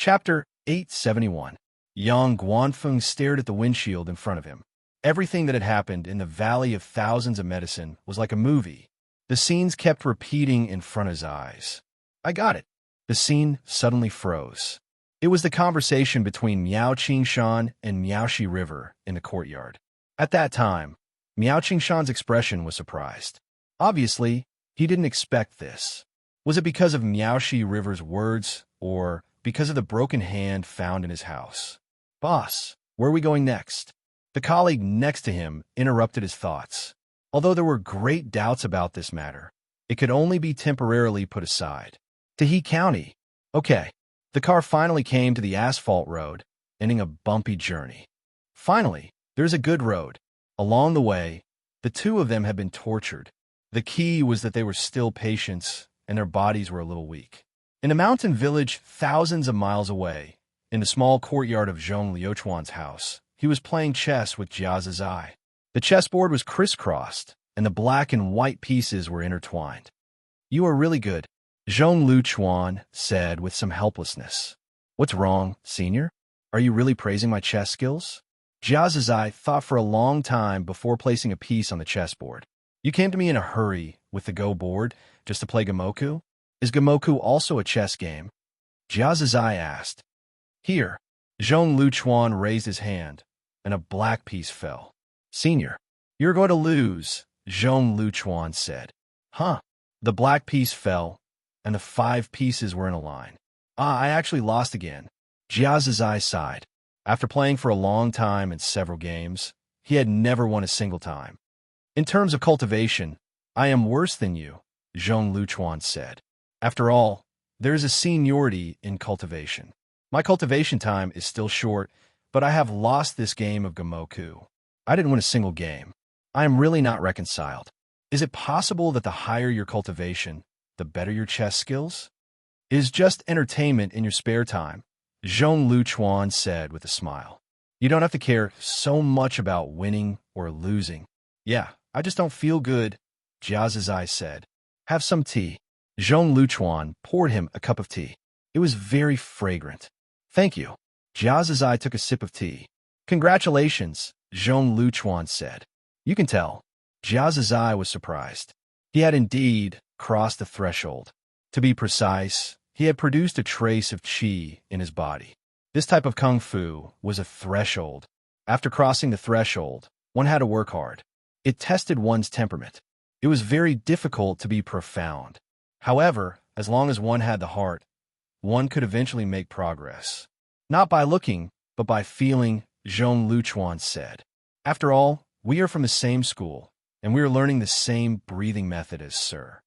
Chapter 871. Yang Guanfeng stared at the windshield in front of him. Everything that had happened in the Valley of Thousands of Medicine was like a movie. The scenes kept repeating in front of his eyes. I got it. The scene suddenly froze. It was the conversation between Miao Qingshan and Miaoshi River in the courtyard. At that time, Miao Qingshan's expression was surprised. Obviously, he didn't expect this. Was it because of Miaoshi River's words, or because of the broken hand found in his house? Boss, where are we going next? The colleague next to him interrupted his thoughts. Although there were great doubts about this matter, it could only be temporarily put aside. To He County. Okay. The car finally came to the asphalt road, ending a bumpy journey. Finally, there's a good road. Along the way, the two of them had been tortured. The key was that they were still patients, and their bodies were a little weak. In a mountain village thousands of miles away, in the small courtyard of Zhong Liuchuan's house, he was playing chess with Jia Zizai. The chessboard was crisscrossed, and the black and white pieces were intertwined. You are really good, Zhong Liuchuan said with some helplessness. What's wrong, senior? Are you really praising my chess skills? Jia Zizai thought for a long time before placing a piece on the chessboard. You came to me in a hurry with the Go board just to play Gamoku? Is Gamoku also a chess game? Jia Zizai asked. Here. Zhong Liuchuan raised his hand, and a black piece fell. Senior, you're going to lose, Zhong Liuchuan said. Huh? The black piece fell, and the 5 pieces were in a line. I actually lost again. Jia Zizai sighed. After playing for a long time and several games, he had never won a single time. In terms of cultivation, I am worse than you, Zhong Liuchuan said. After all, there is a seniority in cultivation. My cultivation time is still short, but I have lost this game of Gamoku. I didn't win a single game. I am really not reconciled. Is it possible that the higher your cultivation, the better your chess skills? It is just entertainment in your spare time, Zhong Liuchuan said with a smile. You don't have to care so much about winning or losing. Yeah, I just don't feel good, Jia Zizai said. Have some tea. Zhong Liuchuan poured him a cup of tea. It was very fragrant. Thank you. Jia Zizai took a sip of tea. Congratulations, Zhong Liuchuan said. You can tell. Jia Zizai was surprised. He had indeed crossed the threshold. To be precise, he had produced a trace of qi in his body. This type of kung fu was a threshold. After crossing the threshold, one had to work hard. It tested one's temperament. It was very difficult to be profound. However, as long as one had the heart, one could eventually make progress. Not by looking, but by feeling, Zhong Liuchuan said. After all, we are from the same school, and we are learning the same breathing method as Sir.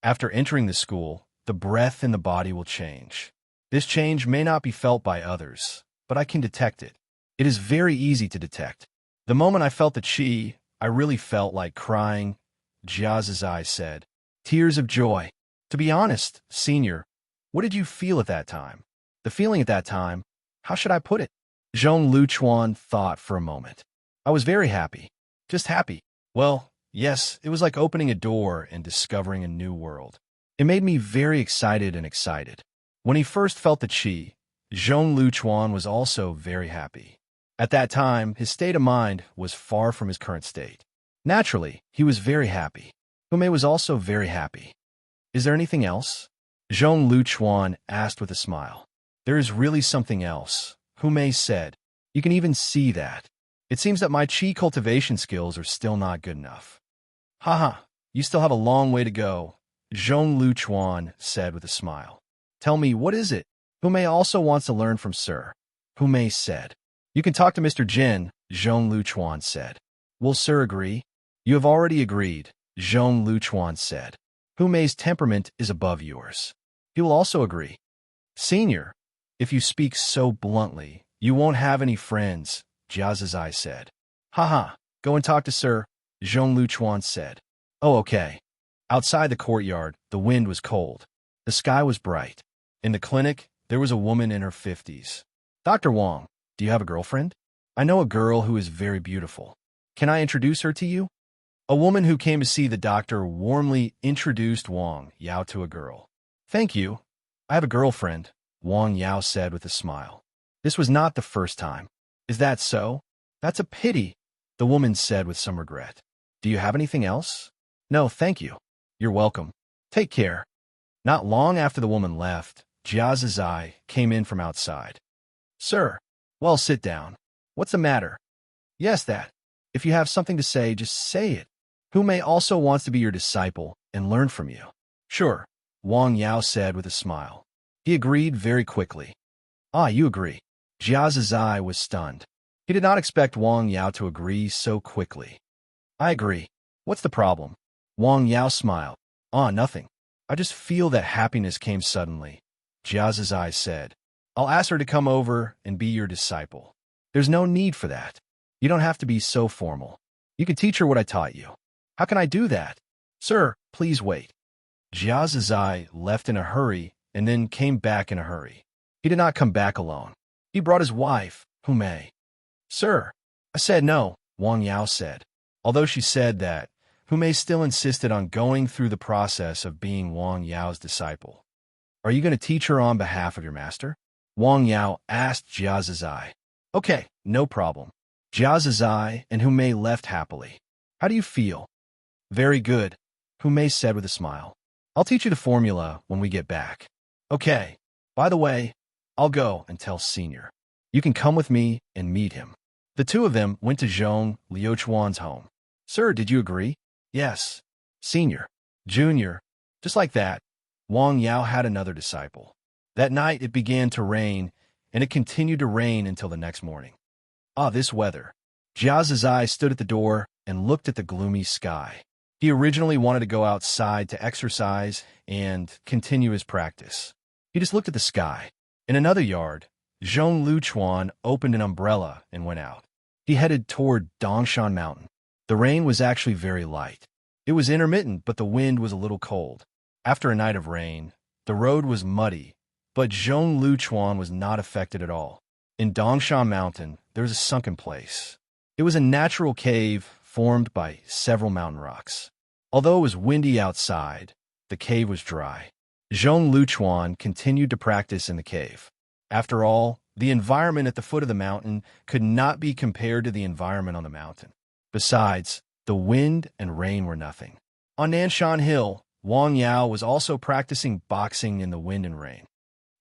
After entering the school, the breath in the body will change. This change may not be felt by others, but I can detect it. It is very easy to detect. The moment I felt the qi, I really felt like crying, Jia Zizai said. Tears of joy. To be honest, senior, what did you feel at that time? The feeling at that time, how should I put it? Zhong Liuchuan thought for a moment. I was very happy. Just happy. Well, yes, it was like opening a door and discovering a new world. It made me very excited and excited. When he first felt the qi, Zhong Liuchuan was also very happy. At that time, his state of mind was far from his current state. Naturally, he was very happy. Hume was also very happy. Is there anything else? Zhong Liuchuan asked with a smile. There is really something else, Hume said. You can even see that. It seems that my qi cultivation skills are still not good enough. Haha, you still have a long way to go, Zhong Liuchuan said with a smile. Tell me, what is it? Hume also wants to learn from Sir, Hume said. You can talk to Mr. Jin, Zhong Liuchuan said. Will Sir agree? You have already agreed, Zhong Liuchuan said. Hume's temperament is above yours. He will also agree. Senior, if you speak so bluntly, you won't have any friends, Jia Zizai said. Haha, go and talk to Sir, Zhong Liuchuan said. Oh, okay. Outside the courtyard, the wind was cold. The sky was bright. In the clinic, there was a woman in her 50s. Dr. Wang, do you have a girlfriend? I know a girl who is very beautiful. Can I introduce her to you? A woman who came to see the doctor warmly introduced Wang Yao to a girl. Thank you. I have a girlfriend, Wang Yao said with a smile. This was not the first time. Is that so? That's a pity, the woman said with some regret. Do you have anything else? No, thank you. You're welcome. Take care. Not long after the woman left, Jiazizai came in from outside. Sir, well, sit down. What's the matter? Yes, that. If you have something to say, just say it. Hume also wants to be your disciple and learn from you. Sure, Wang Yao said with a smile. He agreed very quickly. Ah, you agree. Jiazizai was stunned. He did not expect Wang Yao to agree so quickly. I agree. What's the problem? Wang Yao smiled. Ah, nothing. I just feel that happiness came suddenly, Jiazizai said. I'll ask her to come over and be your disciple. There's no need for that. You don't have to be so formal. You can teach her what I taught you. How can I do that? Sir, please wait. Jiazizai left in a hurry and then came back in a hurry. He did not come back alone. He brought his wife, Hume. Sir, I said no, Wang Yao said. Although she said that, Hume still insisted on going through the process of being Wang Yao's disciple. Are you going to teach her on behalf of your master? Wang Yao asked Jiazizai. Okay, no problem. Jiazizai and Hume left happily. How do you feel? Very good, Hume said with a smile. I'll teach you the formula when we get back. Okay. By the way, I'll go and tell Senior. You can come with me and meet him. The two of them went to Zhong Liuchuan's home. Sir, did you agree? Yes. Senior. Junior. Just like that, Wang Yao had another disciple. That night it began to rain, and it continued to rain until the next morning. Ah, this weather. Jiazizai stood at the door and looked at the gloomy sky. He originally wanted to go outside to exercise and continue his practice. He just looked at the sky. In another yard, Zhong Liuchuan opened an umbrella and went out. He headed toward Dongshan Mountain. The rain was actually very light. It was intermittent, but the wind was a little cold. After a night of rain, the road was muddy, but Zhong Liuchuan was not affected at all. In Dongshan Mountain, there was a sunken place. It was a natural cave formed by several mountain rocks. Although it was windy outside, the cave was dry. Zhong Liuchuan continued to practice in the cave. After all, the environment at the foot of the mountain could not be compared to the environment on the mountain. Besides, the wind and rain were nothing. On Nanshan Hill, Wang Yao was also practicing boxing in the wind and rain.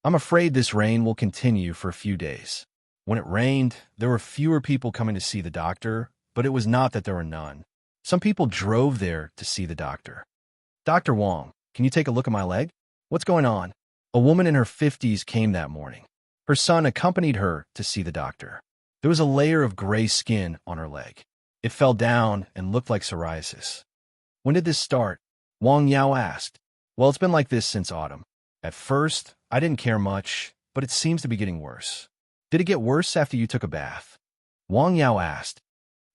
I'm afraid this rain will continue for a few days. When it rained, there were fewer people coming to see the doctor, but it was not that there were none. Some people drove there to see the doctor. Dr. Wang, can you take a look at my leg? What's going on? A woman in her 50s came that morning. Her son accompanied her to see the doctor. There was a layer of gray skin on her leg. It fell down and looked like psoriasis. When did this start? Wang Yao asked. Well, it's been like this since autumn. At first, I didn't care much, but it seems to be getting worse. Did it get worse after you took a bath? Wang Yao asked.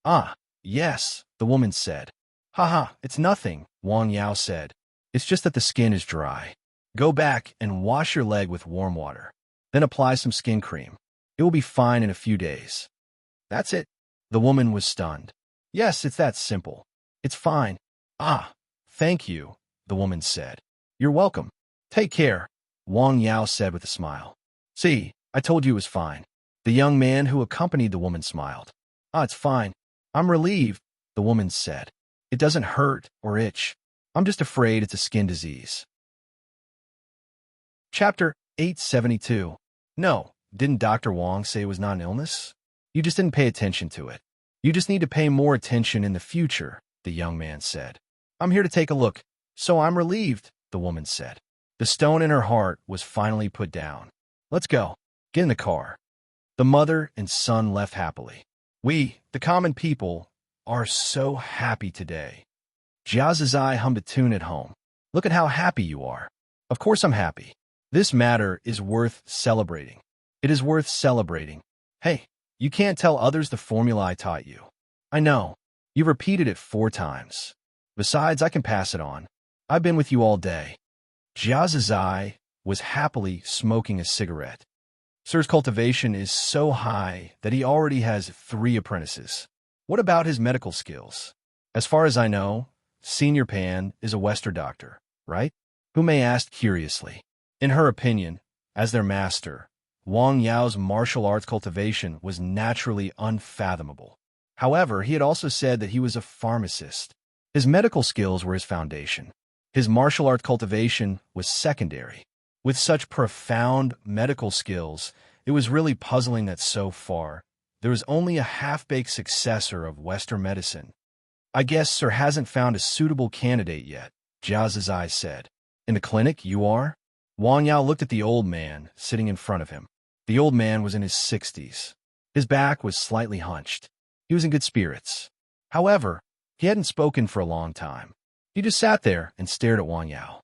Ah, yes, the woman said. Haha, it's nothing, Wang Yao said. It's just that the skin is dry. Go back and wash your leg with warm water. Then apply some skin cream. It will be fine in a few days. That's it. The woman was stunned. Yes, it's that simple. It's fine. Ah, thank you, the woman said. You're welcome. Take care, Wang Yao said with a smile. See, I told you it was fine. The young man who accompanied the woman smiled. Ah, it's fine. I'm relieved, the woman said. It doesn't hurt or itch. I'm just afraid it's a skin disease. Chapter 872. No, didn't Dr. Wang say it was not an illness? You just didn't pay attention to it. You just need to pay more attention in the future, the young man said. I'm here to take a look, so I'm relieved, the woman said. The stone in her heart was finally put down. Let's go. Get in the car. The mother and son left happily. We, the common people, are so happy today. Jiazizai hummed a tune at home. Look at how happy you are. Of course I'm happy. This matter is worth celebrating. It is worth celebrating. Hey, you can't tell others the formula I taught you. I know. You've repeated it 4 times. Besides, I can pass it on. I've been with you all day. Jiazizai was happily smoking a cigarette. Sir's cultivation is so high that he already has 3 apprentices. What about his medical skills? As far as I know, Senior Pan is a Western doctor, right? Hume asked curiously. In her opinion, As their master, Wang Yao's martial arts cultivation was naturally unfathomable. However, he had also said that he was a pharmacist. His medical skills were his foundation. His martial art cultivation was secondary. With such profound medical skills, it was really puzzling that so far, there was only a half-baked successor of Western medicine. I guess Sir hasn't found a suitable candidate yet, Jia Zizai said. In the clinic, you are? Wang Yao looked at the old man sitting in front of him. The old man was in his 60s. His back was slightly hunched. He was in good spirits. However, he hadn't spoken for a long time. He just sat there and stared at Wang Yao.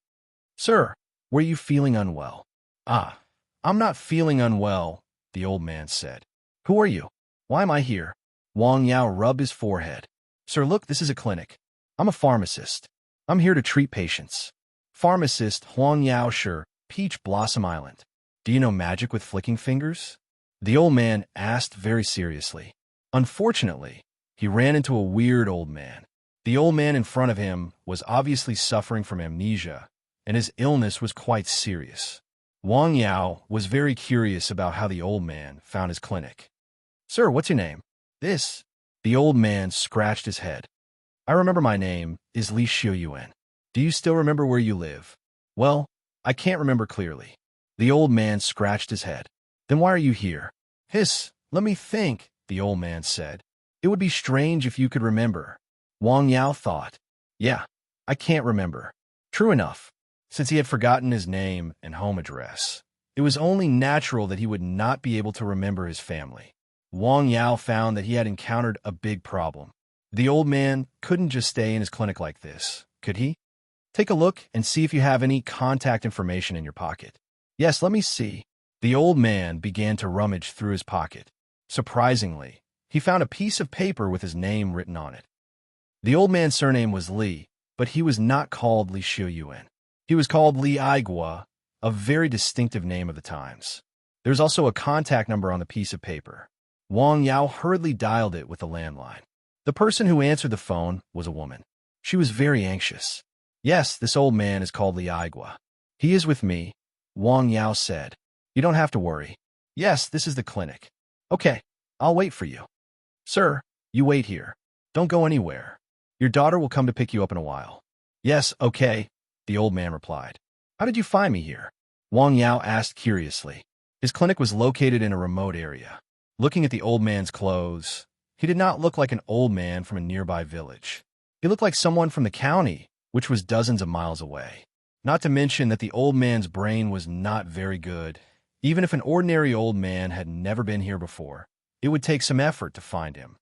Sir, were you feeling unwell? Ah, I'm not feeling unwell, the old man said. Who are you? Why am I here? Wang Yao rubbed his forehead. Sir, look, this is a clinic. I'm a pharmacist. I'm here to treat patients. Pharmacist Huang Yao, sure, Peach Blossom Island. Do you know magic with flicking fingers? The old man asked very seriously. Unfortunately, he ran into a weird old man. The old man in front of him was obviously suffering from amnesia, and his illness was quite serious. Wang Yao was very curious about how the old man found his clinic. Sir, what's your name? This. The old man scratched his head. I remember my name is Li Xiuyuan. Do you still remember where you live? Well, I can't remember clearly. The old man scratched his head. Then why are you here? Hiss, let me think, the old man said. It would be strange if you could remember. Wang Yao thought. Yeah, I can't remember. True enough. Since he had forgotten his name and home address, it was only natural that he would not be able to remember his family. Wang Yao found that he had encountered a big problem. The old man couldn't just stay in his clinic like this, could he? Take a look and see if you have any contact information in your pocket. Yes, let me see. The old man began to rummage through his pocket. Surprisingly, he found a piece of paper with his name written on it. The old man's surname was Li, but he was not called Li Xiuyuan. He was called Li Aigua, a very distinctive name of the times. There's also a contact number on the piece of paper. Wang Yao hurriedly dialed it with a landline. The person who answered the phone was a woman. She was very anxious. Yes, this old man is called Li Aigua. He is with me, Wang Yao said. You don't have to worry. Yes, this is the clinic. Okay, I'll wait for you. Sir, you wait here. Don't go anywhere. Your daughter will come to pick you up in a while. Yes, okay, the old man replied. How did you find me here? Wang Yao asked curiously. His clinic was located in a remote area. Looking at the old man's clothes, he did not look like an old man from a nearby village. He looked like someone from the county, which was dozens of miles away. Not to mention that the old man's brain was not very good. Even if an ordinary old man had never been here before, it would take some effort to find him.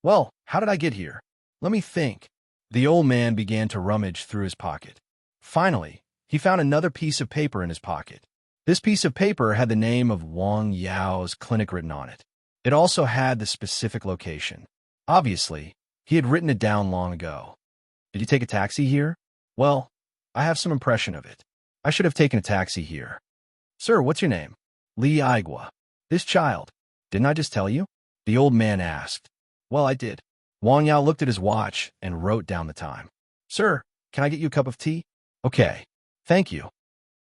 Well, how did I get here? Let me think. The old man began to rummage through his pocket. Finally, he found another piece of paper in his pocket. This piece of paper had the name of Wang Yao's clinic written on it. It also had the specific location. Obviously, he had written it down long ago. Did you take a taxi here? Well, I have some impression of it. I should have taken a taxi here. Sir, what's your name? Li Aigua. This child. Didn't I just tell you? The old man asked. Well, I did. Wang Yao looked at his watch and wrote down the time. Sir, can I get you a cup of tea? Okay. Thank you.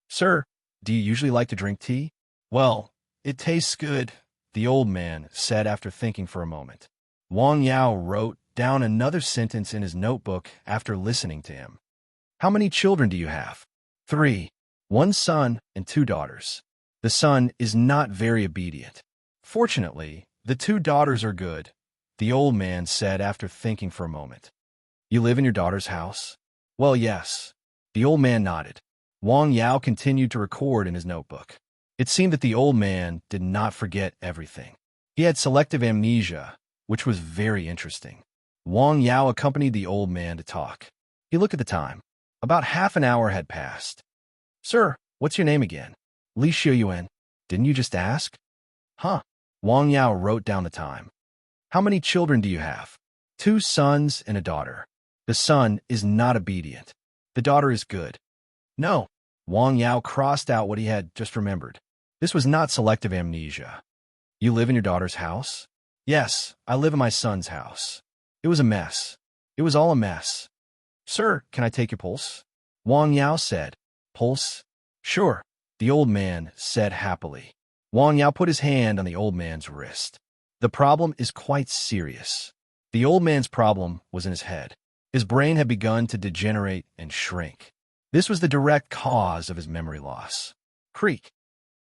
Sir, do you usually like to drink tea? Well, it tastes good, the old man said after thinking for a moment. Wang Yao wrote down another sentence in his notebook after listening to him. How many children do you have? 3. 1 son and 2 daughters. The son is not very obedient. Fortunately, the 2 daughters are good, the old man said after thinking for a moment. You live in your daughter's house? Well, yes. The old man nodded. Wang Yao continued to record in his notebook. It seemed that the old man did not forget everything. He had selective amnesia, which was very interesting. Wang Yao accompanied the old man to talk. He looked at the time. About half an hour had passed. Sir, what's your name again? Li Xiuyuan. Didn't you just ask? Huh. Wang Yao wrote down the time. How many children do you have? 2 sons and a daughter. The son is not obedient. The daughter is good. No. Wang Yao crossed out what he had just remembered. This was not selective amnesia. You live in your daughter's house? Yes, I live in my son's house. It was a mess. It was all a mess. Sir, can I take your pulse? Wang Yao said. Pulse? Sure. the old man said happily. Wang Yao put his hand on the old man's wrist. The problem is quite serious. The old man's problem was in his head. His brain had begun to degenerate and shrink. This was the direct cause of his memory loss. Creak.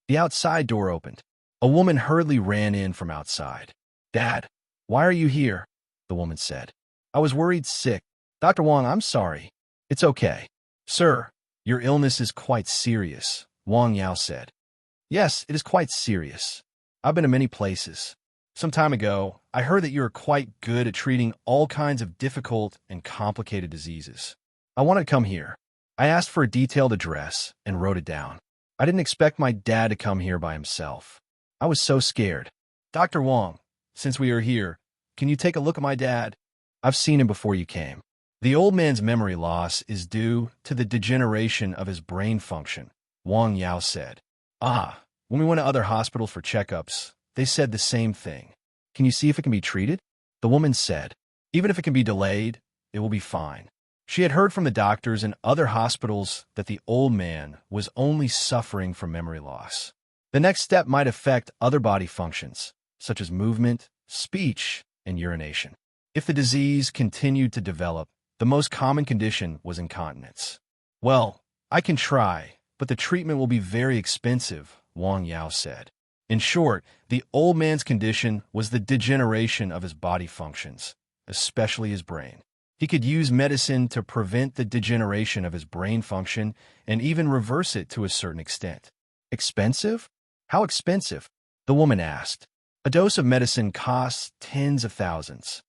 The outside door opened. A woman hurriedly ran in from outside. Dad, why are you here? The woman said. I was worried sick. Dr. Wang, I'm sorry. It's okay. Sir, your illness is quite serious, Wang Yao said. Yes, it is quite serious. I've been to many places. Some time ago, I heard that you are quite good at treating all kinds of difficult and complicated diseases. I wanted to come here. I asked for a detailed address and wrote it down. I didn't expect my dad to come here by himself. I was so scared. Dr. Wang, since we are here, can you take a look at my dad? I've seen him before you came. The old man's memory loss is due to the degeneration of his brain function, Wang Yao said. When we went to other hospitals for checkups, they said the same thing. Can you see if it can be treated? The woman said. Even if it can be delayed, it will be fine. She had heard from the doctors in other hospitals that the old man was only suffering from memory loss. The next step might affect other body functions, such as movement, speech, and urination. If the disease continued to develop, the most common condition was incontinence. Well, I can try, but the treatment will be very expensive, Wang Yao said. In short, the old man's condition was the degeneration of his body functions, especially his brain. He could use medicine to prevent the degeneration of his brain function and even reverse it to a certain extent. Expensive? How expensive? The woman asked. A dose of medicine costs tens of thousands.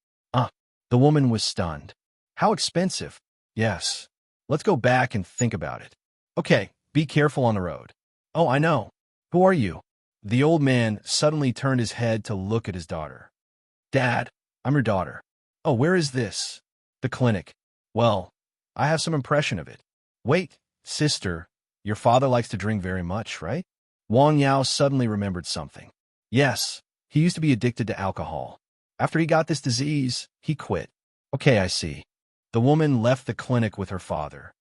The woman was stunned. How expensive? Yes. Let's go back and think about it. Okay, be careful on the road. Oh, I know. Who are you? The old man suddenly turned his head to look at his daughter. Dad, I'm your daughter. Oh, where is this? The clinic. Well, I have some impression of it. Wait, sister, your father likes to drink very much, right? Wang Yao suddenly remembered something. Yes, he used to be addicted to alcohol. After he got this disease, he quit. Okay, I see. The woman left the clinic with her father.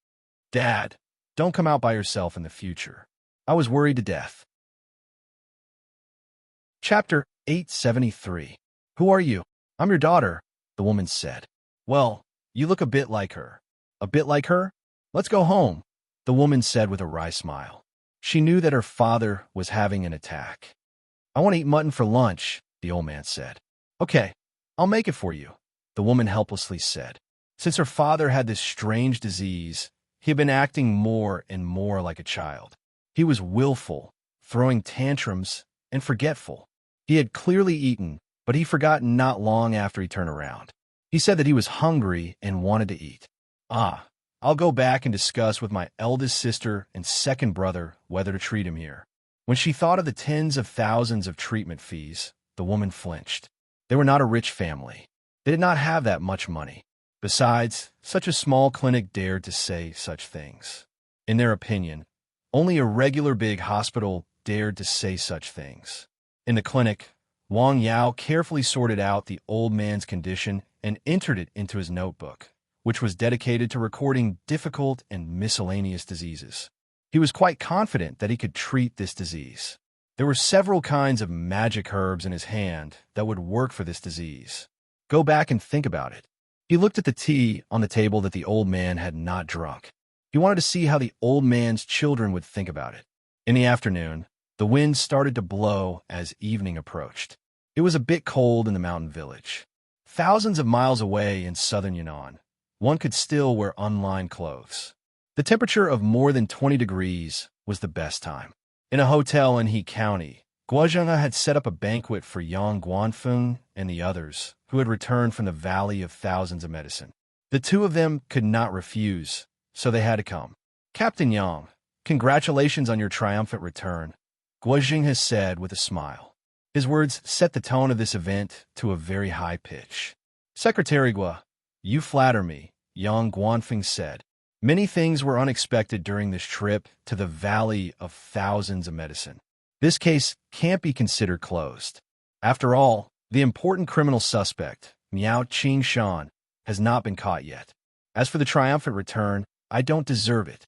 Dad, don't come out by yourself in the future. I was worried to death. Chapter 873. Who are you? I'm your daughter, the woman said. Well, you look a bit like her. A bit like her? Let's go home, the woman said with a wry smile. She knew that her father was having an attack. I want to eat mutton for lunch, the old man said. Okay, I'll make it for you, the woman helplessly said. Since her father had this strange disease, he had been acting more and more like a child. He was willful, throwing tantrums, and forgetful. He had clearly eaten, but he forgot not long after he turned around. He said that he was hungry and wanted to eat. I'll go back and discuss with my eldest sister and second brother whether to treat him here. When she thought of the tens of thousands of treatment fees, the woman flinched. They were not a rich family. They did not have that much money. Besides, such a small clinic dared to say such things. In their opinion, only a regular big hospital dared to say such things. In the clinic, Wang Yao carefully sorted out the old man's condition and entered it into his notebook, which was dedicated to recording difficult and miscellaneous diseases. He was quite confident that he could treat this disease. There were several kinds of magic herbs in his hand that would work for this disease. Go back and think about it. He looked at the tea on the table that the old man had not drunk. He wanted to see how the old man's children would think about it. In the afternoon, the wind started to blow as evening approached. It was a bit cold in the mountain village. Thousands of miles away in southern Yunnan, one could still wear unlined clothes. The temperature of more than 20 degrees was the best time. In a hotel in He County, Guozhenghe had set up a banquet for Yang Guanfeng and the others who had returned from the Valley of Thousands of Medicine. The two of them could not refuse, so they had to come. Captain Yang, congratulations on your triumphant return, Guozhenghe said with a smile. His words set the tone of this event to a very high pitch. Secretary Gua, you flatter me, Yang Guanfeng said. Many things were unexpected during this trip to the Valley of Thousands of Medicine. This case can't be considered closed. After all, the important criminal suspect, Miao Qingshan, has not been caught yet. As for the triumphant return, I don't deserve it.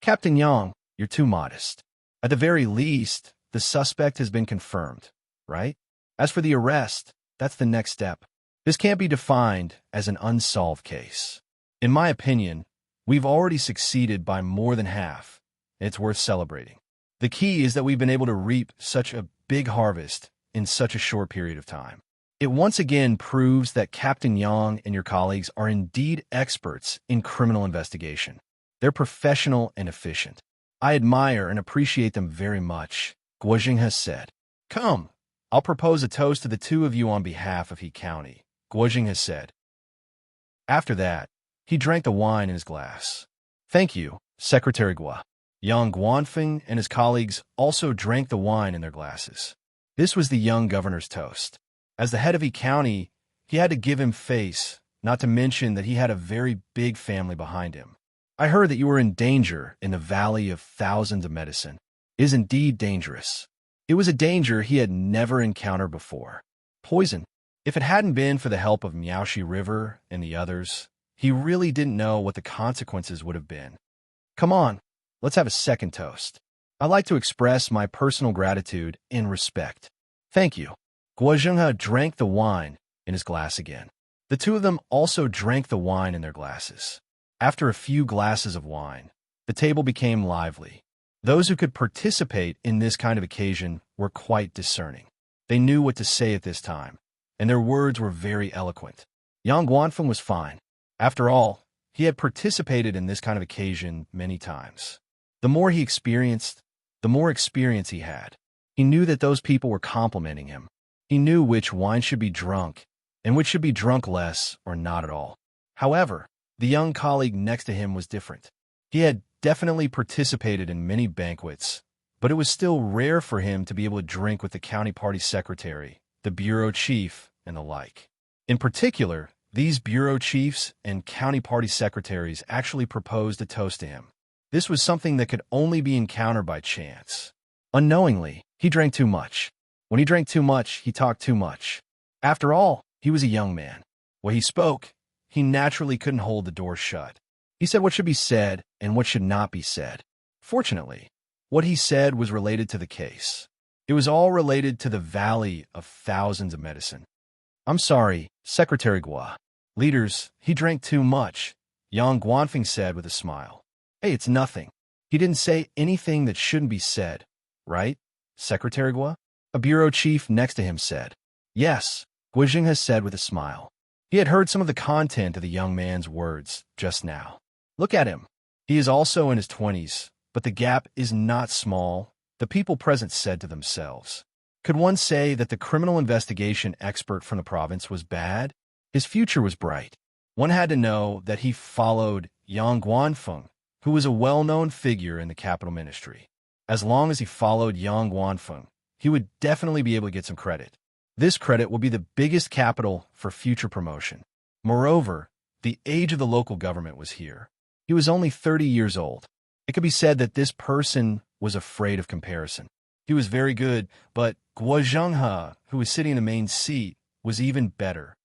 Captain Yang, you're too modest. At the very least, the suspect has been confirmed, right? As for the arrest, that's the next step. This can't be defined as an unsolved case. In my opinion, we've already succeeded by more than half. It's worth celebrating. The key is that we've been able to reap such a big harvest in such a short period of time. It once again proves that Captain Yang and your colleagues are indeed experts in criminal investigation. They're professional and efficient. I admire and appreciate them very much, Guozheng has said. Come, I'll propose a toast to the two of you on behalf of He County, Guozheng has said. After that, he drank the wine in his glass. Thank you, Secretary Guo. Yang Guanfeng and his colleagues also drank the wine in their glasses. This was the young governor's toast. As the head of He County, he had to give him face, not to mention that he had a very big family behind him. I heard that you were in danger in the Valley of Thousands of Medicine. It is indeed dangerous. It was a danger he had never encountered before. Poison. If it hadn't been for the help of Miaoshi River and the others, he really didn't know what the consequences would have been. Come on, let's have a second toast. I'd like to express my personal gratitude and respect. Thank you. Guozheng drank the wine in his glass again. The two of them also drank the wine in their glasses. After a few glasses of wine, the table became lively. Those who could participate in this kind of occasion were quite discerning. They knew what to say at this time, and their words were very eloquent. Yang Guanfeng was fine. After all, he had participated in this kind of occasion many times. The more he experienced, the more experience he had. He knew that those people were complimenting him. He knew which wine should be drunk and which should be drunk less or not at all. However, the young colleague next to him was different. He had definitely participated in many banquets, but it was still rare for him to be able to drink with the county party secretary, the bureau chief, and the like. In particular, these bureau chiefs and county party secretaries actually proposed a toast to him. This was something that could only be encountered by chance. Unknowingly, he drank too much. When he drank too much, he talked too much. After all, he was a young man. When he spoke, he naturally couldn't hold the door shut. He said what should be said and what should not be said. Fortunately, what he said was related to the case. It was all related to the Valley of Thousands of Medicine. I'm sorry, Secretary Guo. Leaders, he drank too much, Yang Guanfeng said with a smile. Hey, it's nothing. He didn't say anything that shouldn't be said, right, Secretary Guo? A bureau chief next to him said. Yes, Guozheng has said with a smile. He had heard some of the content of the young man's words just now. Look at him. He is also in his 20s, but the gap is not small, the people present said to themselves. Could one say that the criminal investigation expert from the province was bad? His future was bright. One had to know that he followed Yang Guanfeng, who was a well-known figure in the capital ministry. As long as he followed Yang Guanfeng, he would definitely be able to get some credit. This credit will be the biggest capital for future promotion. Moreover, the age of the local government was here. He was only 30 years old. It could be said that this person was afraid of comparison. He was very good, but Guozheng, who was sitting in the main seat, was even better.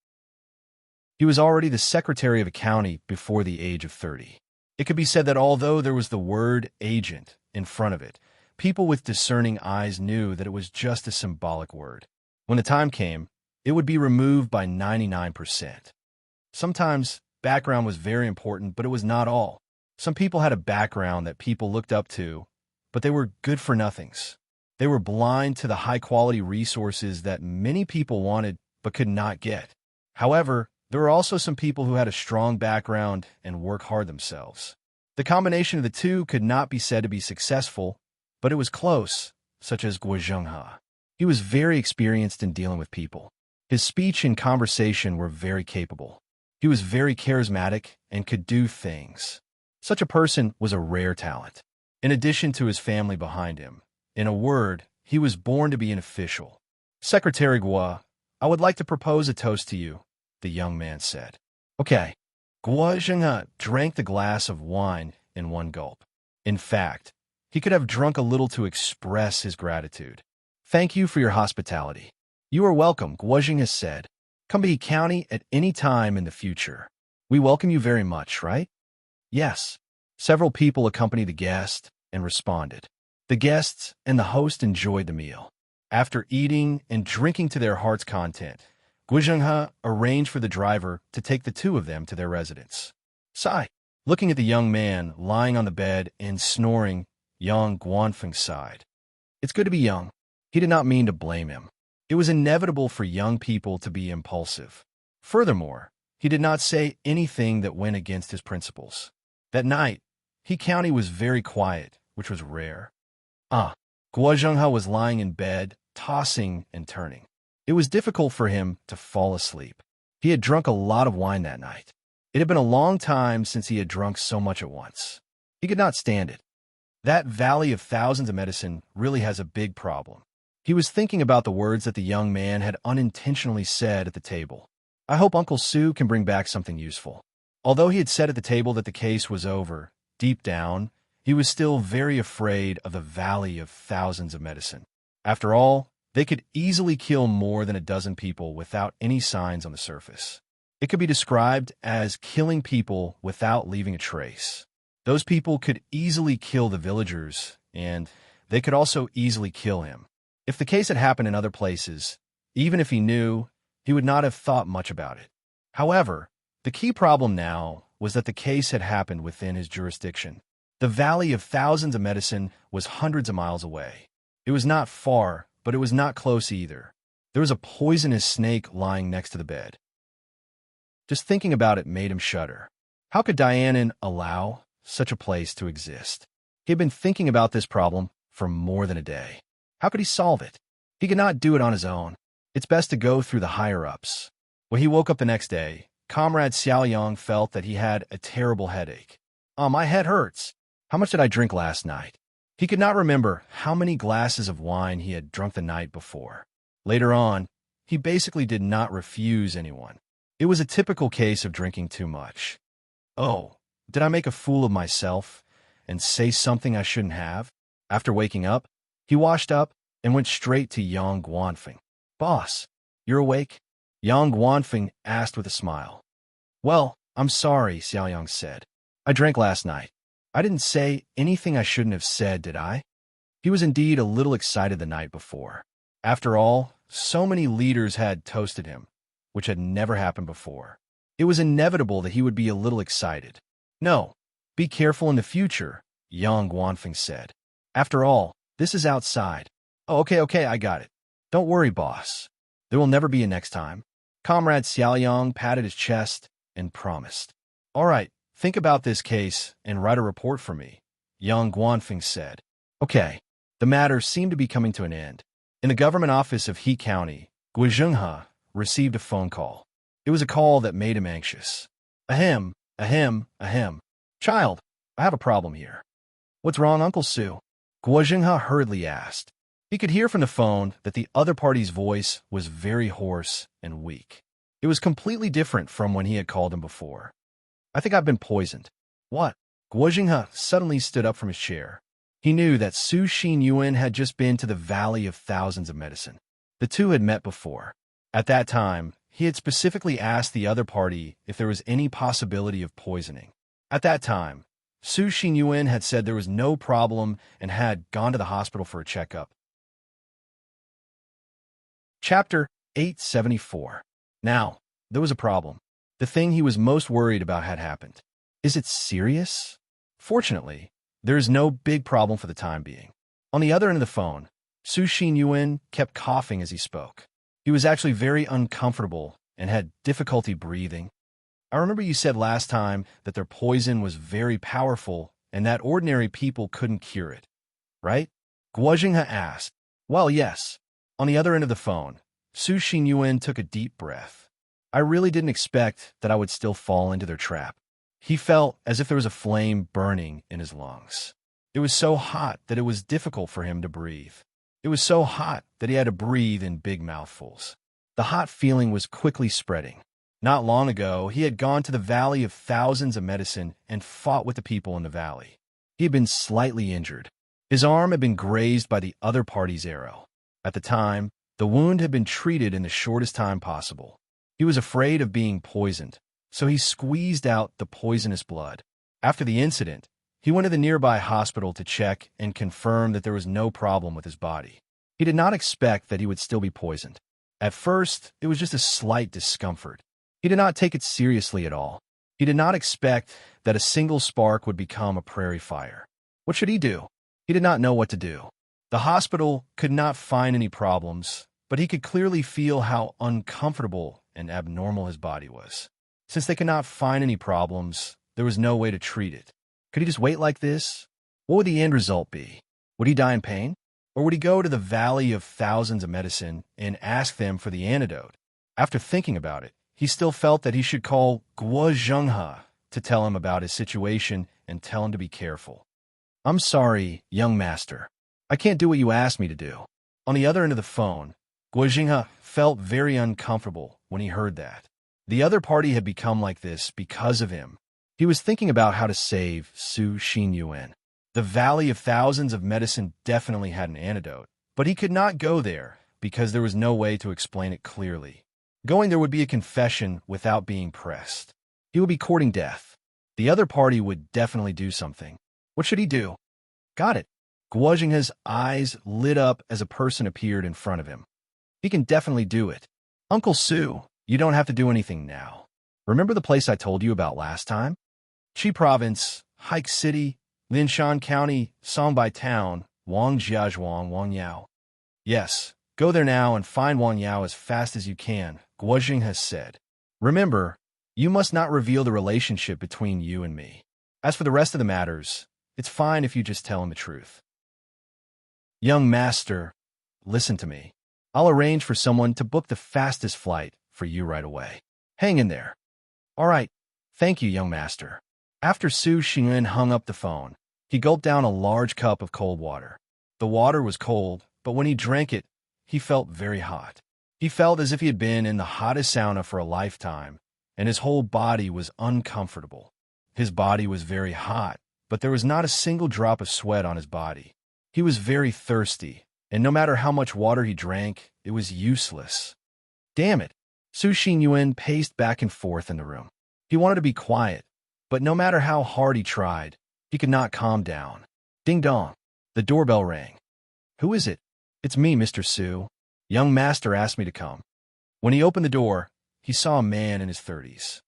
He was already the secretary of a county before the age of 30. It could be said that although there was the word agent in front of it, people with discerning eyes knew that it was just a symbolic word. When the time came, it would be removed by 99%. Sometimes, background was very important, but it was not all. Some people had a background that people looked up to, but they were good-for-nothings. They were blind to the high-quality resources that many people wanted but could not get. However, there were also some people who had a strong background and work hard themselves. The combination of the two could not be said to be successful, but it was close, such as Guozheng. He was very experienced in dealing with people. His speech and conversation were very capable. He was very charismatic and could do things. Such a person was a rare talent. In addition to his family behind him, in a word, he was born to be an official. Secretary Guo, I would like to propose a toast to you, the young man said. Okay. Guozheng drank the glass of wine in one gulp. In fact, he could have drunk a little to express his gratitude. Thank you for your hospitality. You are welcome, Guozheng has said. Come to He County at any time in the future. We welcome you very much, right? Yes. Several people accompanied the guest and responded. The guests and the host enjoyed the meal. After eating and drinking to their heart's content, Guizhenghe arranged for the driver to take the two of them to their residence. Sigh. Looking at the young man lying on the bed and snoring, young Guanfeng sighed. It's good to be young. He did not mean to blame him. It was inevitable for young people to be impulsive. Furthermore, he did not say anything that went against his principles. That night, He County was very quiet, which was rare. Guo Zhenghe was lying in bed, tossing and turning. It was difficult for him to fall asleep. He had drunk a lot of wine that night. It had been a long time since he had drunk so much at once. He could not stand it. That valley of thousands of medicine really has a big problem. He was thinking about the words that the young man had unintentionally said at the table. I hope Uncle Su can bring back something useful. Although he had said at the table that the case was over, deep down, he was still very afraid of the valley of thousands of medicine. After all, they could easily kill more than a dozen people without any signs on the surface. It could be described as killing people without leaving a trace. Those people could easily kill the villagers, and they could also easily kill him. If the case had happened in other places, even if he knew, he would not have thought much about it. However, the key problem now was that the case had happened within his jurisdiction. The valley of thousands of medicine was hundreds of miles away. It was not far, but it was not close either. There was a poisonous snake lying next to the bed. Just thinking about it made him shudder. How could Dianan allow such a place to exist? He had been thinking about this problem for more than a day. How could he solve it? He could not do it on his own. It's best to go through the higher-ups. When he woke up the next day, Comrade Xiaoyang felt that he had a terrible headache. My head hurts. How much did I drink last night? He could not remember how many glasses of wine he had drunk the night before. Later on, he basically did not refuse anyone. It was a typical case of drinking too much. Oh, did I make a fool of myself and say something I shouldn't have? After waking up, he washed up and went straight to Yang Guanfeng. Boss, you're awake? Yang Guanfeng asked with a smile. Well, I'm sorry, Xiaoyang said. I drank last night. I didn't say anything I shouldn't have said, did I? He was indeed a little excited the night before. After all, so many leaders had toasted him, which had never happened before. It was inevitable that he would be a little excited. No, be careful in the future, Yang Guanfeng said. After all, this is outside. Oh, okay, I got it. Don't worry, boss. There will never be a next time. Comrade Xiaoyang patted his chest and promised. All right, think about this case and write a report for me, Yang Guanfeng said. Okay, the matter seemed to be coming to an end. In the government office of He County, Guizhenghe received a phone call. It was a call that made him anxious. Ahem. Child, I have a problem here. What's wrong, Uncle Su? Guizhenghe hurriedly asked. He could hear from the phone that the other party's voice was very hoarse and weak. It was completely different from when he had called him before. I think I've been poisoned. What? Guizhenghe suddenly stood up from his chair. He knew that Su Xinyuan had just been to the Valley of Thousands of Medicine. The two had met before. At that time, he had specifically asked the other party if there was any possibility of poisoning. At that time, Su Xinyuan had said there was no problem and had gone to the hospital for a checkup. Chapter 874. Now, there was a problem. The thing he was most worried about had happened. Is it serious? Fortunately, there is no big problem for the time being. On the other end of the phone, Su Xinyuan kept coughing as he spoke. He was actually very uncomfortable and had difficulty breathing. I remember you said last time that their poison was very powerful and that ordinary people couldn't cure it, right? Guizhenghe asked. Well, yes. On the other end of the phone, Su Xinyuan took a deep breath. I really didn't expect that I would still fall into their trap. He felt as if there was a flame burning in his lungs. It was so hot that it was difficult for him to breathe. It was so hot that he had to breathe in big mouthfuls. The hot feeling was quickly spreading. Not long ago, he had gone to the Valley of Thousands of Medicine and fought with the people in the valley. He had been slightly injured. His arm had been grazed by the other party's arrow. At the time, the wound had been treated in the shortest time possible. He was afraid of being poisoned, so he squeezed out the poisonous blood. After the incident, He went to the nearby hospital to check and confirm that there was no problem with his body. He did not expect that he would still be poisoned. At first, it was just a slight discomfort. He did not take it seriously at all. He did not expect that a single spark would become a prairie fire. What should he do? He did not know what to do. The hospital could not find any problems, but he could clearly feel how uncomfortable and abnormal his body was. Since they could not find any problems, there was no way to treat it. Could he just wait like this? What would the end result be? Would he die in pain? Or would he go to the valley of thousands of medicine and ask them for the antidote? After thinking about it, he still felt that he should call Guo Zhenghe to tell him about his situation and tell him to be careful. I'm sorry, young master. I can't do what you asked me to do. On the other end of the phone, Guo Zhenghe felt very uncomfortable when he heard that. The other party had become like this because of him. He was thinking about how to save Su Xinyuan. The Valley of Thousands of Medicine definitely had an antidote, but he could not go there because there was no way to explain it clearly. Going there would be a confession without being pressed. He would be courting death. The other party would definitely do something. What should he do? Got it. Guo Zhenghe's eyes lit up as a person appeared in front of him. He can definitely do it. Uncle Su, you don't have to do anything now. Remember the place I told you about last time? Qi Province, Hike City, Linshan County, Songbai Town, Wangjiazhuang, Wangyao. Yes, go there now and find Wangyao as fast as you can, Guo Zhenghe has said. Remember, you must not reveal the relationship between you and me. As for the rest of the matters, it's fine if you just tell him the truth. Young master, listen to me. I'll arrange for someone to book the fastest flight for you right away. Hang in there. All right. Thank you, young master. After Su Xinyuan hung up the phone, he gulped down a large cup of cold water. The water was cold, but when he drank it, he felt very hot. He felt as if he had been in the hottest sauna for a lifetime, and his whole body was uncomfortable. His body was very hot, but there was not a single drop of sweat on his body. He was very thirsty, and no matter how much water he drank, it was useless. Damn it! Su Xinyuan paced back and forth in the room. He wanted to be quiet, but no matter how hard he tried, he could not calm down. Ding dong. The doorbell rang. Who is it? It's me, Mr. Su. Young master asked me to come. When he opened the door, he saw a man in his 30s.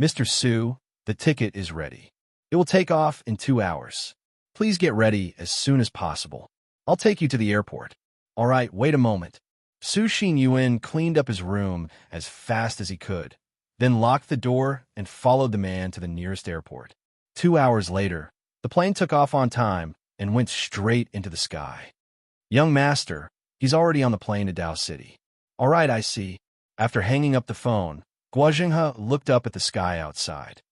Mr. Su, the ticket is ready. It will take off in 2 hours. Please get ready as soon as possible. I'll take you to the airport. All right, wait a moment. Su Xinyuan cleaned up his room as fast as he could, then locked the door and followed the man to the nearest airport. 2 hours later, the plane took off on time and went straight into the sky. Young master, he's already on the plane to Dao City. All right, I see. After hanging up the phone, Guo Zhenghe looked up at the sky outside.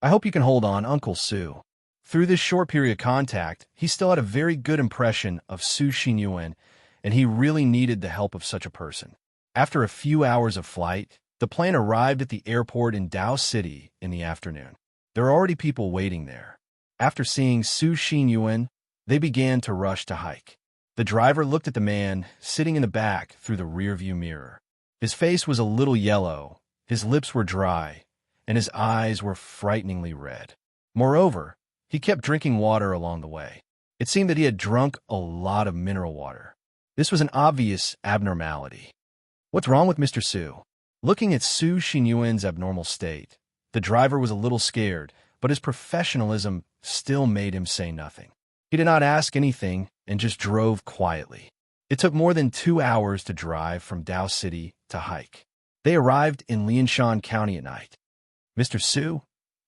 I hope you can hold on, Uncle Su. Through this short period of contact, he still had a very good impression of Su Xinyuan, and he really needed the help of such a person. After a few hours of flight, the plane arrived at the airport in Dao City in the afternoon. There were already people waiting there. After seeing Su Xinyuan, they began to rush to hike. The driver looked at the man sitting in the back through the rearview mirror. His face was a little yellow, his lips were dry, and his eyes were frighteningly red. Moreover, he kept drinking water along the way. It seemed that he had drunk a lot of mineral water. This was an obvious abnormality. What's wrong with Mr. Su? Looking at Su Xinyuan's abnormal state, the driver was a little scared, but his professionalism still made him say nothing. He did not ask anything and just drove quietly. It took more than 2 hours to drive from Dao City to hike. They arrived in Lianshan County at night. Mr. Su,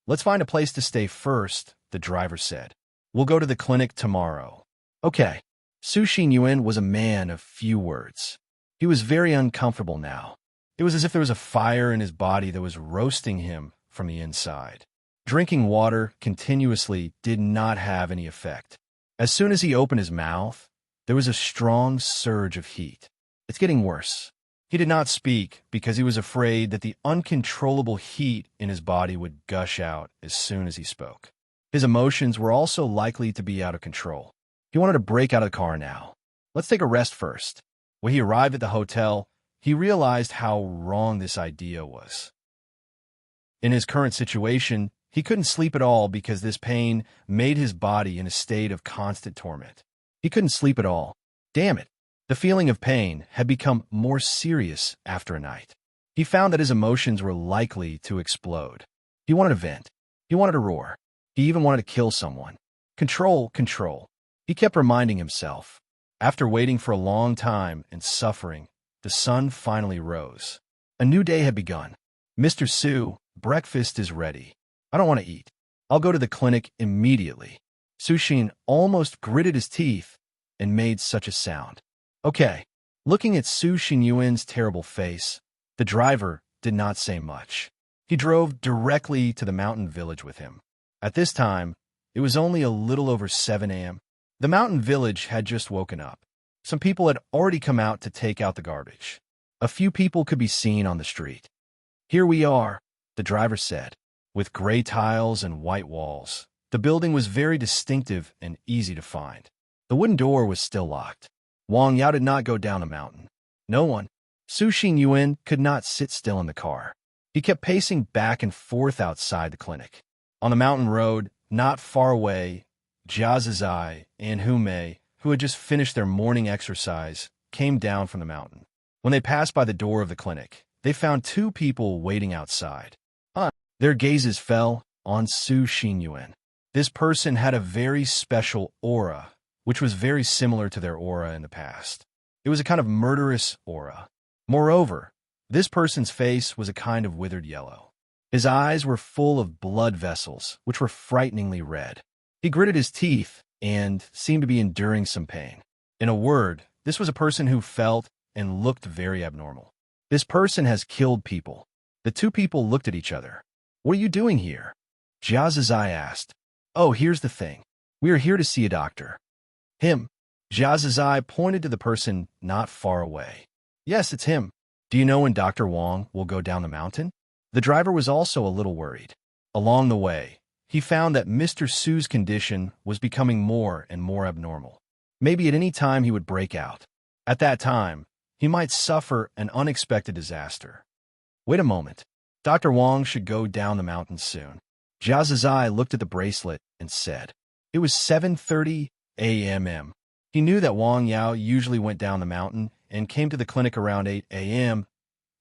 let's find a place to stay first, the driver said. We'll go to the clinic tomorrow. Okay. Su Xinyuan was a man of few words. He was very uncomfortable now. It was as if there was a fire in his body that was roasting him from the inside. Drinking water continuously did not have any effect. As soon as he opened his mouth, there was a strong surge of heat. It's getting worse. He did not speak because he was afraid that the uncontrollable heat in his body would gush out as soon as he spoke. His emotions were also likely to be out of control. He wanted to break out of the car now. Let's take a rest first. When he arrived at the hotel, he realized how wrong this idea was. In his current situation, He couldn't sleep at all because this pain made his body in a state of constant torment. He couldn't sleep at all. Damn it. The feeling of pain had become more serious after a night. He found that his emotions were likely to explode. He wanted to vent. He wanted to roar. He even wanted to kill someone. Control, control. He kept reminding himself. After waiting for a long time and suffering, the sun finally rose. A new day had begun. Mr. Sue, breakfast is ready. I don't want to eat. I'll go to the clinic immediately. Sushin almost gritted his teeth and made such a sound. Okay. Looking at Su Xinyuan's terrible face, the driver did not say much. He drove directly to the mountain village with him. At this time, it was only a little over 7 a.m. The mountain village had just woken up. Some people had already come out to take out the garbage. A few people could be seen on the street. Here we are, the driver said. With gray tiles and white walls, the building was very distinctive and easy to find. The wooden door was still locked. Wang Yao did not go down the mountain. No one. Su Xinyuan could not sit still in the car. He kept pacing back and forth outside the clinic. On the mountain road, not far away, Jia Zizai and Hu Mei, who had just finished their morning exercise, came down from the mountain. When they passed by the door of the clinic, they found 2 people waiting outside. Their gazes fell on Su Xinyuan. This person had a very special aura, which was very similar to their aura in the past. It was a kind of murderous aura. Moreover, this person's face was a kind of withered yellow. His eyes were full of blood vessels, which were frighteningly red. He gritted his teeth and seemed to be enduring some pain. In a word, this was a person who felt and looked very abnormal. This person has killed people. The 2 people looked at each other. What are you doing here? Jia Zizai asked. Oh, here's the thing. We are here to see a doctor. Him. Jia Zizai pointed to the person not far away. Yes, it's him. Do you know when Dr. Wang will go down the mountain? The driver was also a little worried. Along the way, he found that Mr. Su's condition was becoming more and more abnormal. Maybe at any time he would break out. At that time, he might suffer an unexpected disaster. Wait a moment. Dr. Wang should go down the mountain soon. Jia Zizai looked at the bracelet and said, it was 7:30 a.m. He knew that Wang Yao usually went down the mountain and came to the clinic around 8 a.m.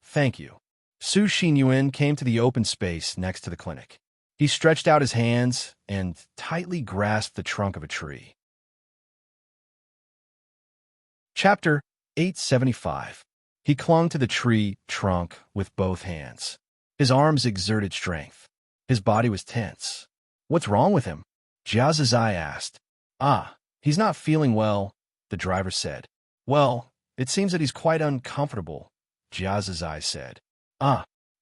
Thank you. Su Xinyuan came to the open space next to the clinic. He stretched out his hands and tightly grasped the trunk of a tree. Chapter 875. He clung to the tree trunk with both hands. His arms exerted strength. His body was tense. What's wrong with him? Jia Zizai asked. He's not feeling well, the driver said. Well, it seems that he's quite uncomfortable, Jia Zizai said.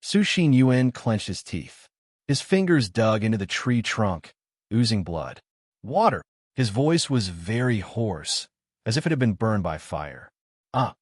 Su Xinyuan clenched his teeth. His fingers dug into the tree trunk, oozing blood. Water. His voice was very hoarse, as if it had been burned by fire.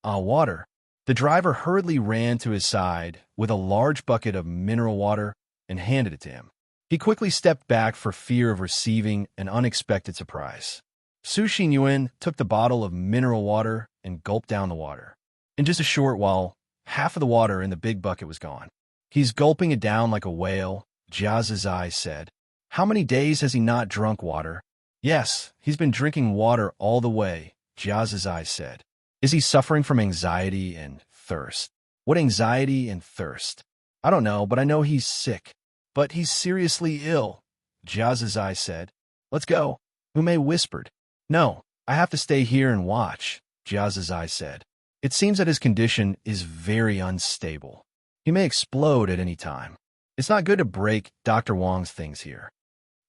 Water. The driver hurriedly ran to his side with a large bucket of mineral water and handed it to him. He quickly stepped back for fear of receiving an unexpected surprise. Su Xinyuan took the bottle of mineral water and gulped down the water. In just a short while, half of the water in the big bucket was gone. He's gulping it down like a whale, Jia Zizai said. How many days has he not drunk water? Yes, he's been drinking water all the way, Jia Zizai said. Is he suffering from anxiety and thirst? What anxiety and thirst? I don't know, but I know he's sick. But he's seriously ill, Jia Zizai said. Let's go, Umei whispered. No, I have to stay here and watch, Jia Zizai said. It seems that his condition is very unstable. He may explode at any time. It's not good to break Dr. Wang's things here.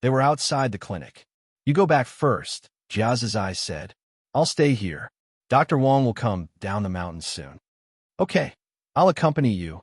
They were outside the clinic. You go back first, Jia Zizai said. I'll stay here. Dr. Wang will come down the mountain soon. Okay, I'll accompany you,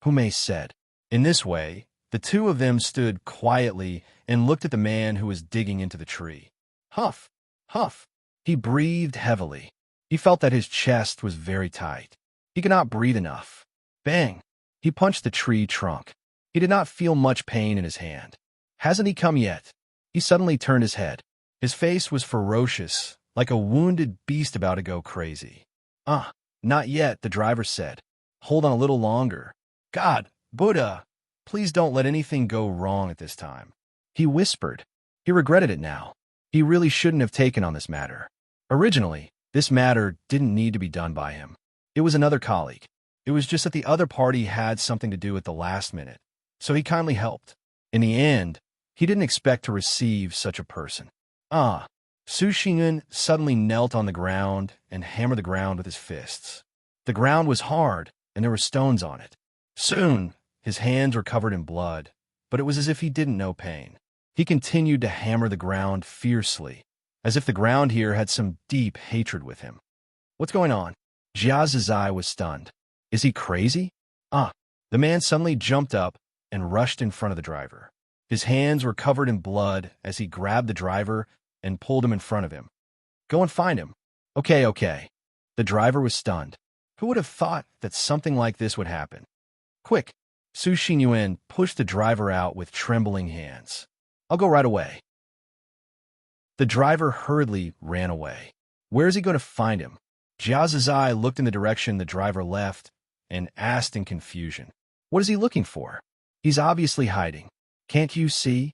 Humei said. In this way, the 2 of them stood quietly and looked at the man who was digging into the tree. Huff, huff. He breathed heavily. He felt that his chest was very tight. He could not breathe enough. Bang! He punched the tree trunk. He did not feel much pain in his hand. Hasn't he come yet? He suddenly turned his head. His face was ferocious, like a wounded beast about to go crazy. Not yet, the driver said. Hold on a little longer. God, Buddha, please don't let anything go wrong at this time. He whispered. He regretted it now. He really shouldn't have taken on this matter. Originally, this matter didn't need to be done by him. It was another colleague. It was just that the other party had something to do at the last minute, so he kindly helped. In the end, he didn't expect to receive such a person. Su Xingyun suddenly knelt on the ground and hammered the ground with his fists. The ground was hard, and there were stones on it. Soon, his hands were covered in blood, but it was as if he didn't know pain. He continued to hammer the ground fiercely, as if the ground here had some deep hatred with him. What's going on? Jia Zizai was stunned. Is he crazy? The man suddenly jumped up and rushed in front of the driver. His hands were covered in blood as he grabbed the driver and pulled him in front of him. Go and find him. Okay. The driver was stunned. Who would have thought that something like this would happen? Quick! Su Xingyuan pushed the driver out with trembling hands. I'll go right away. The driver hurriedly ran away. Where is he going to find him? Jia Zizai looked in the direction the driver left and asked in confusion. What is he looking for? He's obviously hiding. Can't you see?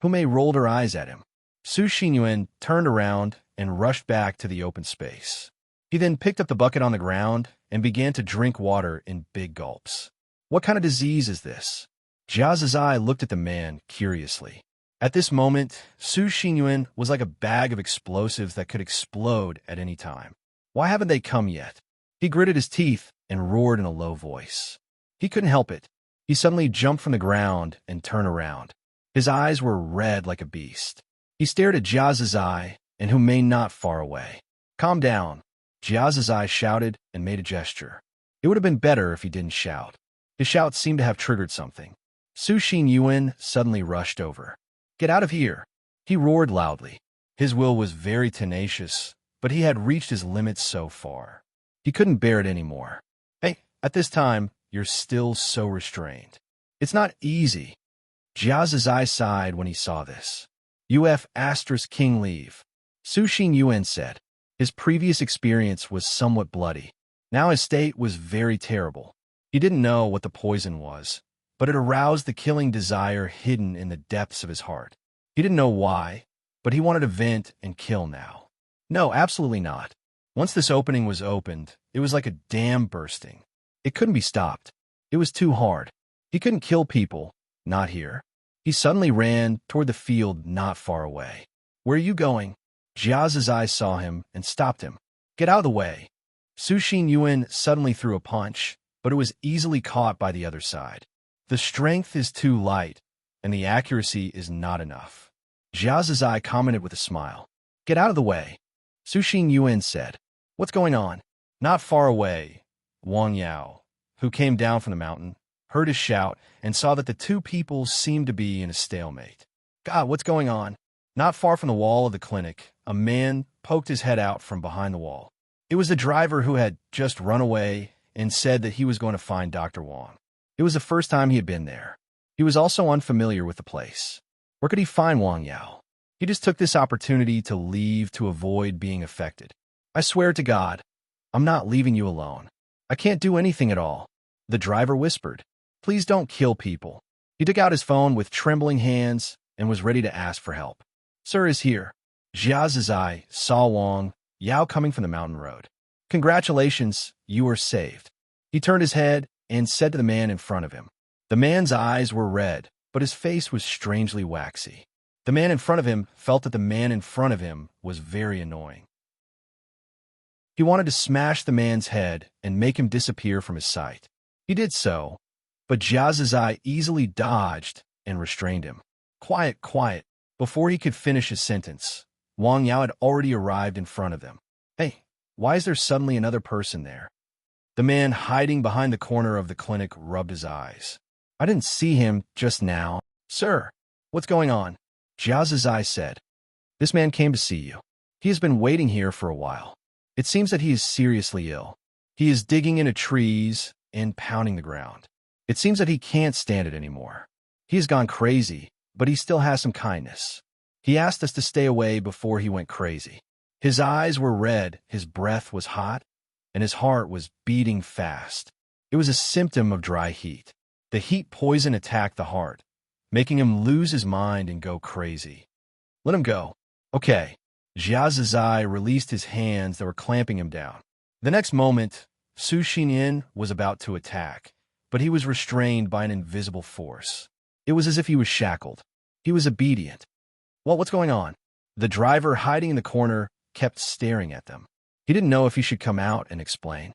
Humei rolled her eyes at him. Su Xingyuan turned around and rushed back to the open space. He then picked up the bucket on the ground and began to drink water in big gulps. What kind of disease is this? Jia Zizai looked at the man curiously. At this moment, Su Xingyuan was like a bag of explosives that could explode at any time. Why haven't they come yet? He gritted his teeth and roared in a low voice. He couldn't help it. He suddenly jumped from the ground and turned around. His eyes were red like a beast. He stared at Jia Zizai and Humei not far away. Calm down, Jia Zizai shouted and made a gesture. It would have been better if he didn't shout. His shout seemed to have triggered something. Su Xingyuan suddenly rushed over. Get out of here! He roared loudly. His will was very tenacious, but he had reached his limits so far. He couldn't bear it anymore. Hey, at this time, you're still so restrained. It's not easy. Jia Zizai sighed when he saw this. King leave. Su Xingyuan said. His previous experience was somewhat bloody. Now his state was very terrible. He didn't know what the poison was, but it aroused the killing desire hidden in the depths of his heart. He didn't know why, but he wanted to vent and kill now. No, absolutely not. Once this opening was opened, it was like a dam bursting. It couldn't be stopped. It was too hard. He couldn't kill people, not here. He suddenly ran toward the field not far away. Where are you going? Jia Zizai saw him and stopped him. Get out of the way. Su Xingyuan suddenly threw a punch, but it was easily caught by the other side. The strength is too light, and the accuracy is not enough. Jia Zizai commented with a smile. Get out of the way. Su Xingyuan said. What's going on? Not far away, Wang Yao, who came down from the mountain, heard his shout and saw that the two people seemed to be in a stalemate. God, what's going on? Not far from the wall of the clinic, a man poked his head out from behind the wall. It was the driver who had just run away and said that he was going to find Dr. Wang. It was the first time he had been there. He was also unfamiliar with the place. Where could he find Wang Yao? He just took this opportunity to leave to avoid being affected. I swear to God, I'm not leaving you alone. I can't do anything at all. The driver whispered. Please don't kill people. He took out his phone with trembling hands and was ready to ask for help. Sir is here. Jia Zizai saw Wang Yao coming from the mountain road. Congratulations, you are saved. He turned his head and said to the man in front of him. The man's eyes were red, but his face was strangely waxy. The man in front of him felt that the man in front of him was very annoying. He wanted to smash the man's head and make him disappear from his sight. He did so, but Jia Zizai easily dodged and restrained him. Quiet, quiet. Before he could finish his sentence, Wang Yao had already arrived in front of them. Hey, why is there suddenly another person there? The man hiding behind the corner of the clinic rubbed his eyes. I didn't see him just now. Sir, what's going on? Jia Zizai said. This man came to see you. He has been waiting here for a while. It seems that he is seriously ill. He is digging into trees and pounding the ground. It seems that he can't stand it anymore. He has gone crazy, but he still has some kindness. He asked us to stay away before he went crazy. His eyes were red, his breath was hot, and his heart was beating fast. It was a symptom of dry heat. The heat poison attacked the heart, making him lose his mind and go crazy. Let him go. Okay. Jia Zizai released his hands that were clamping him down. The next moment, Su Xinyin was about to attack, but he was restrained by an invisible force. It was as if he was shackled. He was obedient. Well, what's going on? The driver, hiding in the corner, kept staring at them. He didn't know if he should come out and explain.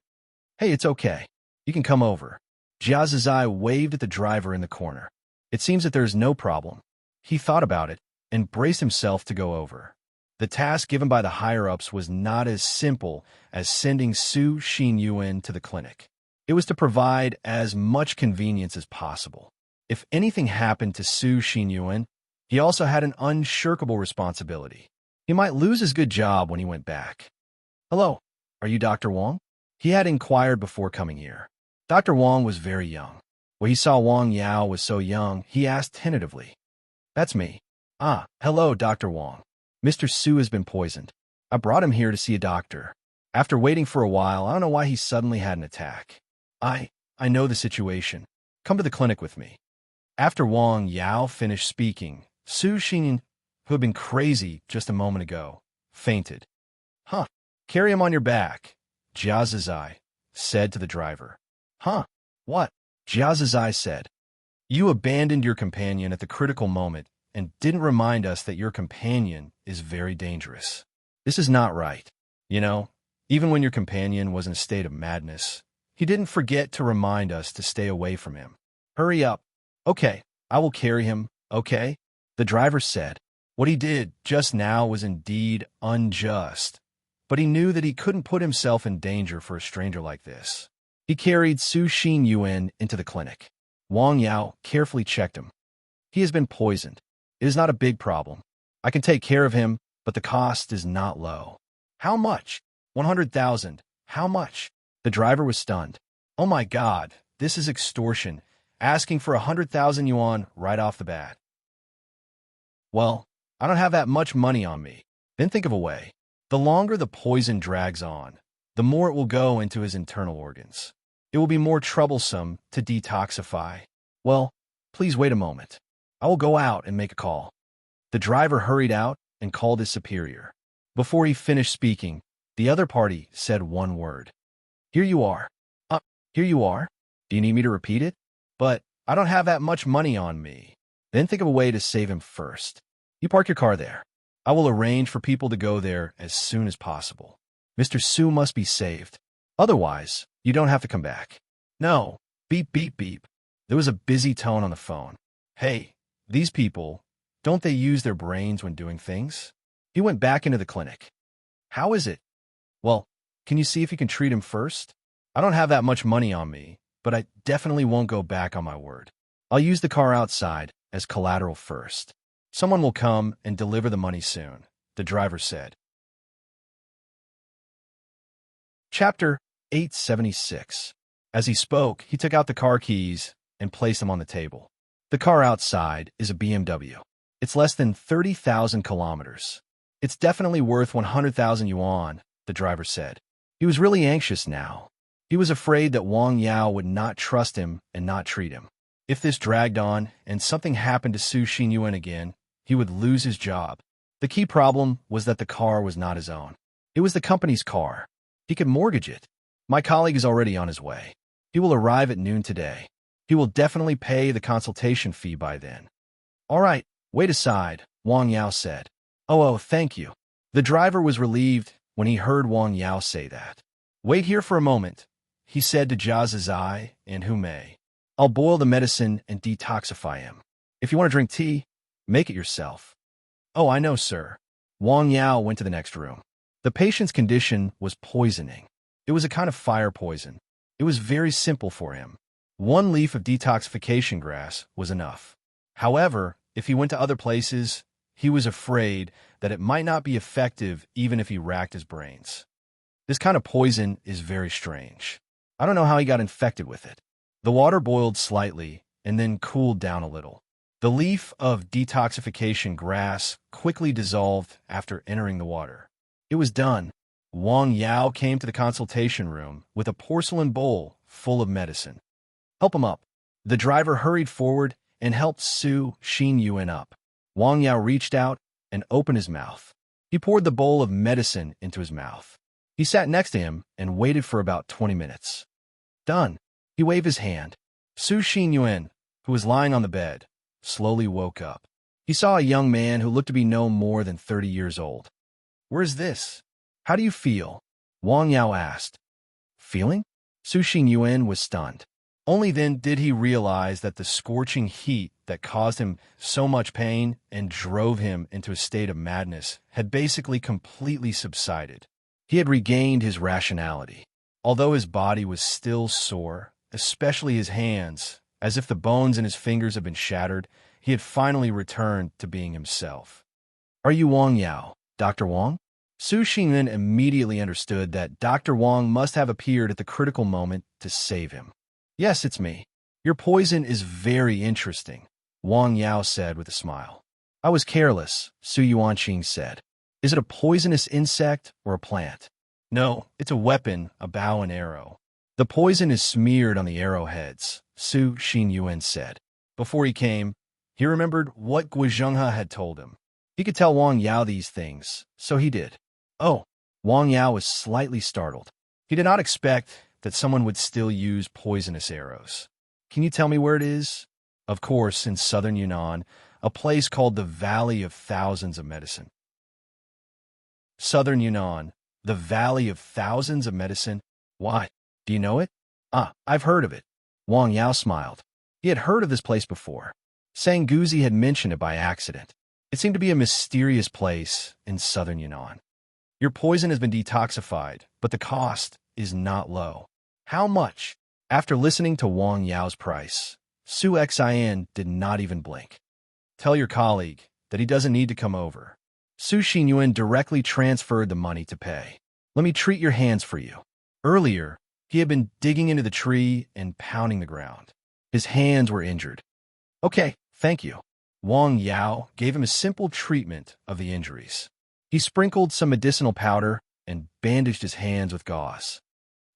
Hey, it's okay. You can come over. Jia Zizai waved at the driver in the corner. It seems that there's no problem. He thought about it and braced himself to go over. The task given by the higher-ups was not as simple as sending Su Xinyuan to the clinic. It was to provide as much convenience as possible. If anything happened to Su Xinyuan, he also had an unshirkable responsibility. He might lose his good job when he went back. Hello, are you Dr. Wang? He had inquired before coming here. Dr. Wang was very young. When he saw Wang Yao was so young, he asked tentatively. That's me. Ah, hello, Dr. Wang. Mr. Su has been poisoned. I brought him here to see a doctor. After waiting for a while, I don't know why he suddenly had an attack. I know the situation. Come to the clinic with me. After Wang Yao finished speaking, Su Xinyin, who had been crazy just a moment ago, fainted. Huh. Carry him on your back, Jia Zizai said to the driver. Huh? What? Jia Zizai said. You abandoned your companion at the critical moment and didn't remind us that your companion is very dangerous. This is not right. You know, even when your companion was in a state of madness, he didn't forget to remind us to stay away from him. Hurry up. Okay, I will carry him, okay? The driver said. What he did just now was indeed unjust, but he knew that he couldn't put himself in danger for a stranger like this. He carried Su Xinyuan into the clinic. Wang Yao carefully checked him. He has been poisoned. It is not a big problem. I can take care of him, but the cost is not low. How much? 100,000. How much? The driver was stunned. Oh my God, this is extortion, asking for 100,000 yuan right off the bat. Well, I don't have that much money on me. Then think of a way. The longer the poison drags on, the more it will go into his internal organs. It will be more troublesome to detoxify. Well, please wait a moment. I will go out and make a call. The driver hurried out and called his superior. Before he finished speaking, the other party said one word. Here you are. Here you are. Do you need me to repeat it? But I don't have that much money on me. Then think of a way to save him first. You park your car there. I will arrange for people to go there as soon as possible. Mr. Su must be saved. Otherwise, you don't have to come back. No. Beep, beep, beep. There was a busy tone on the phone. Hey, these people, don't they use their brains when doing things? He went back into the clinic. How is it? Well, can you see if you can treat him first? I don't have that much money on me, but I definitely won't go back on my word. I'll use the car outside as collateral first. Someone will come and deliver the money soon, the driver said. Chapter 876. As he spoke, he took out the car keys and placed them on the table. The car outside is a BMW. It's less than 30,000 kilometers. It's definitely worth 100,000 yuan, the driver said. He was really anxious now. He was afraid that Wang Yao would not trust him and not treat him. If this dragged on and something happened to Su Xinyuan again, he would lose his job. The key problem was that the car was not his own. It was the company's car. He could mortgage it. My colleague is already on his way. He will arrive at noon today. He will definitely pay the consultation fee by then. All right, wait aside, Wang Yao said. Oh, thank you. The driver was relieved when he heard Wang Yao say that. Wait here for a moment, he said to Jia Zizai and Hu Mei. I'll boil the medicine and detoxify him. If you want to drink tea, make it yourself. Oh, I know, sir. Wang Yao went to the next room. The patient's condition was poisoning. It was a kind of fire poison. It was very simple for him. 1 leaf of detoxification grass was enough. However, if he went to other places, he was afraid that it might not be effective even if he racked his brains. This kind of poison is very strange. I don't know how he got infected with it. The water boiled slightly and then cooled down a little. The leaf of detoxification grass quickly dissolved after entering the water. It was done. Wang Yao came to the consultation room with a porcelain bowl full of medicine. Help him up. The driver hurried forward and helped Su Xingyuan up. Wang Yao reached out and opened his mouth. He poured the bowl of medicine into his mouth. He sat next to him and waited for about 20 minutes. Done. He waved his hand. Su Xingyuan, who was lying on the bed, slowly woke up. He saw a young man who looked to be no more than 30 years old. "Where's this? How do you feel?" Wang Yao asked. "Feeling?" Su Xingyuan was stunned. Only then did he realize that the scorching heat that caused him so much pain and drove him into a state of madness had basically completely subsided. He had regained his rationality. Although his body was still sore, especially his hands, as if the bones in his fingers had been shattered, he had finally returned to being himself. "Are you Wang Yao, Dr. Wang?" Su Xingyuan immediately understood that Dr. Wang must have appeared at the critical moment to save him. "Yes, it's me. Your poison is very interesting," Wang Yao said with a smile. "I was careless," Su Yuanqing said. "Is it a poisonous insect or a plant?" "No, it's a weapon, a bow and arrow. The poison is smeared on the arrowheads," Su Xingyuan said. Before he came, he remembered what Guizhenghe had told him. He could tell Wang Yao these things, so he did. "Oh," Wang Yao was slightly startled. He did not expect that someone would still use poisonous arrows. "Can you tell me where it is?" "Of course, in southern Yunnan, a place called the Valley of Thousands of Medicine." Southern Yunnan, the Valley of Thousands of Medicine? Why? Do you know it? "Ah, I've heard of it." Wang Yao smiled. He had heard of this place before. Sanguzi had mentioned it by accident. It seemed to be a mysterious place in southern Yunnan. "Your poison has been detoxified, but the cost is not low." "How much?" After listening to Wang Yao's price, Su Xian did not even blink. "Tell your colleague that he doesn't need to come over." Su Xingyuan directly transferred the money to pay. "Let me treat your hands for you." Earlier, he had been digging into the tree and pounding the ground. His hands were injured. "Okay, thank you." Wang Yao gave him a simple treatment of the injuries. He sprinkled some medicinal powder and bandaged his hands with gauze.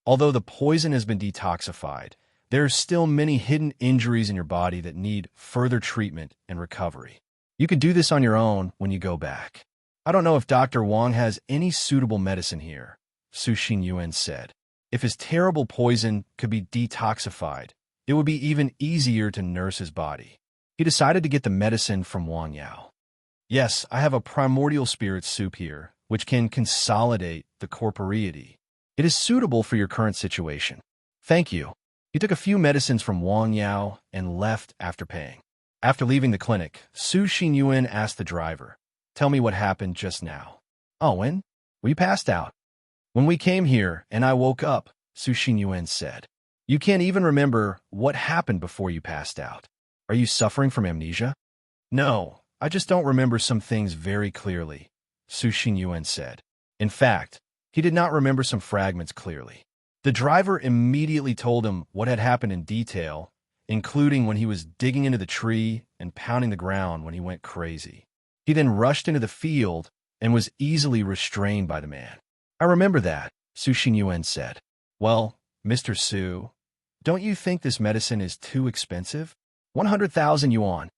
Although the poison has been detoxified, there are still many hidden injuries in your body that need further treatment and recovery. You can do this on your own when you go back. "I don't know if Dr. Wang has any suitable medicine here," Su Xingyuan said. If his terrible poison could be detoxified, it would be even easier to nurse his body. He decided to get the medicine from Wang Yao. "Yes, I have a primordial spirit soup here, which can consolidate the corporeity. It is suitable for your current situation." "Thank you." He took a few medicines from Wang Yao and left after paying. After leaving the clinic, Su Xingyuan asked the driver, "Tell me what happened just now." "Oh, when? We passed out." "When we came here and I woke up," Su Xingyuan said. "You can't even remember what happened before you passed out. Are you suffering from amnesia?" "No, I just don't remember some things very clearly," Su Xingyuan said. In fact, he did not remember some fragments clearly. The driver immediately told him what had happened in detail, including when he was digging into the tree and pounding the ground when he went crazy. He then rushed into the field and was easily restrained by the man. "I remember that," Su Xingyuan said. "Well, Mr. Su, don't you think this medicine is too expensive? 100,000 yuan.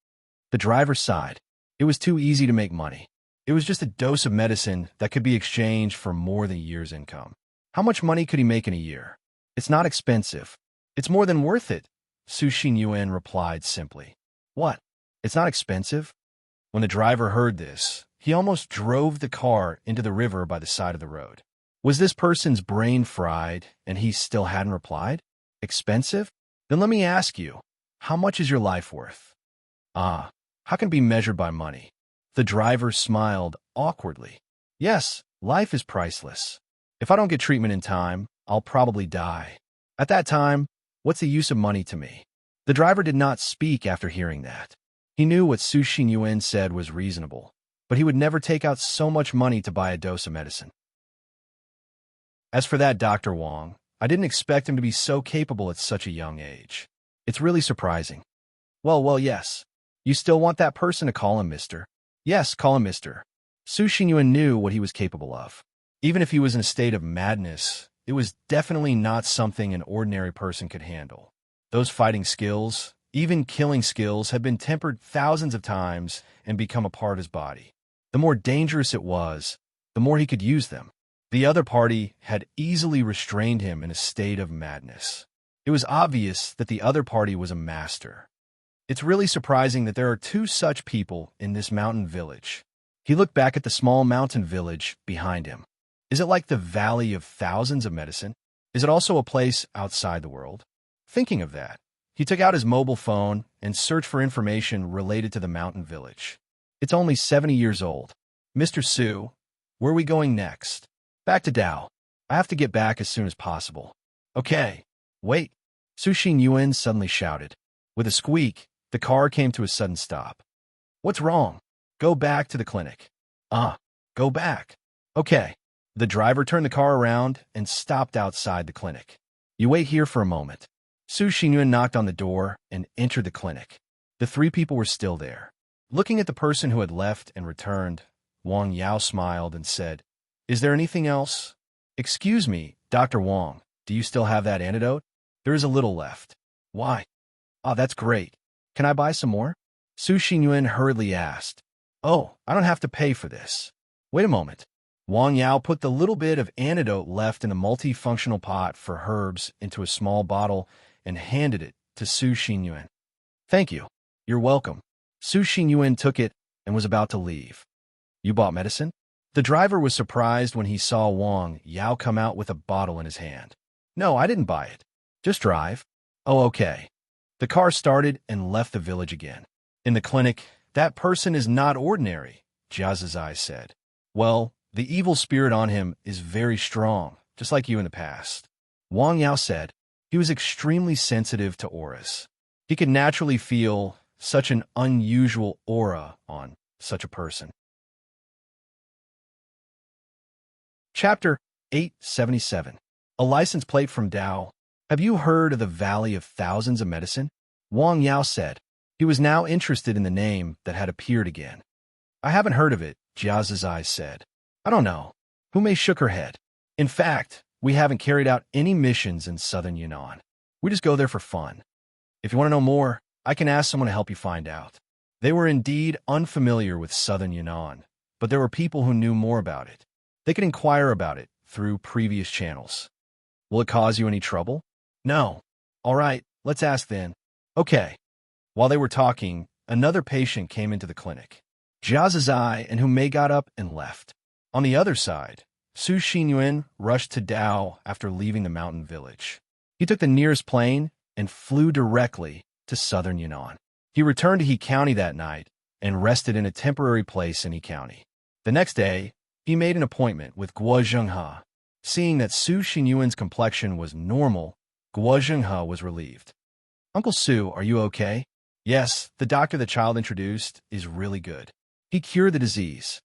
The driver sighed. It was too easy to make money. It was just a dose of medicine that could be exchanged for more than a year's income. How much money could he make in a year? "It's not expensive. It's more than worth it," Su Xingyuan replied simply. "What? It's not expensive?" When the driver heard this, he almost drove the car into the river by the side of the road. Was this person's brain fried and he still hadn't replied? Expensive? Then let me ask you, how much is your life worth? "Ah, how can it be measured by money?" The driver smiled awkwardly. "Yes, life is priceless. If I don't get treatment in time, I'll probably die. At that time, what's the use of money to me?" The driver did not speak after hearing that. He knew what Su Xingyuan said was reasonable, but he would never take out so much money to buy a dose of medicine. As for that Dr. Wang, I didn't expect him to be so capable at such a young age. It's really surprising. Well, yes. You still want that person to call him Mr.? Yes, call him Mr. Su Xingyuan knew what he was capable of. Even if he was in a state of madness, it was definitely not something an ordinary person could handle. Those fighting skills, even killing skills had been tempered thousands of times and become a part of his body. The more dangerous it was, the more he could use them. The other party had easily restrained him in a state of madness. It was obvious that the other party was a master. It's really surprising that there are two such people in this mountain village. He looked back at the small mountain village behind him. Is it like the Valley of Thousands of Medicine? Is it also a place outside the world? Thinking of that, he took out his mobile phone and searched for information related to the mountain village. It's only 70 years old. Mr. Su, where are we going next? Back to Dao. I have to get back as soon as possible. Okay. Wait. Su Xingyuan suddenly shouted. With a squeak, the car came to a sudden stop. What's wrong? Go back to the clinic. Go back. Okay. The driver turned the car around and stopped outside the clinic. You wait here for a moment. Su Xingyuan knocked on the door and entered the clinic. The three people were still there. Looking at the person who had left and returned, Wang Yao smiled and said, Is there anything else? Excuse me, Dr. Wang, do you still have that antidote? There is a little left. Why? That's great. Can I buy some more? Su Xingyuan hurriedly asked. Oh, I don't have to pay for this. Wait a moment. Wang Yao put the little bit of antidote left in a multifunctional pot for herbs into a small bottle and handed it to Su Xingyuan. Thank you. You're welcome. Su Xingyuan took it and was about to leave. You bought medicine? The driver was surprised when he saw Wang Yao come out with a bottle in his hand. No, I didn't buy it. Just drive. Oh, okay. The car started and left the village again. In the clinic, that person is not ordinary, Jia Zizai said. Well, the evil spirit on him is very strong, just like you in the past. Wang Yao said he was extremely sensitive to auras. He could naturally feel such an unusual aura on such a person. Chapter 877. A license plate from Dao. Have you heard of the Valley of Thousands of Medicine? Wang Yao said. He was now interested in the name that had appeared again. I haven't heard of it, Jia Zizai said. I don't know. Hu Mei shook her head. In fact, we haven't carried out any missions in southern Yunnan. We just go there for fun. If you want to know more, I can ask someone to help you find out. They were indeed unfamiliar with southern Yunnan, but there were people who knew more about it. They could inquire about it through previous channels. Will it cause you any trouble? No. All right, let's ask then. Okay. While they were talking, another patient came into the clinic. Jia Zizai and Hu Mei got up and left. On the other side, Su Xingyuan rushed to Dao after leaving the mountain village. He took the nearest plane and flew directly to southern Yunnan. He returned to He County that night and rested in a temporary place in He County. The next day, he made an appointment with Guo Zhenghe. Seeing that Su Xingyuan's complexion was normal, Guo Zhenghe was relieved. Uncle Su, are you okay? Yes, the doctor the child introduced is really good. He cured the disease.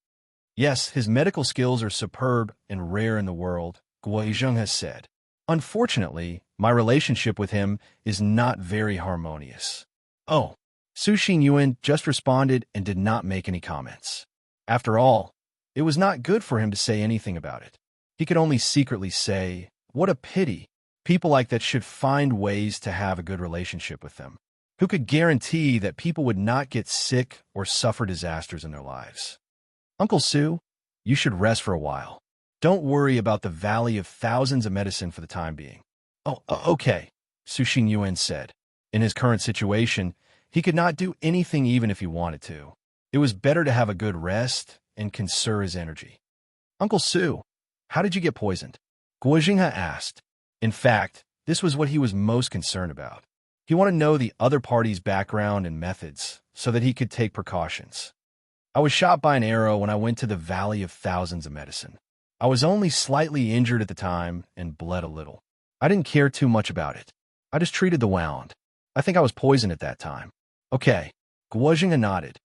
Yes, his medical skills are superb and rare in the world, Guo Zhenghe said. Unfortunately, my relationship with him is not very harmonious. Oh, Su Xingyuan just responded and did not make any comments. After all, it was not good for him to say anything about it. He could only secretly say, what a pity. People like that should find ways to have a good relationship with them. Who could guarantee that people would not get sick or suffer disasters in their lives? Uncle Su, you should rest for a while. Don't worry about the Valley of Thousands of Medicine for the time being. Oh, okay, Su Xingyuan said. In his current situation, he could not do anything even if he wanted to. It was better to have a good rest and conserve his energy. Uncle Su, how did you get poisoned? Guo Zhenghe asked. In fact, this was what he was most concerned about. He wanted to know the other party's background and methods so that he could take precautions. I was shot by an arrow when I went to the Valley of Thousands of Medicine. I was only slightly injured at the time and bled a little. I didn't care too much about it. I just treated the wound. I think I was poisoned at that time. Okay, Guo Zhenghe nodded.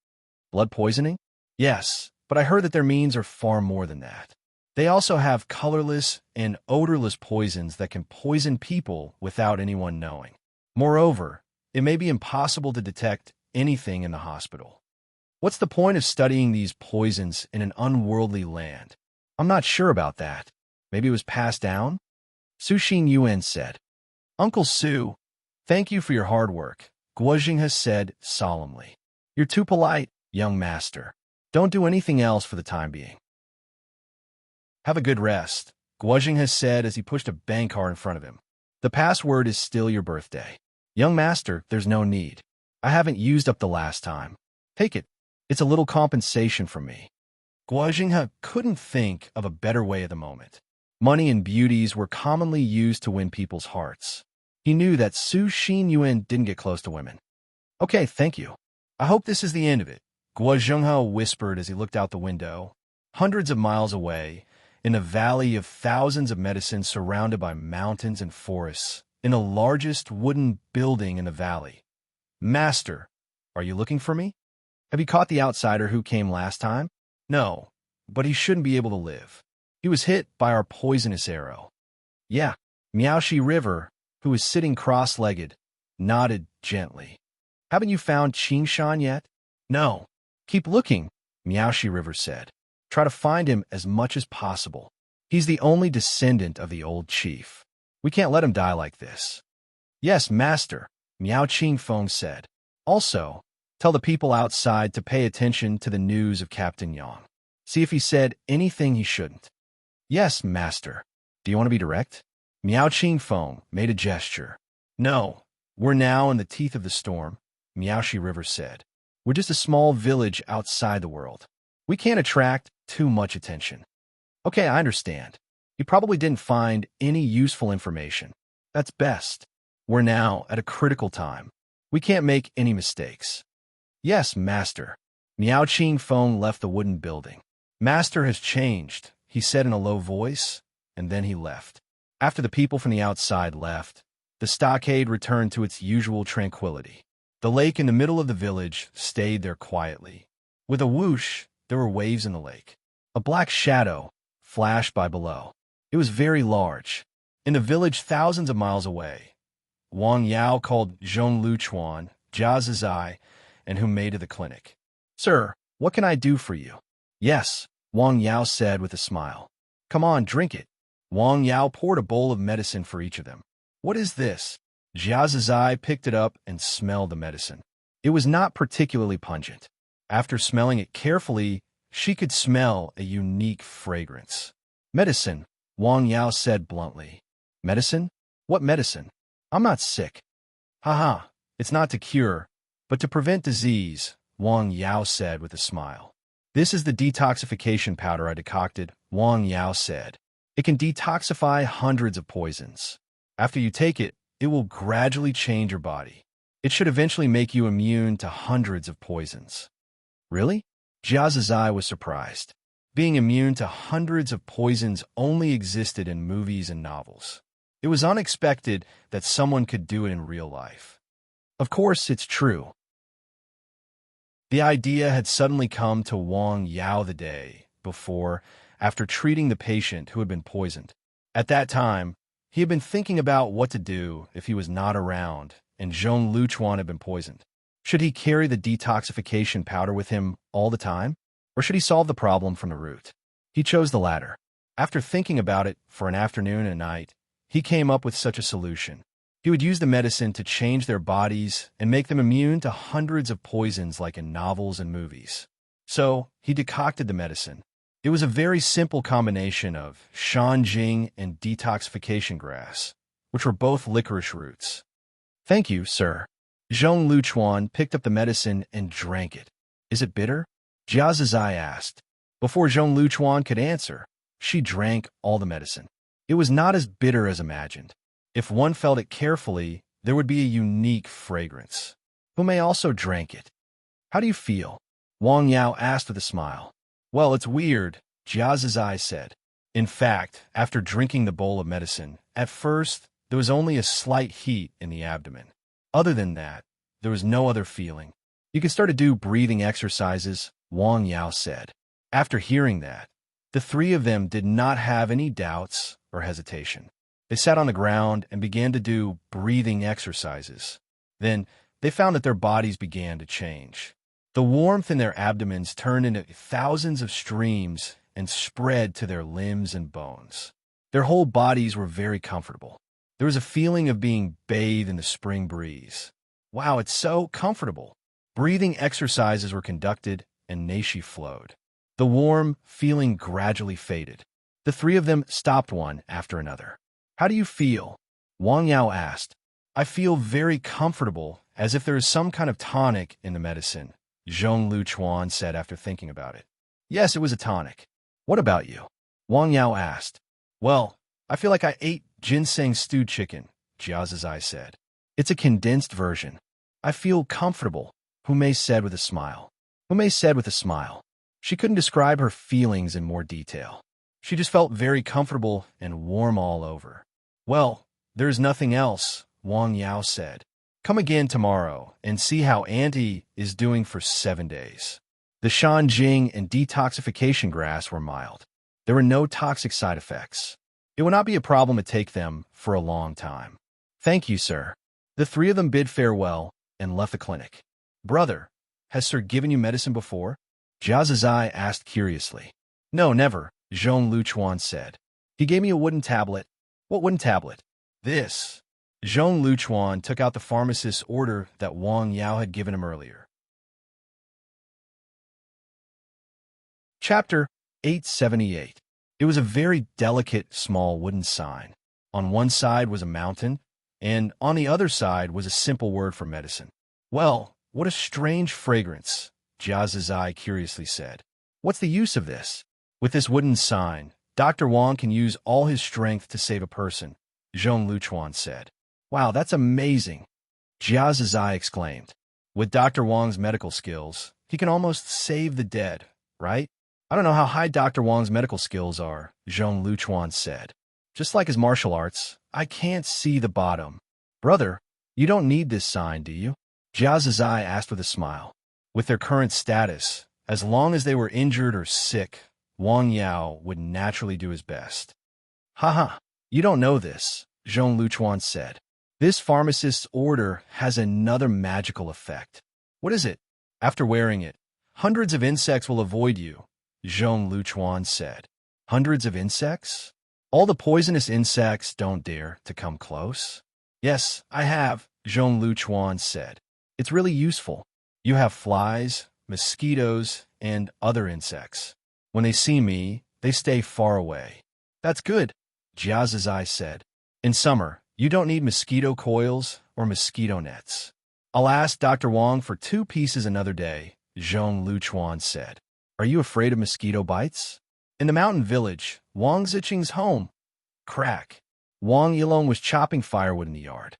Blood poisoning? Yes, but I heard that their means are far more than that. They also have colorless and odorless poisons that can poison people without anyone knowing. Moreover, it may be impossible to detect anything in the hospital. What's the point of studying these poisons in an unworldly land? I'm not sure about that. Maybe it was passed down? Su Xingyuan said. Uncle Su, thank you for your hard work, Guozhenghe said solemnly. You're too polite, young master. Don't do anything else for the time being. Have a good rest, Guozhenghe said as he pushed a bankar in front of him. The password is still your birthday. Young master, there's no need. I haven't used up the last time. Take it. It's a little compensation from me. Guozhenghe couldn't think of a better way at the moment. Money and beauties were commonly used to win people's hearts. He knew that Su Xinyuan didn't get close to women. Okay, thank you. I hope this is the end of it, Guozhenghe whispered as he looked out the window. Hundreds of miles away, in a valley of thousands of medicine surrounded by mountains and forests, in the largest wooden building in the valley. Master, are you looking for me? Have you caught the outsider who came last time? No, but he shouldn't be able to live. He was hit by our poisonous arrow. Yeah, Miaoshi River, who was sitting cross-legged, nodded gently. Haven't you found Qingshan yet? No. Keep looking, Miaoshi River said. Try to find him as much as possible. He's the only descendant of the old chief. We can't let him die like this. Yes, master, Miao Qingfeng said. Also, tell the people outside to pay attention to the news of Captain Yang. See if he said anything he shouldn't. Yes, master. Do you want to be direct? Miao Qingfeng made a gesture. No, we're now in the teeth of the storm, Miaoshi River said. We're just a small village outside the world. We can't attract too much attention. Okay, I understand. You probably didn't find any useful information. That's best. We're now at a critical time. We can't make any mistakes. Yes, master. Miao Qingfeng left the wooden building. Master has changed, he said in a low voice, and then he left. After the people from the outside left, the stockade returned to its usual tranquility. The lake in the middle of the village stayed there quietly. With a whoosh, there were waves in the lake. A black shadow flashed by below. It was very large. In the village thousands of miles away, Wang Yao called Zhong Luchuan, Jia Zizai, and who made to the clinic. Sir, what can I do for you? Yes, Wang Yao said with a smile. Come on, drink it. Wang Yao poured a bowl of medicine for each of them. What is this? Jia Zizai picked it up and smelled the medicine. It was not particularly pungent. After smelling it carefully, she could smell a unique fragrance. Medicine, Wang Yao said bluntly. Medicine? What medicine? I'm not sick. Haha, it's not to cure, but to prevent disease, Wang Yao said with a smile. This is the detoxification powder I decocted, Wang Yao said. It can detoxify hundreds of poisons. After you take it, it will gradually change your body. It should eventually make you immune to hundreds of poisons. Really? Jia Zizai was surprised. Being immune to hundreds of poisons only existed in movies and novels. It was unexpected that someone could do it in real life. Of course, it's true. The idea had suddenly come to Wang Yao the day before, after treating the patient who had been poisoned. At that time, he had been thinking about what to do if he was not around and Zhong Luchuan had been poisoned. Should he carry the detoxification powder with him all the time? Or should he solve the problem from the root? He chose the latter. After thinking about it for an afternoon and a night, he came up with such a solution. He would use the medicine to change their bodies and make them immune to hundreds of poisons like in novels and movies. So, he decocted the medicine. It was a very simple combination of shanjing and detoxification grass, which were both licorice roots. Thank you, sir. Zhong Luchuan picked up the medicine and drank it. Is it bitter? Jia Zizai asked. Before Zhong Luchuan could answer, she drank all the medicine. It was not as bitter as imagined. If one felt it carefully, there would be a unique fragrance. Hume also drank it. How do you feel? Wang Yao asked with a smile. Well, it's weird, Jia Zizai said. In fact, after drinking the bowl of medicine, at first, there was only a slight heat in the abdomen. Other than that, there was no other feeling. You can start to do breathing exercises, Wang Yao said. After hearing that, the three of them did not have any doubts or hesitation. They sat on the ground and began to do breathing exercises. Then, they found that their bodies began to change. The warmth in their abdomens turned into thousands of streams and spread to their limbs and bones. Their whole bodies were very comfortable. There was a feeling of being bathed in the spring breeze. Wow, it's so comfortable. Breathing exercises were conducted, and Naishi flowed. The warm feeling gradually faded. The three of them stopped one after another. How do you feel? Wang Yao asked. I feel very comfortable, as if there is some kind of tonic in the medicine, Zhong Luchuan said after thinking about it. Yes, it was a tonic. What about you? Wang Yao asked. Well, I feel like I ate ginseng stewed chicken, Jia Zizai said. It's a condensed version. I feel comfortable, Humei said with a smile. Humei said with a smile. She couldn't describe her feelings in more detail. She just felt very comfortable and warm all over. Well, there's nothing else, Wang Yao said. Come again tomorrow and see how Auntie is doing for 7 days. The Shanjing and detoxification grass were mild. There were no toxic side effects. It would not be a problem to take them for a long time. Thank you, sir. The three of them bid farewell and left the clinic. Brother, has sir given you medicine before? Jia Zizai asked curiously. No, never, Zhong Luchuan said. He gave me a wooden tablet. What wooden tablet? This. Zhong Luchuan took out the pharmacist's order that Wang Yao had given him earlier. Chapter 878. It was a very delicate, small wooden sign. On one side was a mountain, and on the other side was a simple word for medicine. Well, what a strange fragrance, Jia Zizai curiously said. What's the use of this? With this wooden sign, Dr. Wang can use all his strength to save a person, Zhong Luchuan said. Wow, that's amazing, Jia Zizai exclaimed. With Dr. Wang's medical skills, he can almost save the dead, right? I don't know how high Dr. Wang's medical skills are, Zhong Luchuan said. Just like his martial arts, I can't see the bottom. Brother, you don't need this sign, do you? Jia Zizai asked with a smile. With their current status, as long as they were injured or sick, Wang Yao would naturally do his best. Haha, you don't know this, Zhong Luchuan said. This pharmacist's order has another magical effect. What is it? After wearing it, hundreds of insects will avoid you, Zhong Luchuan said. Hundreds of insects? All the poisonous insects don't dare to come close? Yes, I have, Zhong Luchuan said. It's really useful. You have flies, mosquitoes, and other insects. When they see me, they stay far away. That's good, Jia Zizai said. In summer, you don't need mosquito coils or mosquito nets. I'll ask Dr. Wang for 2 pieces another day, Zhong Luchuan said. Are you afraid of mosquito bites? In the mountain village, Wang Ziqing's home. Crack. Wang Yilong was chopping firewood in the yard.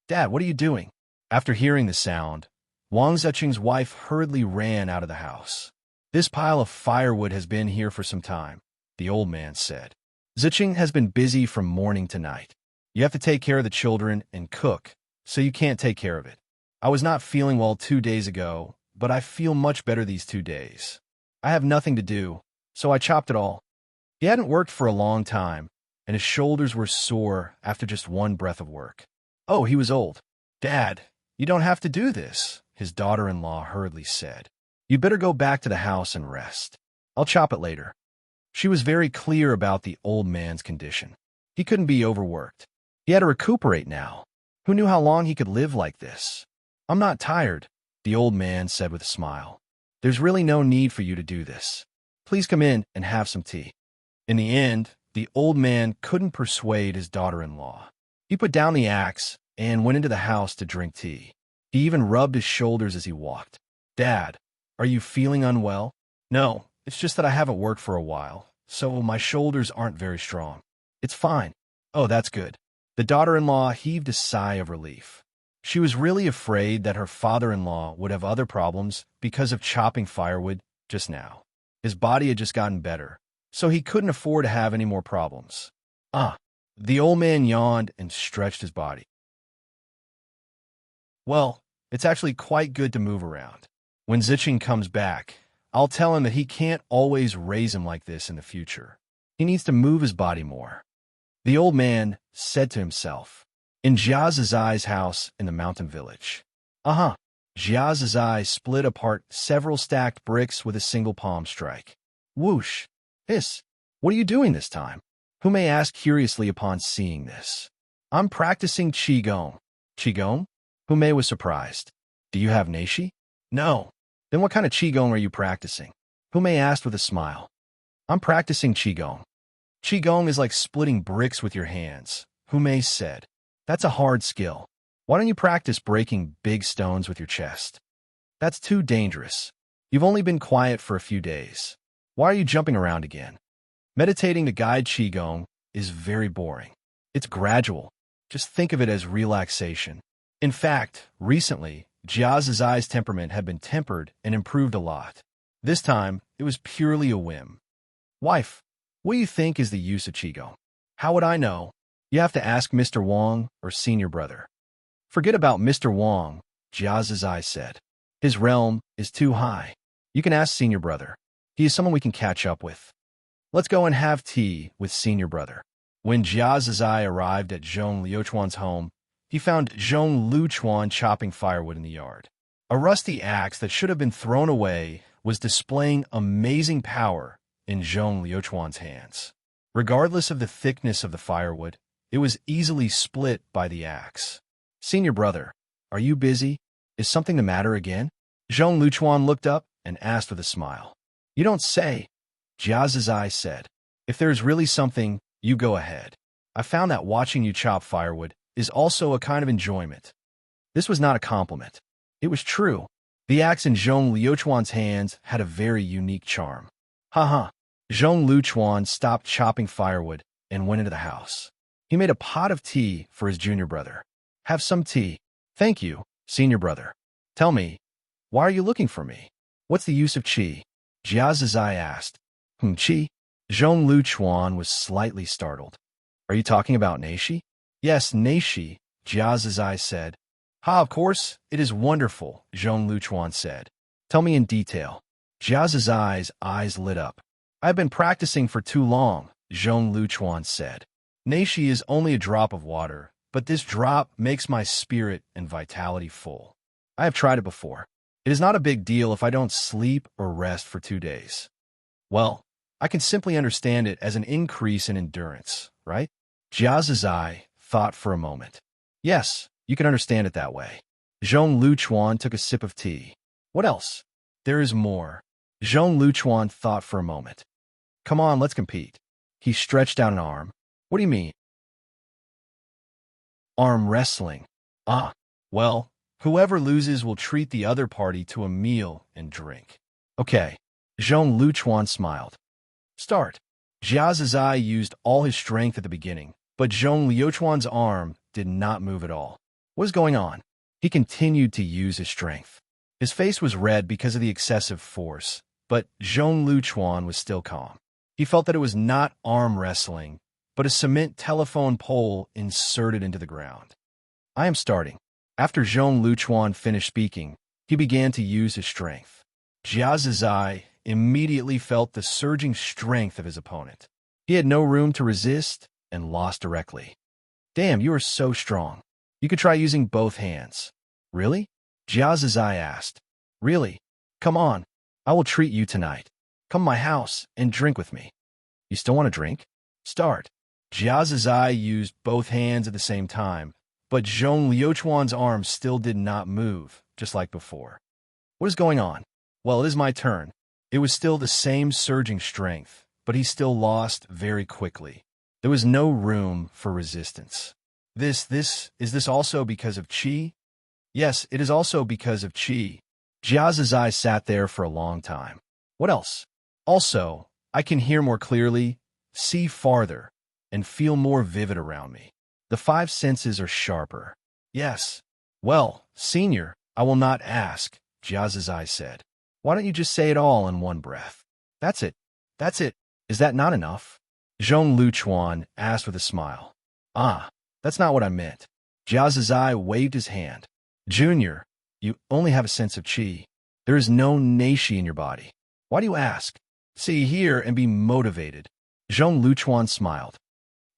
Dad, what are you doing? After hearing the sound, Wang Ziqing's wife hurriedly ran out of the house. This pile of firewood has been here for some time, the old man said. Ziqing has been busy from morning to night. You have to take care of the children and cook, so you can't take care of it. I was not feeling well 2 days ago, but I feel much better these 2 days. I have nothing to do, so I chopped it all. He hadn't worked for a long time, and his shoulders were sore after just 1 breath of work. Oh, he was old. Dad, you don't have to do this, his daughter-in-law hurriedly said. You'd better go back to the house and rest. I'll chop it later. She was very clear about the old man's condition. He couldn't be overworked. He had to recuperate now. Who knew how long he could live like this? I'm not tired, the old man said with a smile. There's really no need for you to do this. Please come in and have some tea. In the end, the old man couldn't persuade his daughter-in-law. He put down the axe and went into the house to drink tea. He even rubbed his shoulders as he walked. Dad, are you feeling unwell? No, it's just that I haven't worked for a while, so my shoulders aren't very strong. It's fine. Oh, that's good. The daughter-in-law heaved a sigh of relief. She was really afraid that her father-in-law would have other problems because of chopping firewood just now. His body had just gotten better, so he couldn't afford to have any more problems. The old man yawned and stretched his body. Well, it's actually quite good to move around. When Ziqing comes back, I'll tell him that he can't always raise him like this in the future. He needs to move his body more. The old man said to himself. In Jia Zizai's house in the mountain village. Jia Zizai split apart several stacked bricks with a single palm strike. Whoosh! Hiss! What are you doing this time? Humei asked curiously upon seeing this. I'm practicing Qigong. Qigong? Humei was surprised. Do you have Neishi? No. Then what kind of Qigong are you practicing? Humei asked with a smile. I'm practicing Qigong. Qigong is like splitting bricks with your hands, Humei said. That's a hard skill. Why don't you practice breaking big stones with your chest? That's too dangerous. You've only been quiet for a few days. Why are you jumping around again? Meditating to guide Qigong is very boring. It's gradual. Just think of it as relaxation. In fact, recently, Jiazai's temperament had been tempered and improved a lot. This time, it was purely a whim. Wife, what do you think is the use of Qigong? How would I know? You have to ask Mr. Wang or senior brother. Forget about Mr. Wang, Jiazai said. His realm is too high. You can ask senior brother. He is someone we can catch up with. Let's go and have tea with senior brother. When Jiazai arrived at Zhong Liuchuan's home, he found Zhong Liuchuan chopping firewood in the yard. A rusty axe that should have been thrown away was displaying amazing power in Zhong Liuchuan's hands. Regardless of the thickness of the firewood, it was easily split by the axe. Senior brother, are you busy? Is something the matter again? Zhong Liuchuan looked up and asked with a smile. You don't say, Jiazai said. If there's really something, you go ahead. I found that watching you chop firewood is also a kind of enjoyment. This was not a compliment. It was true. The axe in Zhong Liuchuan's hands had a very unique charm. Haha. Zhong Liuchuan stopped chopping firewood and went into the house. He made a pot of tea for his junior brother. Have some tea. Thank you, senior brother. Tell me, why are you looking for me? What's the use of qi? Jiazai asked. Qi? Zhong Liuchuan was slightly startled. Are you talking about Neishi? Yes, Neishi, Jiazai said. Ha, of course, it is wonderful, Zhong Liuchuan said. Tell me in detail. Jiazai's eyes lit up. I've been practicing for too long, Zhong Liuchuan said. Neishi is only a drop of water, but this drop makes my spirit and vitality full. I have tried it before. It is not a big deal if I don't sleep or rest for 2 days. Well, I can simply understand it as an increase in endurance, right? Jiazai thought for a moment. Yes, you can understand it that way. Zhong Liuchuan took a sip of tea. What else? There is more. Zhong Liuchuan thought for a moment. Come on, let's compete. He stretched out an arm. What do you mean? Arm wrestling. Ah, well, whoever loses will treat the other party to a meal and drink. Okay. Zhong Liuchuan smiled. Start. Jiazai used all his strength at the beginning, but Zhong Liuchuan's arm did not move at all. What is going on? He continued to use his strength. His face was red because of the excessive force, but Zhong Liuchuan was still calm. He felt that it was not arm wrestling, but a cement telephone pole inserted into the ground. I am starting. After Zhong Liuchuan finished speaking, he began to use his strength. Jiazai immediately felt the surging strength of his opponent. He had no room to resist and lost directly. Damn, you are so strong. You could try using both hands. Really? Jiazai asked. Really? Come on. I will treat you tonight. Come to my house and drink with me. You still want to drink? Start. Jiazai used both hands at the same time, but Zhong Liuchuan's arm still did not move, just like before. What is going on? Well, it is my turn. It was still the same surging strength, but he still lost very quickly. There was no room for resistance. Is this also because of qi? Yes, it is also because of qi. Jiazai sat there for a long time. What else? Also, I can hear more clearly, see farther, and feel more vivid around me. The 5 senses are sharper. Yes. Well, senior, I will not ask, Jiazai said. Why don't you just say it all in one breath? That's it. That's it. Is that not enough? Zhong Liuchuan asked with a smile. Ah, that's not what I meant. Jiazai waved his hand. Junior, you only have a sense of qi. There is no neishi in your body. Why do you ask? See here and be motivated. Zhong Liuchuan smiled.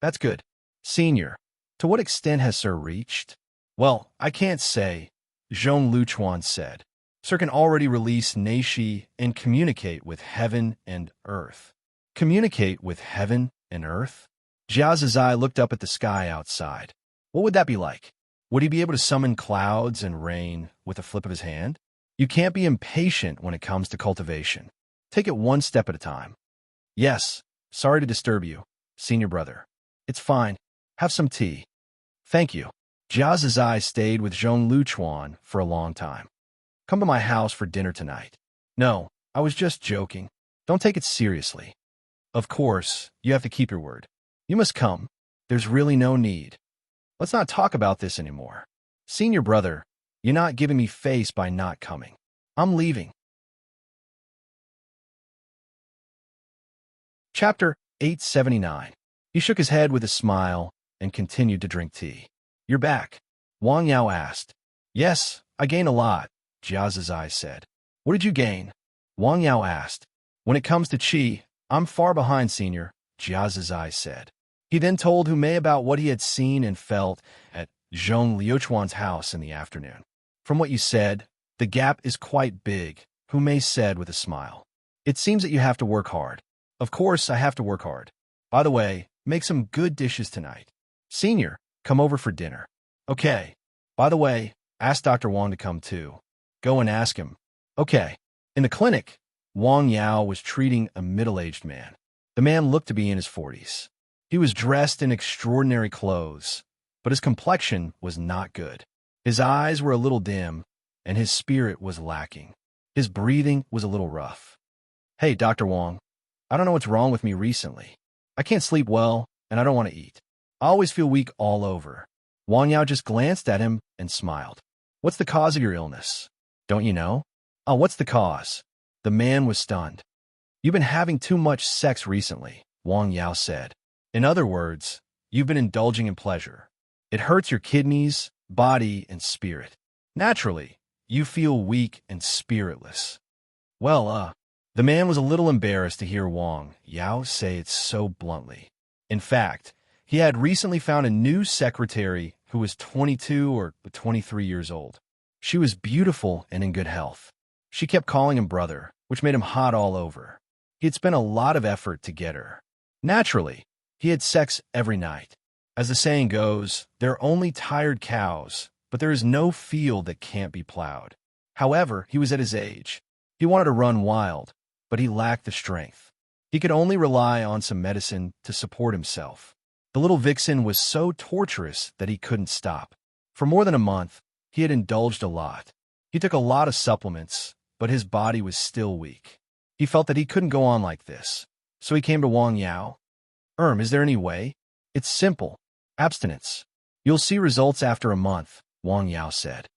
That's good. Senior, to what extent has Sir reached? Well, I can't say, Zhong Liuchuan said. Sir can already release neishi and communicate with heaven and earth. Communicate with heaven and earth? Jiazai looked up at the sky outside. What would that be like? Would he be able to summon clouds and rain with a flip of his hand? You can't be impatient when it comes to cultivation. Take it one step at a time. Yes, sorry to disturb you, senior brother. It's fine. Have some tea. Thank you. Jia's eyes stayed with Zhong Luchuan for a long time. Come to my house for dinner tonight. No, I was just joking. Don't take it seriously. Of course, you have to keep your word. You must come. There's really no need. Let's not talk about this anymore. Senior brother, you're not giving me face by not coming. I'm leaving. Chapter 879. He shook his head with a smile and continued to drink tea. You're back? Wang Yao asked. Yes, I gained a lot, Jia's eyes said. What did you gain? Wang Yao asked. When it comes to qi, I'm far behind, senior, Jia's eyes said. He then told Hu Mei about what he had seen and felt at Zhong Liuchuan's house in the afternoon. From what you said, the gap is quite big, Hu Mei said with a smile. It seems that you have to work hard. Of course, I have to work hard. By the way, make some good dishes tonight. Senior, come over for dinner. Okay. By the way, ask Dr. Wang to come too. Go and ask him. Okay. In the clinic, Wang Yao was treating a middle-aged man. The man looked to be in his 40s. He was dressed in extraordinary clothes, but his complexion was not good. His eyes were a little dim, and his spirit was lacking. His breathing was a little rough. Hey, Dr. Wang, I don't know what's wrong with me recently. I can't sleep well, and I don't want to eat. I always feel weak all over. Wang Yao just glanced at him and smiled. What's the cause of your illness? Don't you know? Oh, what's the cause? The man was stunned. You've been having too much sex recently, Wang Yao said. In other words, you've been indulging in pleasure. It hurts your kidneys, body, and spirit. Naturally, you feel weak and spiritless. Well, the man was a little embarrassed to hear Wang Yao say it so bluntly. In fact, he had recently found a new secretary who was 22 or 23 years old. She was beautiful and in good health. She kept calling him brother, which made him hot all over. He had spent a lot of effort to get her. Naturally, he had sex every night. As the saying goes, there are only tired cows, but there is no field that can't be plowed. However, he was at his age. He wanted to run wild, but he lacked the strength. He could only rely on some medicine to support himself. The little vixen was so torturous that he couldn't stop. For more than a month, he had indulged a lot. He took a lot of supplements, but his body was still weak. He felt that he couldn't go on like this, so he came to Wang Yao. Is there any way? It's simple. Abstinence. You'll see results after a month, Wang Yao said.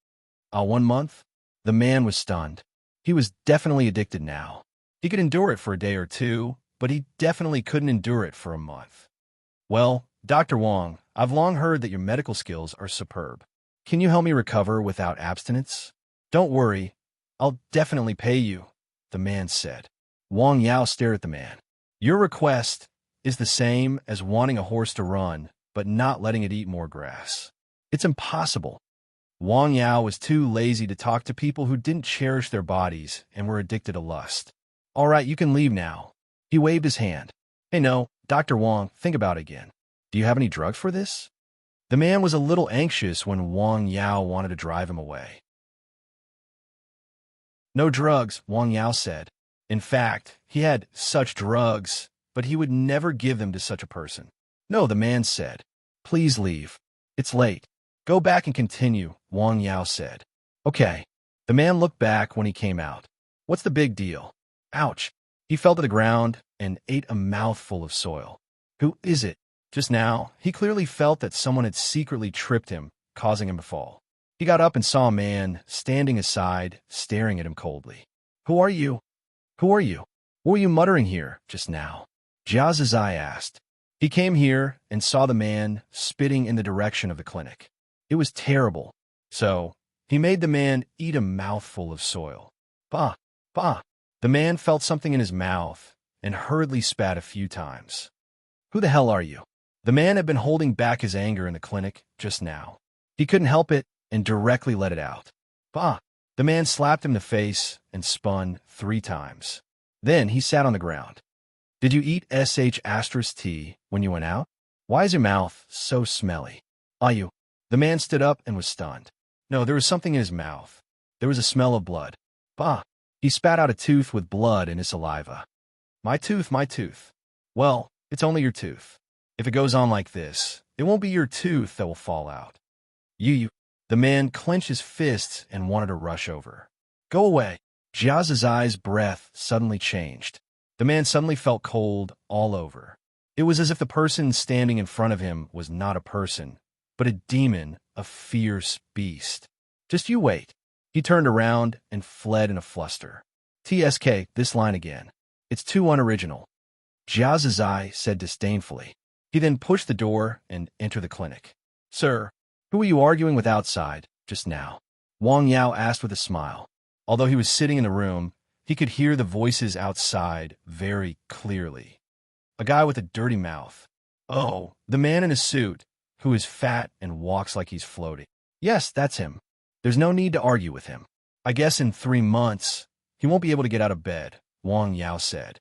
1 month? The man was stunned. He was definitely addicted now. He could endure it for a day or two, but he definitely couldn't endure it for a month. Well, Dr. Wang, I've long heard that your medical skills are superb. Can you help me recover without abstinence? Don't worry, I'll definitely pay you, the man said. Wang Yao stared at the man. Your request is the same as wanting a horse to run, but not letting it eat more grass. It's impossible. Wang Yao was too lazy to talk to people who didn't cherish their bodies and were addicted to lust. All right, you can leave now. He waved his hand. Hey, no, Dr. Wang, think about it again. Do you have any drugs for this? The man was a little anxious when Wang Yao wanted to drive him away. No drugs, Wang Yao said. In fact, he had such drugs, but he would never give them to such a person. No, the man said. Please leave. It's late. Go back and continue, Wang Yao said. Okay. The man looked back when he came out. What's the big deal? Ouch. He fell to the ground and ate a mouthful of soil. Who is it? Just now, he clearly felt that someone had secretly tripped him, causing him to fall. He got up and saw a man standing aside, staring at him coldly. Who are you? Who are you? What were you muttering here just now? Jia's eye asked. He came here and saw the man spitting in the direction of the clinic. It was terrible. So, he made the man eat a mouthful of soil. Bah, bah. The man felt something in his mouth and hurriedly spat a few times. Who the hell are you? The man had been holding back his anger in the clinic just now. He couldn't help it and directly let it out. Bah! The man slapped him in the face and spun 3 times. Then he sat on the ground. Did you eat sh** tea when you went out? Why is your mouth so smelly? You The man stood up and was stunned. No, there was something in his mouth. There was a smell of blood. Bah! He spat out a tooth with blood in his saliva. My tooth, my tooth. Well, it's only your tooth. If it goes on like this, it won't be your tooth that will fall out. You. The man clenched his fists and wanted to rush over. Go away. Jiazai's breath suddenly changed. The man suddenly felt cold all over. It was as if the person standing in front of him was not a person, but a demon, a fierce beast. Just you wait. He turned around and fled in a fluster. TSK, this line again. It's too unoriginal. Jiazai said disdainfully. He then pushed the door and entered the clinic. Sir, who were you arguing with outside just now? Wang Yao asked with a smile. Although he was sitting in the room, he could hear the voices outside very clearly. A guy with a dirty mouth. Oh, the man in a suit, who is fat and walks like he's floating. Yes, that's him. There's no need to argue with him. I guess in 3 months, he won't be able to get out of bed, Wang Yao said.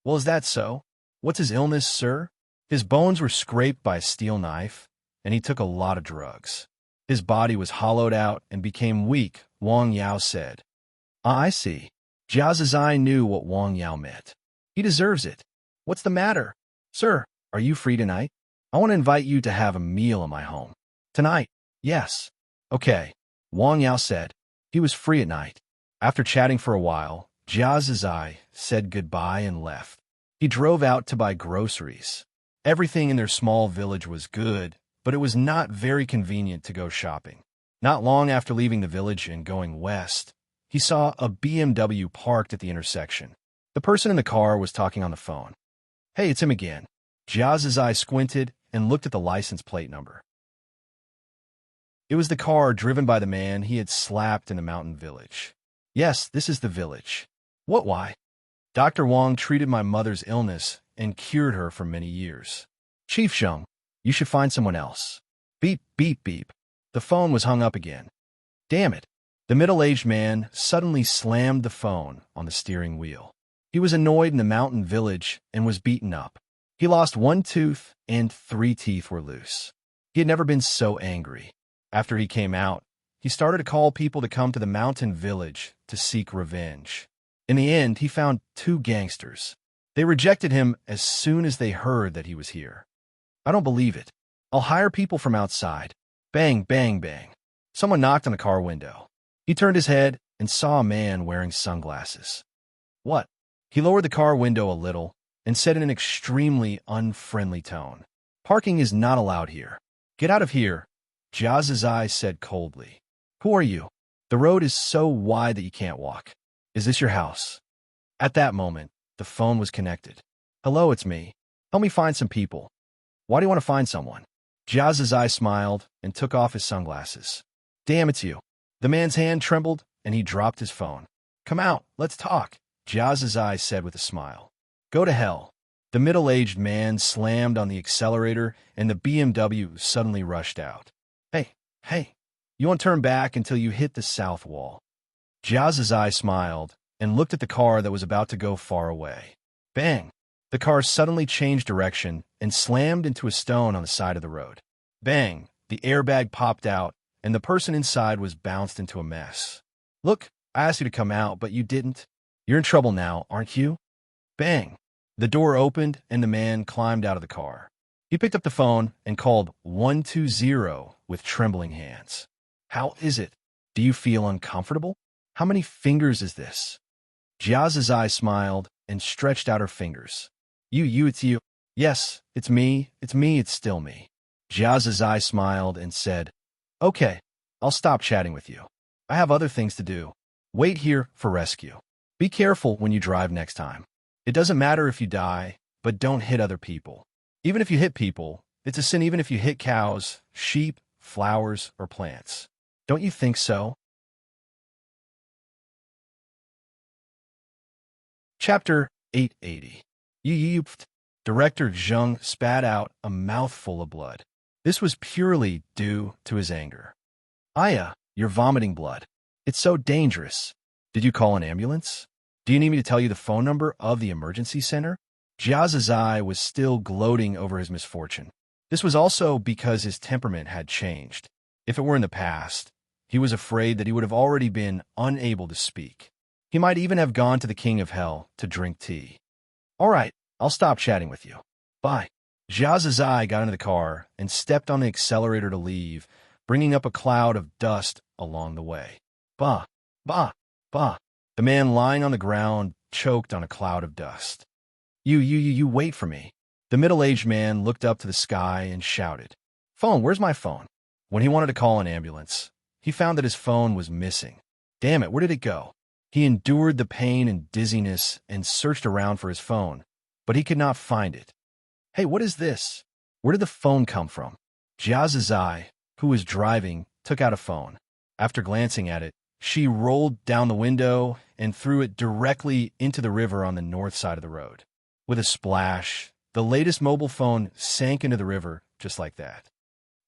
Well, is that so? What's his illness, sir? His bones were scraped by a steel knife, and he took a lot of drugs. His body was hollowed out and became weak, Wang Yao said. Ah, I see. Jiazai knew what Wang Yao meant. He deserves it. What's the matter? Sir, are you free tonight? I want to invite you to have a meal in my home. Tonight? Yes. Okay, Wang Yao said. He was free at night. After chatting for a while, Jiazai said goodbye and left. He drove out to buy groceries. Everything in their small village was good, but it was not very convenient to go shopping. Not long after leaving the village and going west, he saw a BMW parked at the intersection. The person in the car was talking on the phone. Hey, it's him again. Jiazai squinted and looked at the license plate number. It was the car driven by the man he had slapped in the mountain village. Yes, this is the village. What, why? Dr. Wang treated my mother's illness and cured her for many years. Chief Zheng, you should find someone else. Beep, beep, beep. The phone was hung up again. Damn it. The middle-aged man suddenly slammed the phone on the steering wheel. He was annoyed in the mountain village and was beaten up. He lost 1 tooth and 3 teeth were loose. He had never been so angry. After he came out, he started to call people to come to the mountain village to seek revenge. In the end, he found 2 gangsters. They rejected him as soon as they heard that he was here. I don't believe it. I'll hire people from outside. Bang, bang, bang. Someone knocked on the car window. He turned his head and saw a man wearing sunglasses. What? He lowered the car window a little and said in an extremely unfriendly tone, Parking is not allowed here. Get out of here, Jiazai said coldly. Who are you? The road is so wide that you can't walk. Is this your house? At that moment, the phone was connected. Hello, it's me. Help me find some people. Why do you want to find someone? Jiazai smiled and took off his sunglasses. Damn, it's you. The man's hand trembled and he dropped his phone. Come out, let's talk, Jiazai said with a smile. Go to hell. The middle-aged man slammed on the accelerator and the BMW suddenly rushed out. Hey, you won't turn back until you hit the south wall. Jiazai smiled and looked at the car that was about to go far away. Bang! The car suddenly changed direction and slammed into a stone on the side of the road. Bang! The airbag popped out and the person inside was bounced into a mess. Look, I asked you to come out, but you didn't. You're in trouble now, aren't you? Bang! The door opened and the man climbed out of the car. He picked up the phone and called 120 with trembling hands. How is it? Do you feel uncomfortable? How many fingers is this? Jiazai smiled and stretched out her fingers. It's you. Yes, it's me, it's still me. Jiazai smiled and said, Okay, I'll stop chatting with you. I have other things to do. Wait here for rescue. Be careful when you drive next time. It doesn't matter if you die, but don't hit other people. Even if you hit people, it's a sin even if you hit cows, sheep, flowers, or plants. Don't you think so? Chapter 880. Director Zheng spat out a mouthful of blood. This was purely due to his anger. Aya, you're vomiting blood. It's so dangerous. Did you call an ambulance? Do you need me to tell you the phone number of the emergency center? Jiazai was still gloating over his misfortune. This was also because his temperament had changed. If it were in the past, he was afraid that he would have already been unable to speak. He might even have gone to the king of hell to drink tea. All right, I'll stop chatting with you. Bye. Jiazazai got into the car and stepped on the accelerator to leave, bringing up a cloud of dust along the way. Bah, bah, bah. The man lying on the ground choked on a cloud of dust. You wait for me. The middle-aged man looked up to the sky and shouted, "Phone, where's my phone?" When he wanted to call an ambulance, he found that his phone was missing. Damn it, where did it go? He endured the pain and dizziness and searched around for his phone, but he could not find it. Hey, what is this? Where did the phone come from? Jiazazai, who was driving, took out a phone. After glancing at it, she rolled down the window and threw it directly into the river on the north side of the road. With a splash, the latest mobile phone sank into the river just like that.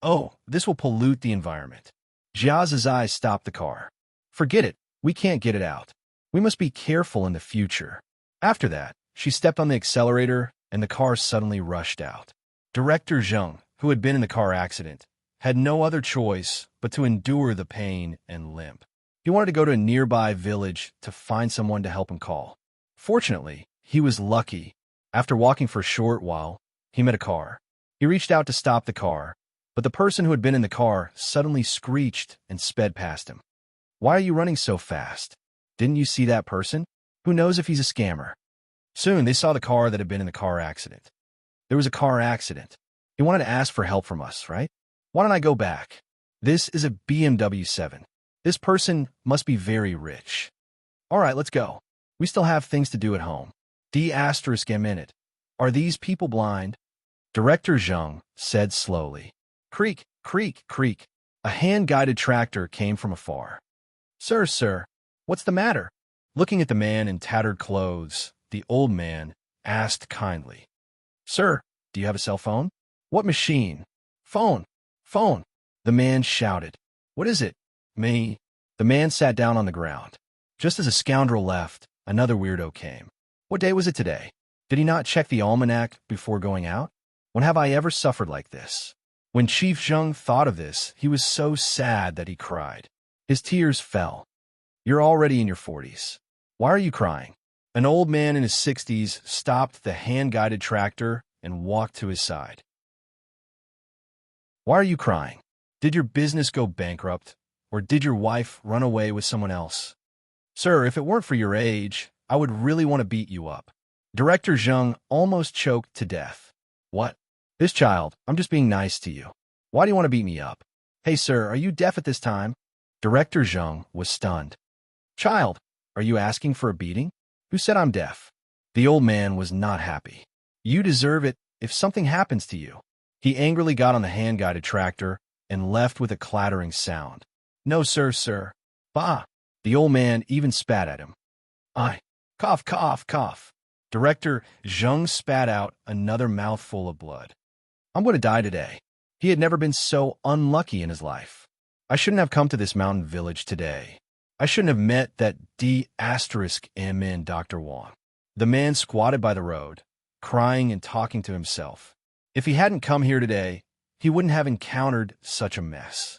Oh, this will pollute the environment. Jiazazai stopped the car. Forget it. We can't get it out. We must be careful in the future. After that, she stepped on the accelerator and the car suddenly rushed out. Director Zheng, who had been in the car accident, had no other choice but to endure the pain and limp. He wanted to go to a nearby village to find someone to help him call. Fortunately, he was lucky. After walking for a short while, he met a car. He reached out to stop the car, but the person who had been in the car suddenly screeched and sped past him. Why are you running so fast? Didn't you see that person? Who knows if he's a scammer? Soon, they saw the car that had been in the car accident. There was a car accident. He wanted to ask for help from us, right? Why don't I go back? This is a BMW 7. This person must be very rich. All right, let's go. We still have things to do at home. D*M*. Are these people blind? Director Zheng said slowly. Creak, creak, creak. A hand-guided tractor came from afar. Sir, what's the matter? Looking at the man in tattered clothes, the old man asked kindly. Sir, do you have a cell phone? What machine? Phone. The man shouted. What is it? Me. The man sat down on the ground. Just as a scoundrel left, another weirdo came. What day was it today? Did he not check the almanac before going out? When have I ever suffered like this? When Chief Zheng thought of this, he was so sad that he cried. His tears fell. You're already in your 40s. Why are you crying? An old man in his 60s stopped the hand-guided tractor and walked to his side. Why are you crying? Did your business go bankrupt? Or did your wife run away with someone else? Sir, if it weren't for your age, I would really want to beat you up. Director Zheng almost choked to death. What? This child, I'm just being nice to you. Why do you want to beat me up? Hey, sir, are you deaf at this time? Director Zheng was stunned. Child, are you asking for a beating? Who said I'm deaf? The old man was not happy. You deserve it if something happens to you. He angrily got on the hand-guided tractor and left with a clattering sound. No, sir. Bah! The old man even spat at him. Cough, cough, cough. Director Zheng spat out another mouthful of blood. I'm going to die today. He had never been so unlucky in his life. I shouldn't have come to this mountain village today. I shouldn't have met that D*M*, Dr. Wang. The man squatted by the road, crying and talking to himself. If he hadn't come here today, he wouldn't have encountered such a mess.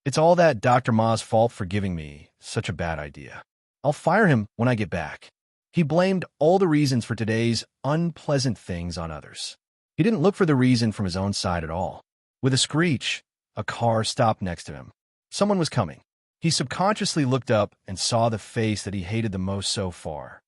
It's all that Dr. Ma's fault for giving me such a bad idea. I'll fire him when I get back. He blamed all the reasons for today's unpleasant things on others. He didn't look for the reason from his own side at all. With a screech, a car stopped next to him. Someone was coming. He subconsciously looked up and saw the face that he hated the most so far.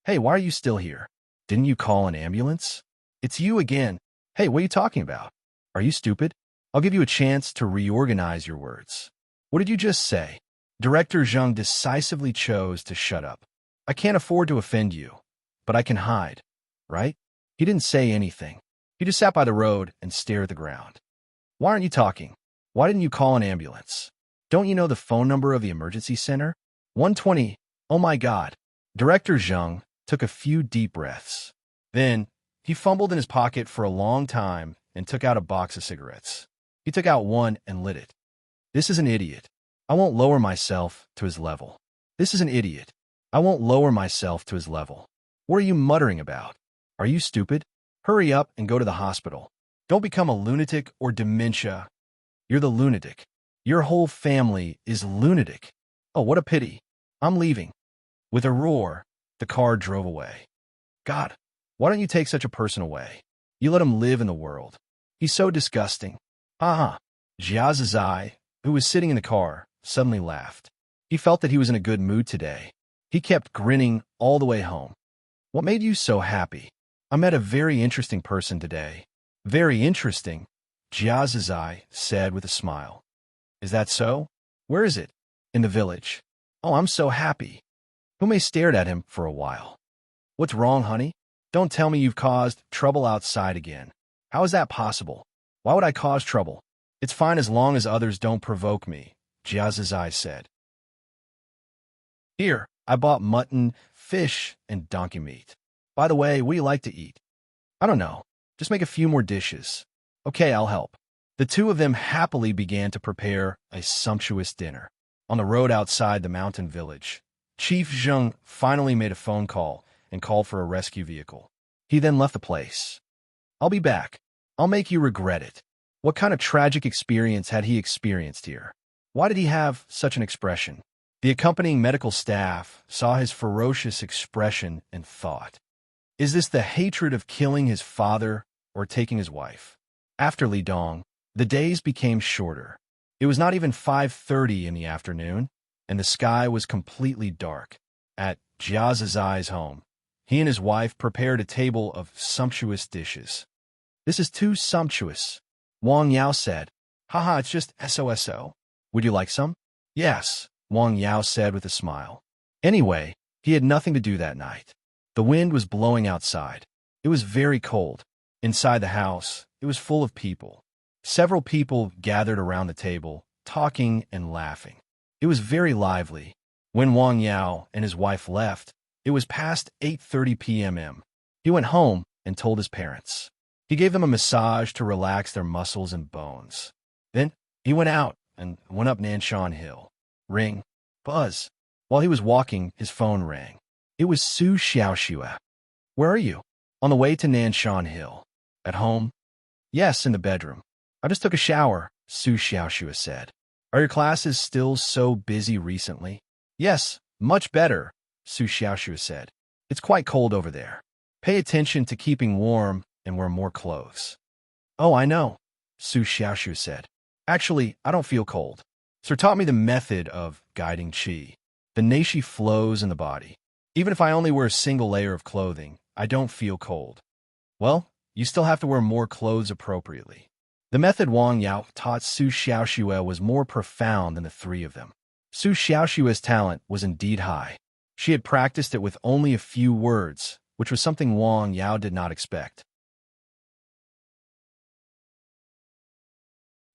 Hey, why are you still here? Didn't you call an ambulance? It's you again. Hey, what are you talking about? Are you stupid? I'll give you a chance to reorganize your words. What did you just say? Director Zheng decisively chose to shut up. I can't afford to offend you, but I can hide, right? He didn't say anything. He just sat by the road and stared at the ground. Why aren't you talking? Why didn't you call an ambulance? Don't you know the phone number of the emergency center? 120. Oh my God. Director Zheng took a few deep breaths. Then, he fumbled in his pocket for a long time and took out a box of cigarettes. He took out one and lit it. This is an idiot. I won't lower myself to his level. This is an idiot. I won't lower myself to his level. What are you muttering about? Are you stupid? Hurry up and go to the hospital. Don't become a lunatic or dementia. You're the lunatic. Your whole family is lunatic. Oh, what a pity. I'm leaving." With a roar, the car drove away. "God, why don't you take such a person away? You let him live in the world. He's so disgusting." "Haha." Jiazazai, who was sitting in the car, suddenly laughed. He felt that he was in a good mood today. He kept grinning all the way home. "What made you so happy?" "I met a very interesting person today." "Very interesting," Jiazazai said with a smile. "Is that so? Where is it?" "In the village." "Oh, I'm so happy." Hume stared at him for a while. "What's wrong, honey? Don't tell me you've caused trouble outside again. How is that possible? Why would I cause trouble? It's fine as long as others don't provoke me," Jiazazai said. "Here, I bought mutton, fish, and donkey meat. By the way, what do you like to eat?" "I don't know. Just make a few more dishes." "Okay, I'll help." The two of them happily began to prepare a sumptuous dinner. On the road outside the mountain village, Chief Zheng finally made a phone call and called for a rescue vehicle. He then left the place. "I'll be back. I'll make you regret it." What kind of tragic experience had he experienced here? Why did he have such an expression? The accompanying medical staff saw his ferocious expression and thought, "Is this the hatred of killing his father or taking his wife?" After Lidong, the days became shorter. It was not even 5:30 in the afternoon, and the sky was completely dark. At Jiazazai's home, he and his wife prepared a table of sumptuous dishes. "This is too sumptuous," Wang Yao said. "Haha, it's just SOSO. Would you like some?" "Yes," Wang Yao said with a smile. Anyway, he had nothing to do that night. The wind was blowing outside. It was very cold. Inside the house, it was full of people. Several people gathered around the table, talking and laughing. It was very lively. When Wang Yao and his wife left, it was past 8:30 p.m. He went home and told his parents. He gave them a massage to relax their muscles and bones. Then he went out and went up Nanshan Hill. Ring. Buzz. While he was walking, his phone rang. It was Su Xiaoxue. "Where are you?" "On the way to Nanshan Hill." "At home?" "Yes, in the bedroom." "I just took a shower," Su Xiaoxue said. "Are your classes still so busy recently?" "Yes, much better," Su Xiaoxue said. "It's quite cold over there. Pay attention to keeping warm and wear more clothes." "Oh, I know," Su Xiaoxue said. "Actually, I don't feel cold. Sir taught me the method of guiding qi. The neishi flows in the body. Even if I only wear a single layer of clothing, I don't feel cold." "Well, you still have to wear more clothes appropriately." The method Wang Yao taught Su Xiaoxue was more profound than the three of them. Su Xiaoxue's talent was indeed high. She had practiced it with only a few words, which was something Wang Yao did not expect.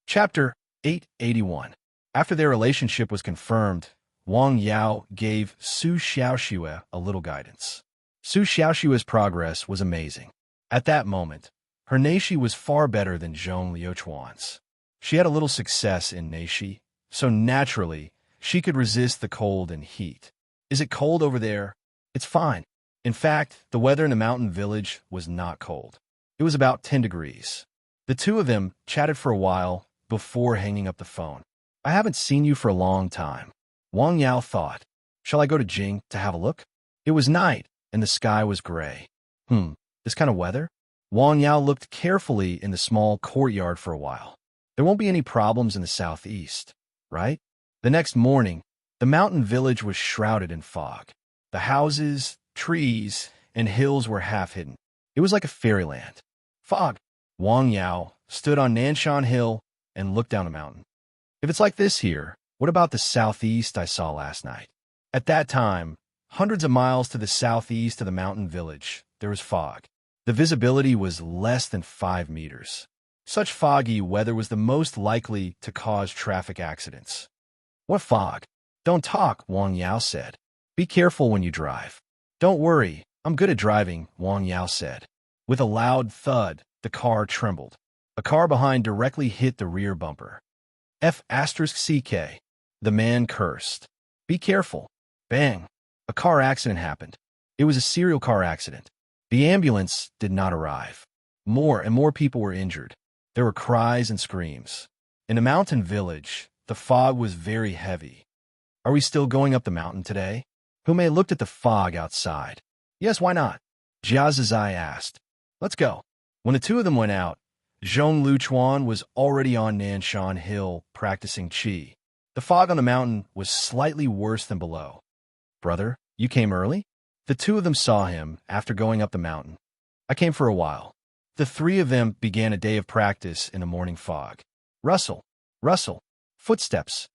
Chapter 881. After their relationship was confirmed, Wang Yao gave Su Xiaoxue a little guidance. Su Xiaoxue's progress was amazing. At that moment, her neishi was far better than Zhong Liuchuan's. She had a little success in neishi, so naturally, she could resist the cold and heat. "Is it cold over there?" "It's fine." In fact, the weather in the mountain village was not cold. It was about 10 degrees. The two of them chatted for a while before hanging up the phone. "I haven't seen you for a long time." Wang Yao thought, "Shall I go to Jing to have a look?" It was night, and the sky was gray. This kind of weather? Wang Yao looked carefully in the small courtyard for a while. There won't be any problems in the southeast, right? The next morning, the mountain village was shrouded in fog. The houses, trees, and hills were half hidden. It was like a fairyland. Fog. Wang Yao stood on Nanshan Hill and looked down the mountain. "If it's like this here, what about the southeast I saw last night?" At that time, hundreds of miles to the southeast of the mountain village, there was fog. The visibility was less than 5 meters. Such foggy weather was the most likely to cause traffic accidents. "What fog?" "Don't talk," Wang Yao said. "Be careful when you drive." "Don't worry, I'm good at driving," Wang Yao said. With a loud thud, the car trembled. A car behind directly hit the rear bumper. F*CK. The man cursed. "Be careful." Bang. A car accident happened. It was a serial car accident. The ambulance did not arrive. More and more people were injured. There were cries and screams. In the mountain village, the fog was very heavy. Are we still going up the mountain today? Hume looked at the fog outside. Yes, why not? Jiazizai asked. Let's go. When the two of them went out, Zhong Luchuan was already on Nanshan Hill practicing qi. The fog on the mountain was slightly worse than below. Brother, you came early? The two of them saw him after going up the mountain. I came for a while. The three of them began a day of practice in the morning fog. Rustle, rustle, footsteps.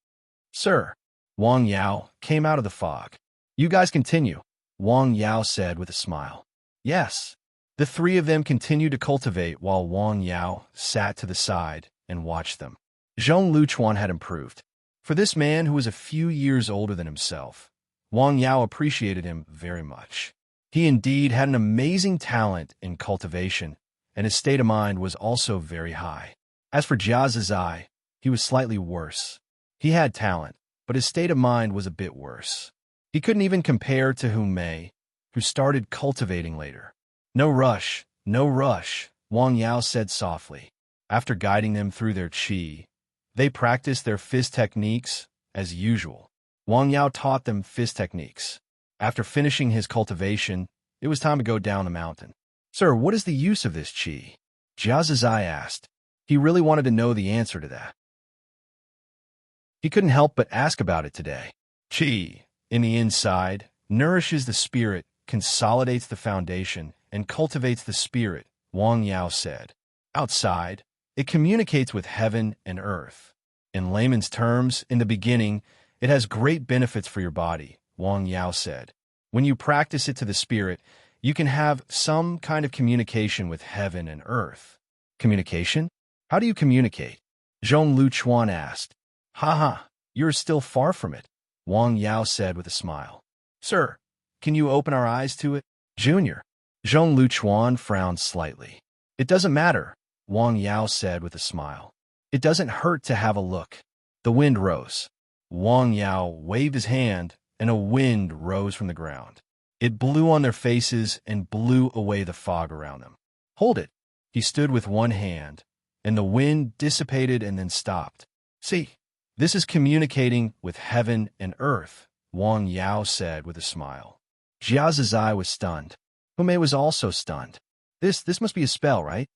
Sir, Wang Yao came out of the fog. You guys continue, Wang Yao said with a smile. Yes. The three of them continued to cultivate while Wang Yao sat to the side and watched them. Zhong Luchuan had improved. For this man who was a few years older than himself, Wang Yao appreciated him very much. He indeed had an amazing talent in cultivation, and his state of mind was also very high. As for Jiazizai, he was slightly worse. He had talent, but his state of mind was a bit worse. He couldn't even compare to Hume, who started cultivating later. No rush, Wang Yao said softly. After guiding them through their qi, they practiced their fist techniques as usual. Wang Yao taught them fist techniques. After finishing his cultivation, it was time to go down the mountain. Sir, what is the use of this qi? Jiazizai asked. He really wanted to know the answer to that. He couldn't help but ask about it today. Qi, in the inside, nourishes the spirit, consolidates the foundation, and cultivates the spirit, Wang Yao said. Outside, it communicates with heaven and earth. In layman's terms, in the beginning, it has great benefits for your body, Wang Yao said. When you practice it to the spirit, you can have some kind of communication with heaven and earth. Communication? How do you communicate? Zhong Luchuan asked. Ha, you're still far from it, Wang Yao said with a smile. Sir, can you open our eyes to it? Junior. Zhong Luchuan frowned slightly. It doesn't matter, Wang Yao said with a smile. It doesn't hurt to have a look. The wind rose. Wang Yao waved his hand, and a wind rose from the ground. It blew on their faces and blew away the fog around them. Hold it. He stood with one hand, and the wind dissipated and then stopped. See, this is communicating with heaven and earth, Wang Yao said with a smile. Jiazizai was stunned. Hume was also stunned. This must be a spell, right?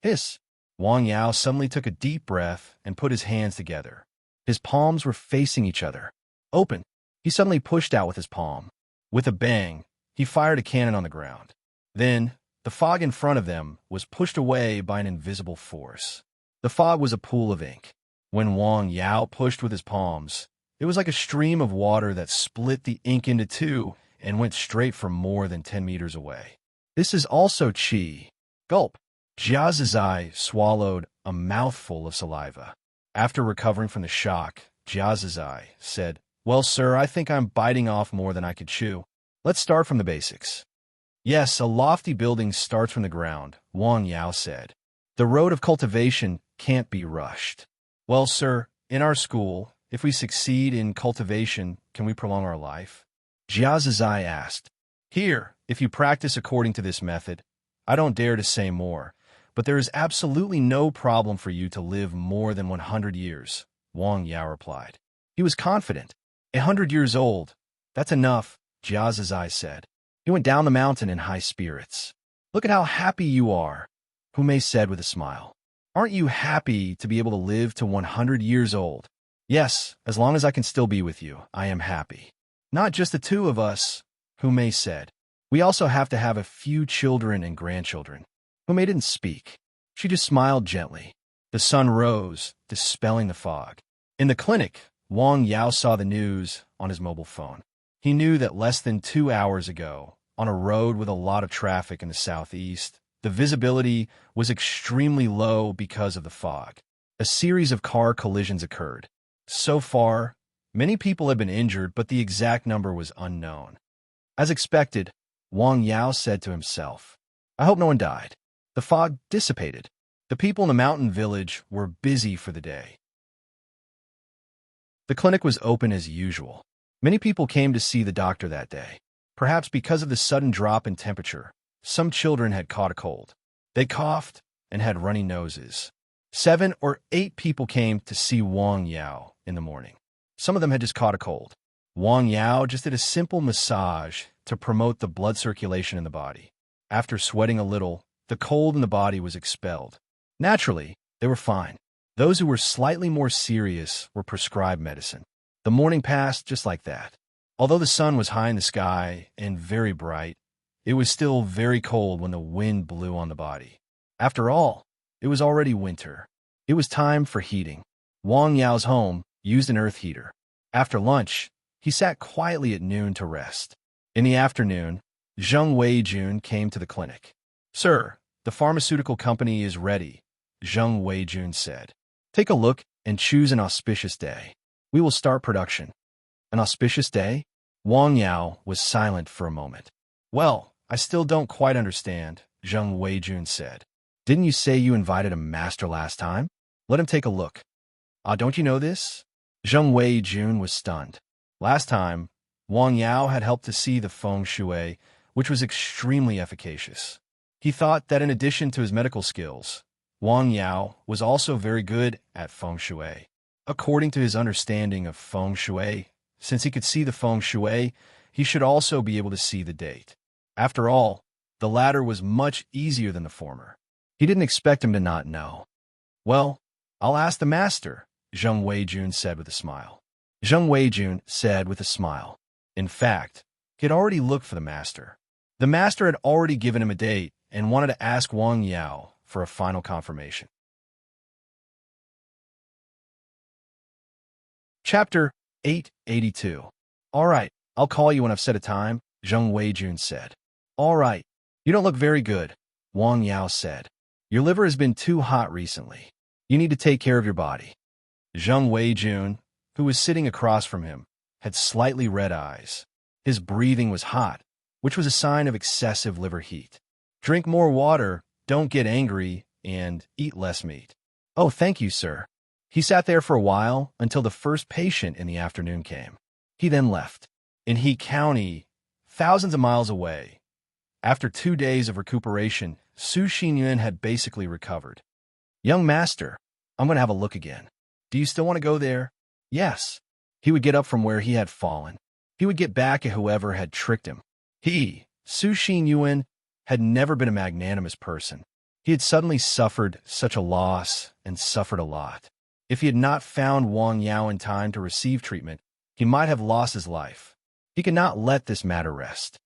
Hiss. Wang Yao suddenly took a deep breath and put his hands together. His palms were facing each other. Open. He suddenly pushed out with his palm. With a bang, he fired a cannon on the ground. Then, the fog in front of them was pushed away by an invisible force. The fog was a pool of ink. When Wang Yao pushed with his palms, it was like a stream of water that split the ink into two and went straight for more than 10 meters away. This is also qi. Gulp. Jiazizai swallowed a mouthful of saliva. After recovering from the shock, Jiazizai said, Well, sir, I think I'm biting off more than I could chew. Let's start from the basics. Yes, a lofty building starts from the ground, Wang Yao said. The road of cultivation can't be rushed. Well, sir, in our school, if we succeed in cultivation, can we prolong our life? Jiazizai asked. Here, if you practice according to this method, I don't dare to say more, but there is absolutely no problem for you to live more than 100 years, Wang Yao replied. He was confident. 100 years old. That's enough, Jiazizai said. He went down the mountain in high spirits. Look at how happy you are, Hume said with a smile. Aren't you happy to be able to live to 100 years old? Yes, as long as I can still be with you, I am happy. Not just the two of us, Hume said. We also have to have a few children and grandchildren. Hume didn't speak. She just smiled gently. The sun rose, dispelling the fog. In the clinic, Wang Yao saw the news on his mobile phone. He knew that less than 2 hours ago, on a road with a lot of traffic in the southeast, the visibility was extremely low because of the fog. A series of car collisions occurred. So far, many people had been injured, but the exact number was unknown. As expected, Wang Yao said to himself, I hope no one died. The fog dissipated. The people in the mountain village were busy for the day. The clinic was open as usual. Many people came to see the doctor that day. Perhaps because of the sudden drop in temperature, some children had caught a cold. They coughed and had runny noses. 7 or 8 people came to see Wang Yao in the morning. Some of them had just caught a cold. Wang Yao just did a simple massage to promote the blood circulation in the body. After sweating a little, the cold in the body was expelled. Naturally, they were fine. Those who were slightly more serious were prescribed medicine. The morning passed just like that. Although the sun was high in the sky and very bright, it was still very cold when the wind blew on the body. After all, it was already winter. It was time for heating. Wang Yao's home used an earth heater. After lunch, he sat quietly at noon to rest. In the afternoon, Zheng Weijun came to the clinic. "Sir, the pharmaceutical company is ready," Zheng Weijun said. "Take a look and choose an auspicious day. We will start production." "An auspicious day?" Wang Yao was silent for a moment. "Well, I still don't quite understand," Zheng Weijun said. "Didn't you say you invited a master last time? Let him take a look." "Ah, don't you know this?" Zheng Weijun was stunned. Last time, Wang Yao had helped to see the feng shui, which was extremely efficacious. He thought that in addition to his medical skills, Wang Yao was also very good at feng shui. According to his understanding of feng shui, since he could see the feng shui, he should also be able to see the date. After all, the latter was much easier than the former. He didn't expect him to not know. "Well, I'll ask the master," Zheng Weijun said with a smile. Zheng Weijun said with a smile. In fact, he had already looked for the master. The master had already given him a date and wanted to ask Wang Yao for a final confirmation. Chapter 882. "All right, I'll call you when I've set a time," Zheng Weijun said. "All right. You don't look very good," Wang Yao said. "Your liver has been too hot recently. You need to take care of your body." Zheng Weijun, who was sitting across from him, had slightly red eyes. His breathing was hot, which was a sign of excessive liver heat. "Drink more water, don't get angry, and eat less meat." "Oh, thank you, sir." He sat there for a while until the first patient in the afternoon came. He then left. In He County, thousands of miles away, after 2 days of recuperation, Su Xinyuan had basically recovered. "Young master, I'm going to have a look again. Do you still want to go there?" "Yes." He would get up from where he had fallen. He would get back at whoever had tricked him. Su Xinyuan, had never been a magnanimous person. He had suddenly suffered such a loss and suffered a lot. If he had not found Wang Yao in time to receive treatment, he might have lost his life. He could not let this matter rest.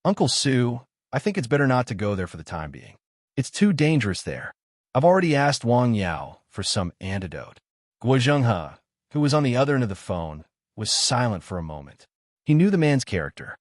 "Uncle Su, I think it's better not to go there for the time being. It's too dangerous there. I've already asked Wang Yao for some antidote." Guo Zhenghe, who was on the other end of the phone, was silent for a moment. He knew the man's character.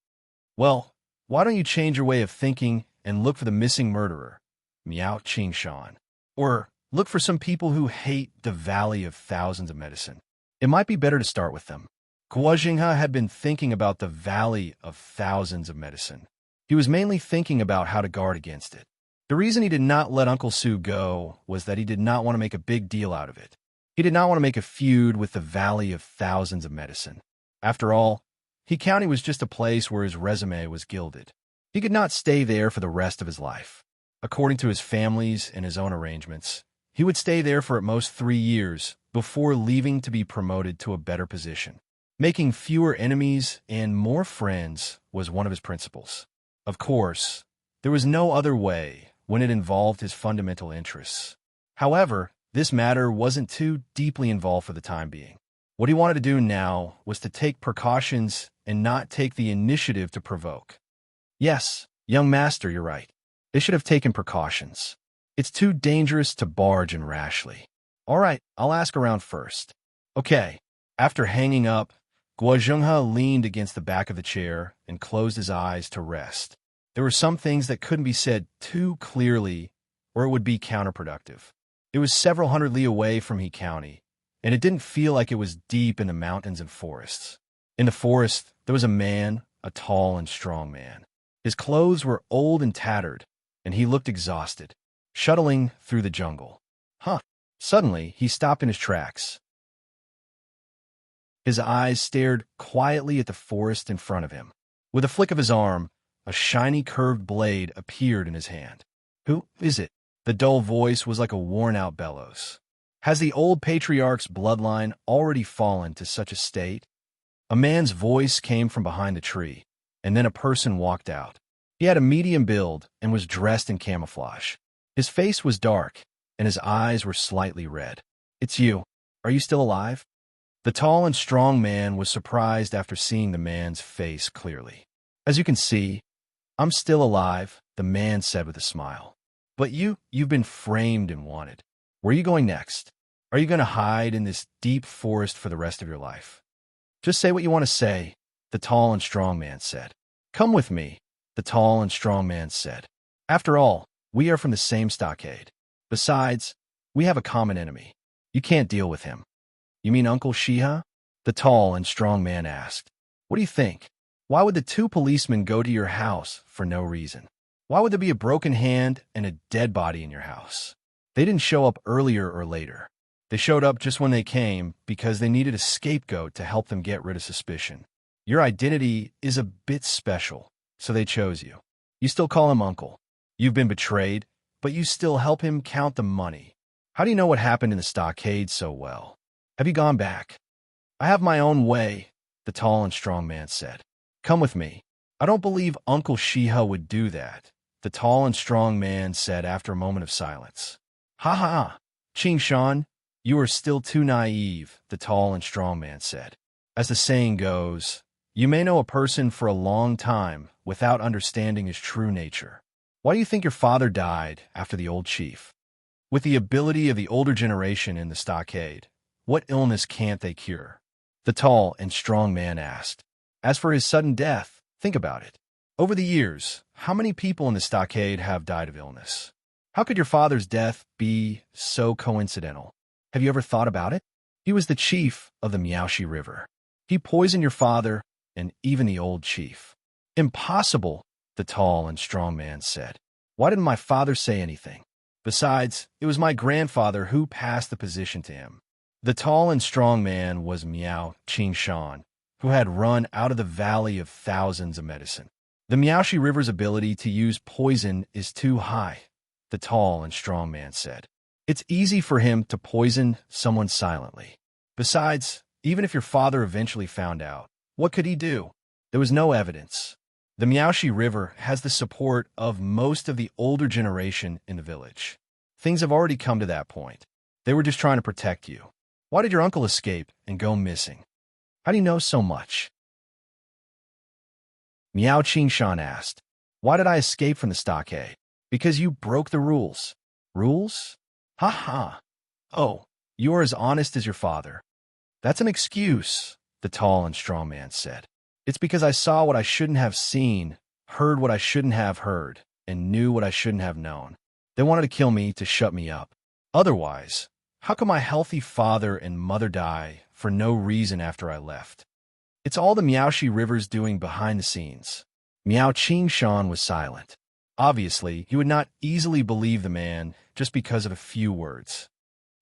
"Well, why don't you change your way of thinking and look for the missing murderer, Miao Qingshan? Or look for some people who hate the Valley of Thousands of Medicine. It might be better to start with them." Guo Zhenghe had been thinking about the Valley of Thousands of Medicine. He was mainly thinking about how to guard against it. The reason he did not let Uncle Su go was that he did not want to make a big deal out of it. He did not want to make a feud with the Valley of Thousands of Medicine. After all, He County was just a place where his resume was gilded. He could not stay there for the rest of his life. According to his family's and his own arrangements, he would stay there for at most 3 years before leaving to be promoted to a better position. Making fewer enemies and more friends was one of his principles. Of course, there was no other way when it involved his fundamental interests. However, this matter wasn't too deeply involved for the time being. What he wanted to do now was to take precautions and not take the initiative to provoke. "Yes, young master, you're right. They should have taken precautions. It's too dangerous to barge in rashly. All right, I'll ask around first." "Okay." After hanging up, Guo Zhenghe leaned against the back of the chair and closed his eyes to rest. There were some things that couldn't be said too clearly, or it would be counterproductive. It was several hundred li away from He County, and it didn't feel like it was deep in the mountains and forests. In the forest, there was a man, a tall and strong man. His clothes were old and tattered, and he looked exhausted, shuttling through the jungle. Suddenly, he stopped in his tracks. His eyes stared quietly at the forest in front of him. With a flick of his arm, a shiny curved blade appeared in his hand. "Who is it?" The dull voice was like a worn-out bellows. Has the old patriarch's bloodline already fallen to such a state? A man's voice came from behind the tree, and then a person walked out. He had a medium build and was dressed in camouflage. His face was dark, and his eyes were slightly red. "It's you. Are you still alive?" The tall and strong man was surprised after seeing the man's face clearly. "As you can see, I'm still alive," the man said with a smile. "But you've been framed and wanted. Where are you going next? Are you going to hide in this deep forest for the rest of your life?" "Just say what you want to say," the tall and strong man said. "Come with me," the tall and strong man said. "After all, we are from the same stockade. Besides, we have a common enemy. You can't deal with him." "You mean Uncle Shiha?" the tall and strong man asked. "What do you think? Why would the two policemen go to your house for no reason? Why would there be a broken hand and a dead body in your house? They didn't show up earlier or later. They showed up just when they came because they needed a scapegoat to help them get rid of suspicion. Your identity is a bit special, so they chose you. You still call him Uncle. You've been betrayed, but you still help him count the money. How do you know what happened in the stockade so well? Have you gone back?" "I have my own way," the tall and strong man said. "Come with me." "I don't believe Uncle Shiha would do that," the tall and strong man said after a moment of silence. "Ha ha, Ching Shan, you are still too naive," the tall and strong man said. "As the saying goes, you may know a person for a long time without understanding his true nature. Why do you think your father died after the old chief? With the ability of the older generation in the stockade, what illness can't they cure?" the tall and strong man asked. "As for his sudden death, think about it. Over the years, how many people in the stockade have died of illness? How could your father's death be so coincidental? Have you ever thought about it? He was the chief of the Miaoshi River. He poisoned your father and even the old chief." "Impossible," the tall and strong man said. "Why didn't my father say anything? Besides, it was my grandfather who passed the position to him." The tall and strong man was Miao Qingshan, who had run out of the Valley of Thousands of Medicine. "The Miaoshi River's ability to use poison is too high," the tall and strong man said. "It's easy for him to poison someone silently. Besides, even if your father eventually found out, what could he do? There was no evidence. The Miaoshi River has the support of most of the older generation in the village. Things have already come to that point. They were just trying to protect you. Why did your uncle escape and go missing? How do you know so much?" Miao Qingshan asked. "Why did I escape from the stockade? Because you broke the rules." "Rules? Ha ha. Oh, you are as honest as your father." "That's an excuse," the tall and strong man said. "It's because I saw what I shouldn't have seen, heard what I shouldn't have heard, and knew what I shouldn't have known. They wanted to kill me to shut me up. Otherwise, how could my healthy father and mother die for no reason after I left? It's all the Miaoshi River's doing behind the scenes." Miao Qingshan was silent. Obviously, he would not easily believe the man just because of a few words.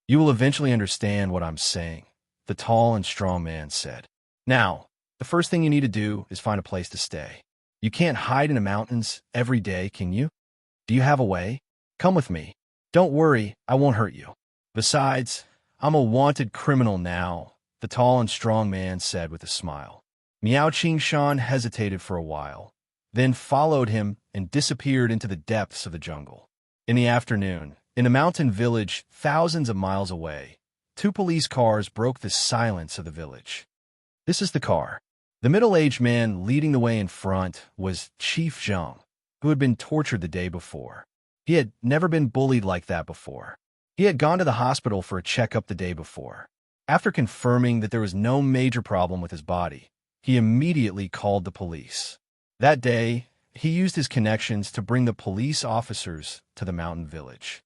"You will eventually understand what I'm saying," the tall and strong man said. "Now, the first thing you need to do is find a place to stay. You can't hide in the mountains every day, can you? Do you have a way? Come with me. Don't worry, I won't hurt you. Besides, I'm a wanted criminal now," the tall and strong man said with a smile. Miao Qingshan hesitated for a while, then followed him and disappeared into the depths of the jungle. In the afternoon, in a mountain village thousands of miles away, two police cars broke the silence of the village. "This is the car." The middle-aged man leading the way in front was Chief Zheng, who had been tortured the day before. He had never been bullied like that before. He had gone to the hospital for a checkup the day before. After confirming that there was no major problem with his body, he immediately called the police. That day, he used his connections to bring the police officers to the mountain village.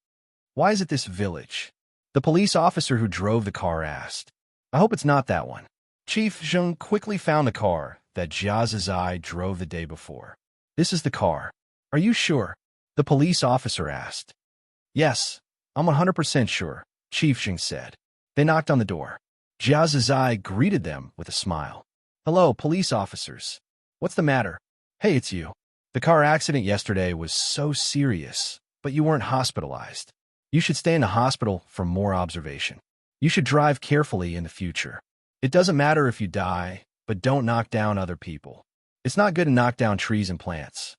"Why is it this village?" the police officer who drove the car asked. "I hope it's not that one." Chief Zheng quickly found the car that Jia Zizai drove the day before. "This is the car. Are you sure?" the police officer asked. "Yes, I'm 100% sure," Chief Zheng said. They knocked on the door. Jia Zizai greeted them with a smile. "Hello, police officers. What's the matter?" "Hey, it's you. The car accident yesterday was so serious, but you weren't hospitalized. You should stay in the hospital for more observation. You should drive carefully in the future. It doesn't matter if you die, but don't knock down other people. It's not good to knock down trees and plants.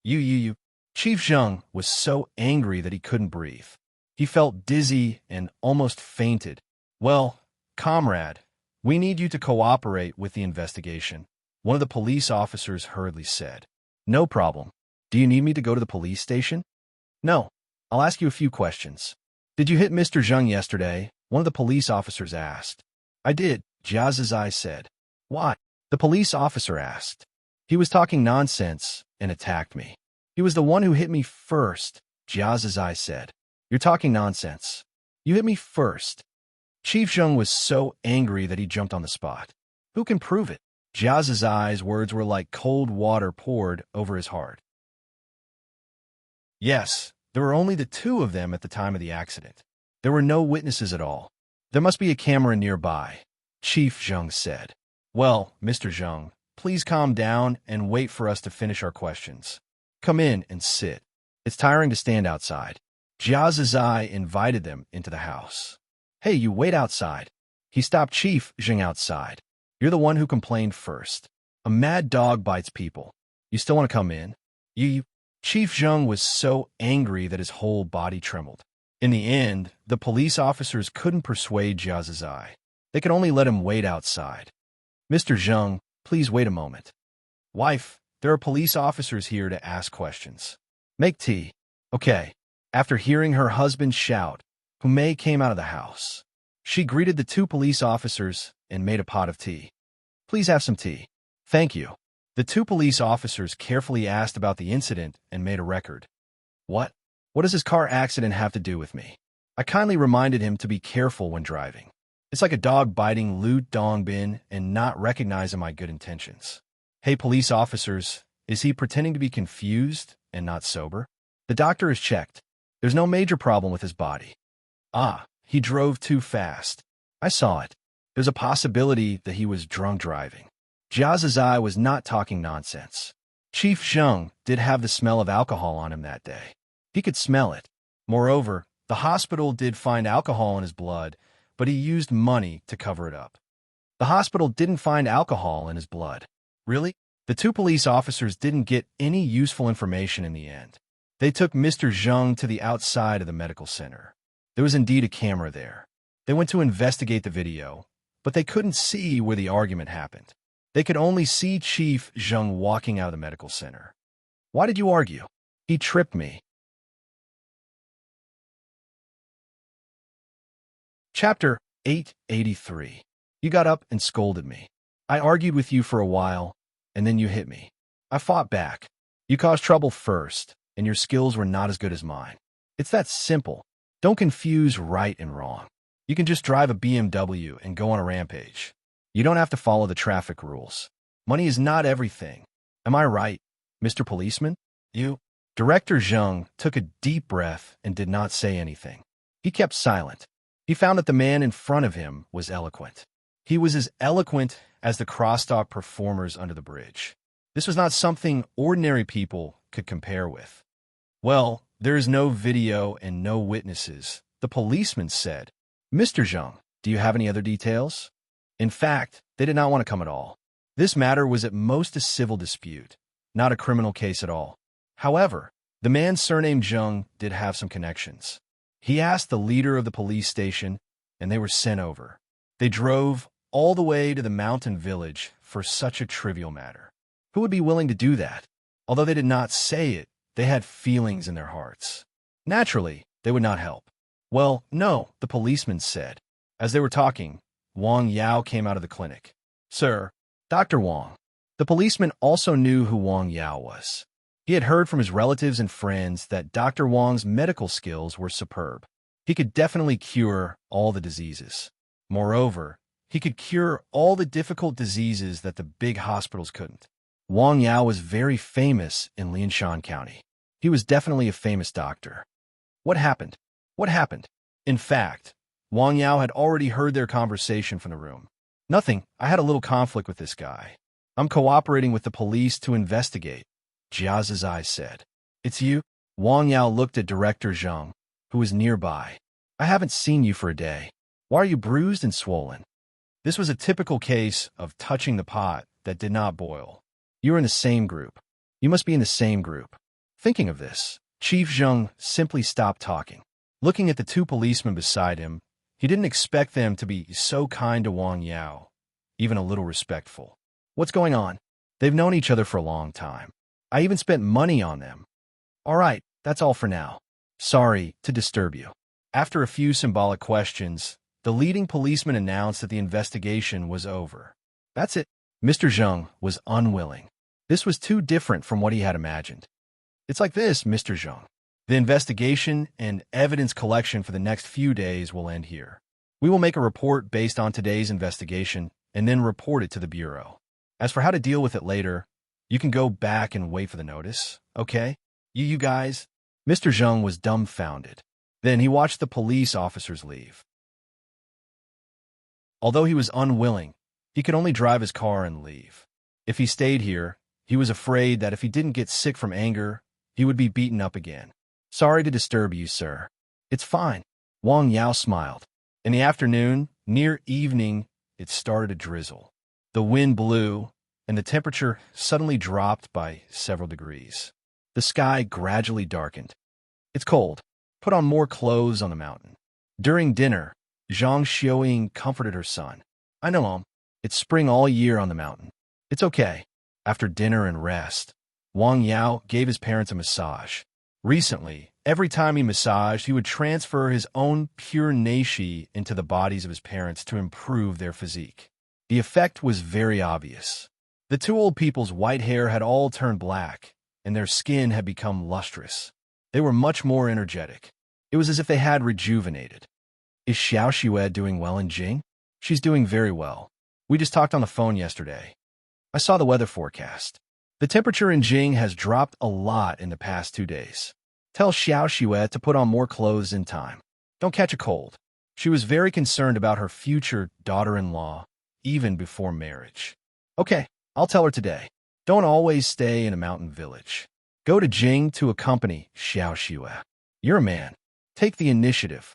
You. Chief Zheng was so angry that he couldn't breathe. He felt dizzy and almost fainted. Well, comrade, we need you to cooperate with the investigation, one of the police officers hurriedly said. No problem. Do you need me to go to the police station? No. I'll ask you a few questions. Did you hit Mr. Zheng yesterday? One of the police officers asked. I did, Jia Zizai said. Why? The police officer asked. He was talking nonsense and attacked me. He was the one who hit me first, Jia Zizai said. You're talking nonsense. You hit me first. Chief Zheng was so angry that he jumped on the spot. Who can prove it? Jia Zizai's words were like cold water poured over his heart. Yes, there were only the two of them at the time of the accident. There were no witnesses at all. There must be a camera nearby, Chief Zheng said. Well, Mr. Zheng, please calm down and wait for us to finish our questions. Come in and sit. It's tiring to stand outside. Jia Zizai invited them into the house. Hey, you wait outside. He stopped Chief Zheng outside. You're the one who complained first. A mad dog bites people. You still want to come in? You. Chief Zheng was so angry that his whole body trembled. In the end, the police officers couldn't persuade Jia Zizai. They could only let him wait outside. Mr. Zheng, please wait a moment. Wife, there are police officers here to ask questions. Make tea. Okay. After hearing her husband shout, Humei came out of the house. She greeted the two police officers and made a pot of tea. Please have some tea. Thank you. The two police officers carefully asked about the incident and made a record. What? What does his car accident have to do with me? I kindly reminded him to be careful when driving. It's like a dog biting Lu Dongbin and not recognizing my good intentions. Hey, police officers, is he pretending to be confused and not sober? The doctor has checked. There's no major problem with his body. Ah, he drove too fast. I saw it. There's a possibility that he was drunk driving. Jia Zizai was not talking nonsense. Chief Zheng did have the smell of alcohol on him that day. He could smell it. Moreover, the hospital did find alcohol in his blood, but he used money to cover it up. The hospital didn't find alcohol in his blood. Really? The two police officers didn't get any useful information in the end. They took Mr. Zheng to the outside of the medical center. There was indeed a camera there. They went to investigate the video, but they couldn't see where the argument happened. They could only see Chief Zheng walking out of the medical center. Why did you argue? He tripped me. Chapter 883. You got up and scolded me. I argued with you for a while, and then you hit me. I fought back. You caused trouble first, and your skills were not as good as mine. It's that simple. Don't confuse right and wrong. You can just drive a BMW and go on a rampage. You don't have to follow the traffic rules. Money is not everything. Am I right, Mr. Policeman? You. Director Zheng took a deep breath and did not say anything. He kept silent. He found that the man in front of him was eloquent. He was as eloquent as the crosstalk performers under the bridge. This was not something ordinary people could compare with. Well, there is no video and no witnesses, the policeman said. Mr. Zheng, do you have any other details? In fact, they did not want to come at all. This matter was at most a civil dispute, not a criminal case at all. However, the man surnamed Zheng did have some connections. He asked the leader of the police station, and they were sent over. They drove all the way to the mountain village for such a trivial matter. Who would be willing to do that? Although they did not say it, they had feelings in their hearts. Naturally, they would not help. Well, no, the policeman said. As they were talking, Wang Yao came out of the clinic. Sir, Dr. Wang. The policeman also knew who Wang Yao was. He had heard from his relatives and friends that Dr. Wang's medical skills were superb. He could definitely cure all the diseases. Moreover, he could cure all the difficult diseases that the big hospitals couldn't. Wang Yao was very famous in Lianshan County. He was definitely a famous doctor. What happened? What happened? In fact, Wang Yao had already heard their conversation from the room. Nothing. I had a little conflict with this guy. I'm cooperating with the police to investigate, Jia Zizai said. It's you? Wang Yao looked at Director Zheng. who was nearby. I haven't seen you for a day. Why are you bruised and swollen? This was a typical case of touching the pot that did not boil. You were in the same group. You must be in the same group. Thinking of this, Chief Zheng simply stopped talking. Looking at the two policemen beside him, he didn't expect them to be so kind to Wang Yao, even a little respectful. What's going on? They've known each other for a long time. I even spent money on them. All right, that's all for now. Sorry to disturb you. After a few symbolic questions, the leading policeman announced that the investigation was over. That's it. Mr. Zheng was unwilling. This was too different from what he had imagined. It's like this, Mr. Zheng. The investigation and evidence collection for the next few days will end here. We will make a report based on today's investigation and then report it to the Bureau. As for how to deal with it later, you can go back and wait for the notice, okay? You guys? Mr. Zheng was dumbfounded. Then he watched the police officers leave. Although he was unwilling, he could only drive his car and leave. If he stayed here, he was afraid that if he didn't get sick from anger, he would be beaten up again. Sorry to disturb you, sir. It's fine. Wang Yao smiled. In the afternoon, near evening, it started to drizzle. The wind blew, and the temperature suddenly dropped by several degrees. The sky gradually darkened. It's cold. Put on more clothes on the mountain. During dinner, Zhang Xiaoying comforted her son. I know, Mom. It's spring all year on the mountain. It's okay. After dinner and rest, Wang Yao gave his parents a massage. Recently, every time he massaged, he would transfer his own pure neishi into the bodies of his parents to improve their physique. The effect was very obvious. The two old people's white hair had all turned black, and their skin had become lustrous. They were much more energetic. It was as if they had rejuvenated. Is Xiao Xue doing well in Jing? She's doing very well. We just talked on the phone yesterday. I saw the weather forecast. The temperature in Jing has dropped a lot in the past 2 days. Tell Xiao Xue to put on more clothes in time. Don't catch a cold. She was very concerned about her future daughter-in-law, even before marriage. Okay, I'll tell her today. Don't always stay in a mountain village. Go to Jing to accompany Xiao Xue. You're a man. Take the initiative.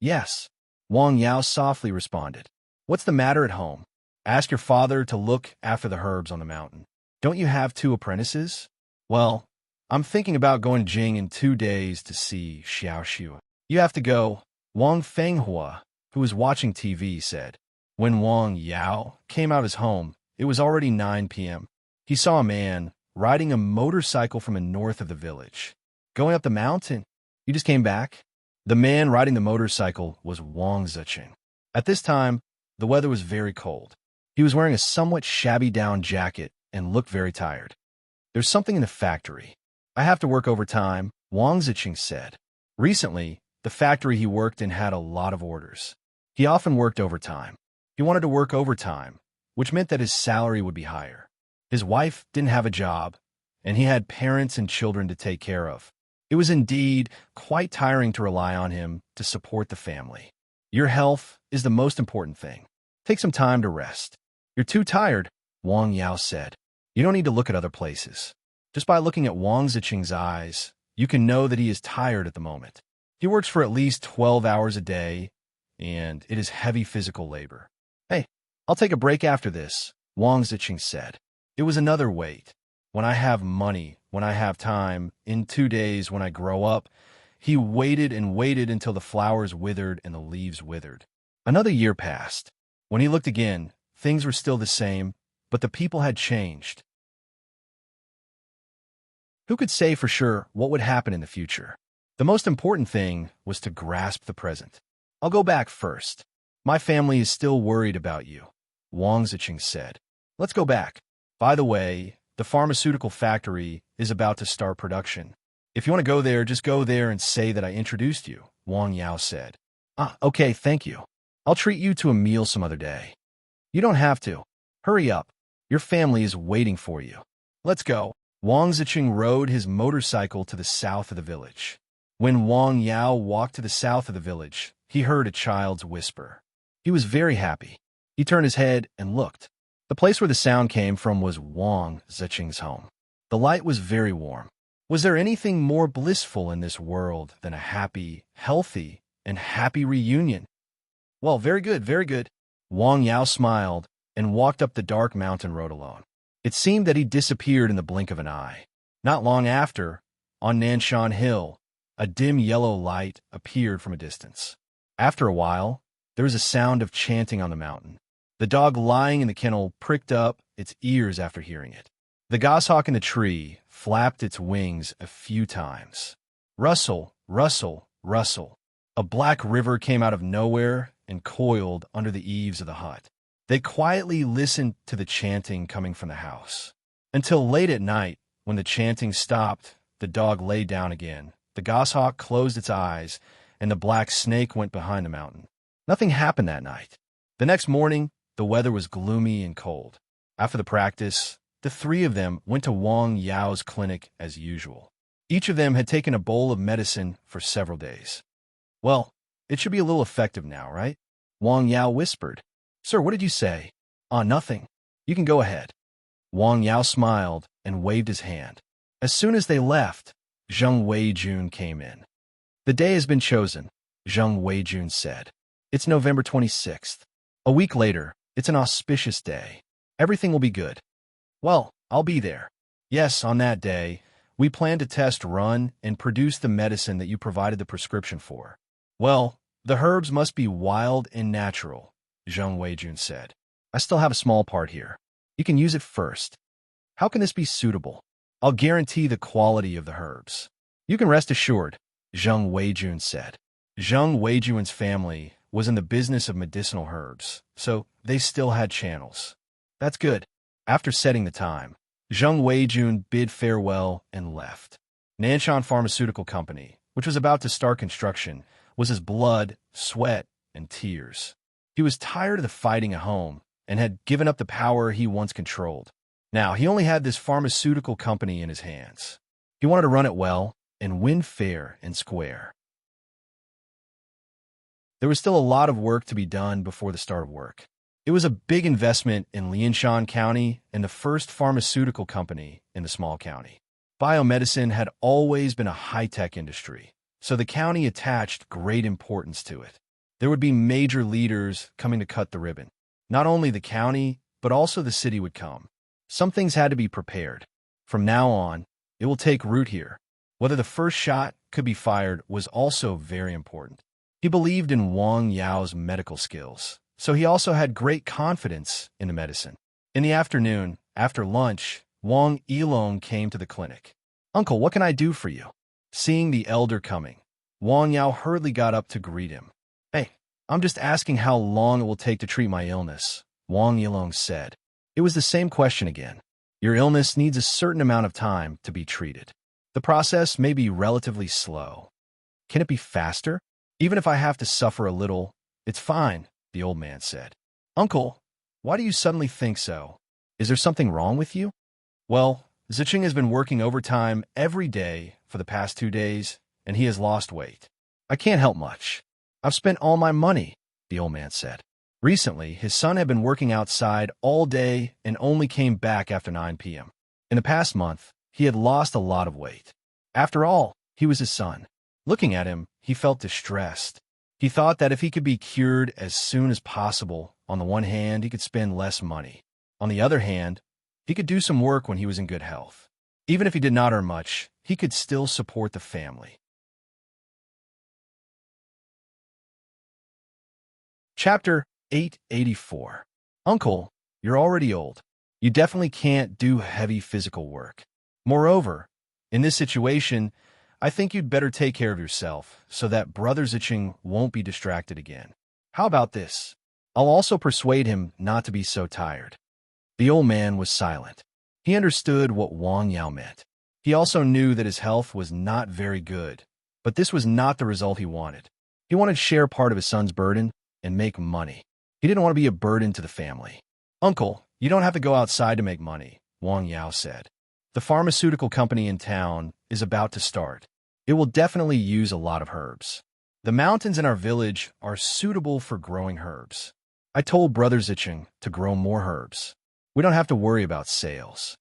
Yes. Wang Yao softly responded. What's the matter at home? Ask your father to look after the herbs on the mountain. Don't you have 2 apprentices? Well, I'm thinking about going to Jing in 2 days to see Xiao Xue. You have to go, Wang Fenghua, who was watching TV, said. When Wang Yao came out of his home, it was already 9 p.m. He saw a man riding a motorcycle from the north of the village. Going up the mountain? You just came back? The man riding the motorcycle was Wang Zicheng. At this time, the weather was very cold. He was wearing a somewhat shabby down jacket and looked very tired. There's something in the factory. I have to work overtime, Wang Zicheng said. Recently, the factory he worked in had a lot of orders. He often worked overtime. He wanted to work overtime, which meant that his salary would be higher. His wife didn't have a job, and he had parents and children to take care of. It was indeed quite tiring to rely on him to support the family. Your health is the most important thing. Take some time to rest. You're too tired, Wang Yao said. You don't need to look at other places. Just by looking at Wang Zicheng's eyes, you can know that he is tired at the moment. He works for at least 12 hours a day, and it is heavy physical labor. Hey, I'll take a break after this, Wang Zicheng said. It was another wait. When I have money, when I have time, in 2 days when I grow up, he waited and waited until the flowers withered and the leaves withered. Another year passed. When he looked again, things were still the same, but the people had changed. Who could say for sure what would happen in the future? The most important thing was to grasp the present. I'll go back first. My family is still worried about you, Wang Zicheng said. Let's go back. By the way, the pharmaceutical factory is about to start production. If you want to go there, just go there and say that I introduced you, Wang Yao said. Okay, thank you. I'll treat you to a meal some other day. You don't have to. Hurry up. Your family is waiting for you. Let's go. Wang Zicheng rode his motorcycle to the south of the village. When Wang Yao walked to the south of the village, he heard a child's whisper. He was very happy. He turned his head and looked. The place where the sound came from was Wang Zicheng's home. The light was very warm. Was there anything more blissful in this world than a happy, healthy, and happy reunion? Well, very good, very good. Wang Yao smiled and walked up the dark mountain road alone. It seemed that he disappeared in the blink of an eye. Not long after, on Nanshan Hill, a dim yellow light appeared from a distance. After a while, there was a sound of chanting on the mountain. The dog lying in the kennel pricked up its ears after hearing it. The goshawk in the tree flapped its wings a few times. Rustle, rustle, rustle. A black river came out of nowhere and coiled under the eaves of the hut. They quietly listened to the chanting coming from the house. Until late at night, when the chanting stopped, the dog lay down again. The goshawk closed its eyes, and the black snake went behind the mountain. Nothing happened that night. The next morning, the weather was gloomy and cold. After the practice, the three of them went to Wang Yao's clinic as usual. Each of them had taken a bowl of medicine for several days. Well, it should be a little effective now, right? Wang Yao whispered. Sir, what did you say? Nothing. You can go ahead. Wang Yao smiled and waved his hand. As soon as they left, Zheng Weijun came in. The day has been chosen, Zheng Weijun said. It's November 26th. A week later, it's an auspicious day. Everything will be good. Well, I'll be there. Yes, on that day, we plan to test run and produce the medicine that you provided the prescription for. Well, the herbs must be wild and natural, Zheng Weijun said. I still have a small part here. You can use it first. How can this be suitable? I'll guarantee the quality of the herbs. You can rest assured, Zheng Weijun said. Zheng Weijun's family was in the business of medicinal herbs, so they still had channels. That's good. After setting the time, Zheng Weijun bid farewell and left. Nanshan Pharmaceutical Company, which was about to start construction, was his blood, sweat, and tears. He was tired of the fighting at home and had given up the power he once controlled. Now, he only had this pharmaceutical company in his hands. He wanted to run it well and win fair and square. There was still a lot of work to be done before the start of work. It was a big investment in Lianshan County and the first pharmaceutical company in the small county. Biomedicine had always been a high-tech industry, so the county attached great importance to it. There would be major leaders coming to cut the ribbon. Not only the county, but also the city would come. Some things had to be prepared. From now on, it will take root here. Whether the first shot could be fired was also very important. He believed in Wang Yao's medical skills, so he also had great confidence in the medicine. In the afternoon, after lunch, Wang Yilong came to the clinic. Uncle, what can I do for you? Seeing the elder coming, Wang Yao hurriedly got up to greet him. Hey, I'm just asking how long it will take to treat my illness, Wang Yilong said. It was the same question again. Your illness needs a certain amount of time to be treated. The process may be relatively slow. Can it be faster? Even if I have to suffer a little, it's fine, the old man said. Uncle, why do you suddenly think so? Is there something wrong with you? Well, Zicheng has been working overtime every day for the past 2 days, and he has lost weight. I can't help much. I've spent all my money, the old man said. Recently, his son had been working outside all day and only came back after 9 p.m. In the past month, he had lost a lot of weight. After all, he was his son. Looking at him, he felt distressed. He thought that if he could be cured as soon as possible, on the one hand, he could spend less money. On the other hand, he could do some work when he was in good health. Even if he did not earn much, he could still support the family. Chapter 884. Uncle, you're already old. You definitely can't do heavy physical work. Moreover, in this situation, I think you'd better take care of yourself so that Brother Zicheng won't be distracted again. How about this? I'll also persuade him not to be so tired. The old man was silent. He understood what Wang Yao meant. He also knew that his health was not very good, but this was not the result he wanted. He wanted to share part of his son's burden and make money. He didn't want to be a burden to the family. Uncle, you don't have to go outside to make money, Wang Yao said. The pharmaceutical company in town is about to start. It will definitely use a lot of herbs. The mountains in our village are suitable for growing herbs. I told Brother Zicheng to grow more herbs. We don't have to worry about sales.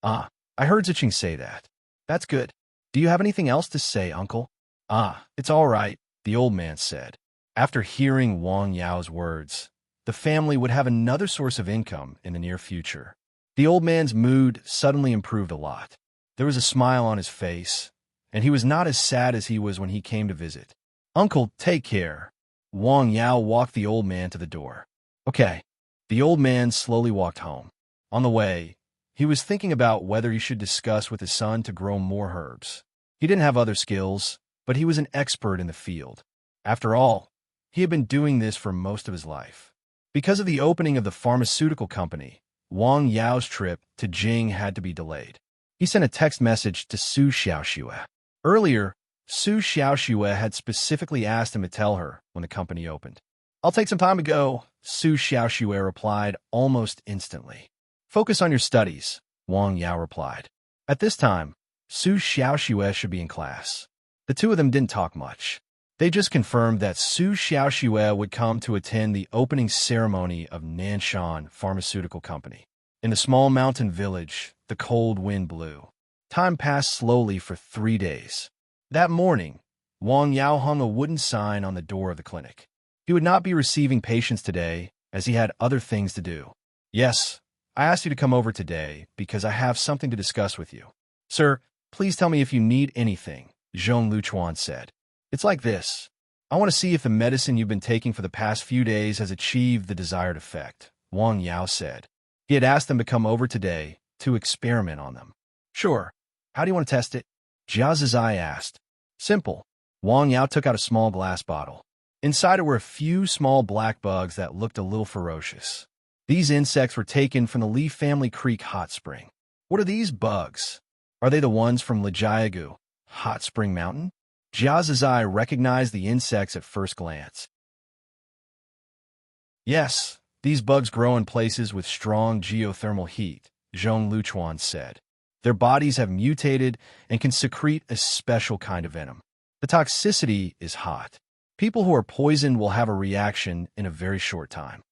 I heard Zicheng say that. That's good. Do you have anything else to say, uncle? Ah, it's all right, the old man said. After hearing Wang Yao's words, the family would have another source of income in the near future. The old man's mood suddenly improved a lot. There was a smile on his face, and he was not as sad as he was when he came to visit. Uncle, take care. Wang Yao walked the old man to the door. Okay. The old man slowly walked home. On the way, he was thinking about whether he should discuss with his son to grow more herbs. He didn't have other skills, but he was an expert in the field. After all, he had been doing this for most of his life. Because of the opening of the pharmaceutical company, Wang Yao's trip to Jing had to be delayed. He sent a text message to Su Xiaoxue. Earlier, Su Xiaoxue had specifically asked him to tell her when the company opened. I'll take some time to go, Su Xiaoxue replied almost instantly. Focus on your studies, Wang Yao replied. At this time, Su Xiaoxue should be in class. The two of them didn't talk much. They just confirmed that Su Xiaoxue would come to attend the opening ceremony of Nanshan Pharmaceutical Company. In the small mountain village, the cold wind blew. Time passed slowly for 3 days. That morning, Wang Yao hung a wooden sign on the door of the clinic. He would not be receiving patients today, as he had other things to do. Yes, I asked you to come over today because I have something to discuss with you. Sir, please tell me if you need anything, Zhong Luchuan said. It's like this. I want to see if the medicine you've been taking for the past few days has achieved the desired effect, Wang Yao said. He had asked them to come over today to experiment on them. Sure. How do you want to test it? Jia Zizai asked. Simple. Wang Yao took out a small glass bottle. Inside it were a few small black bugs that looked a little ferocious. These insects were taken from the Li Family Creek hot spring. What are these bugs? Are they the ones from Lijiagu, Hot Spring Mountain? Jia Zizai recognized the insects at first glance. Yes, these bugs grow in places with strong geothermal heat, Zhong Luchuan said. Their bodies have mutated and can secrete a special kind of venom. The toxicity is hot. People who are poisoned will have a reaction in a very short time.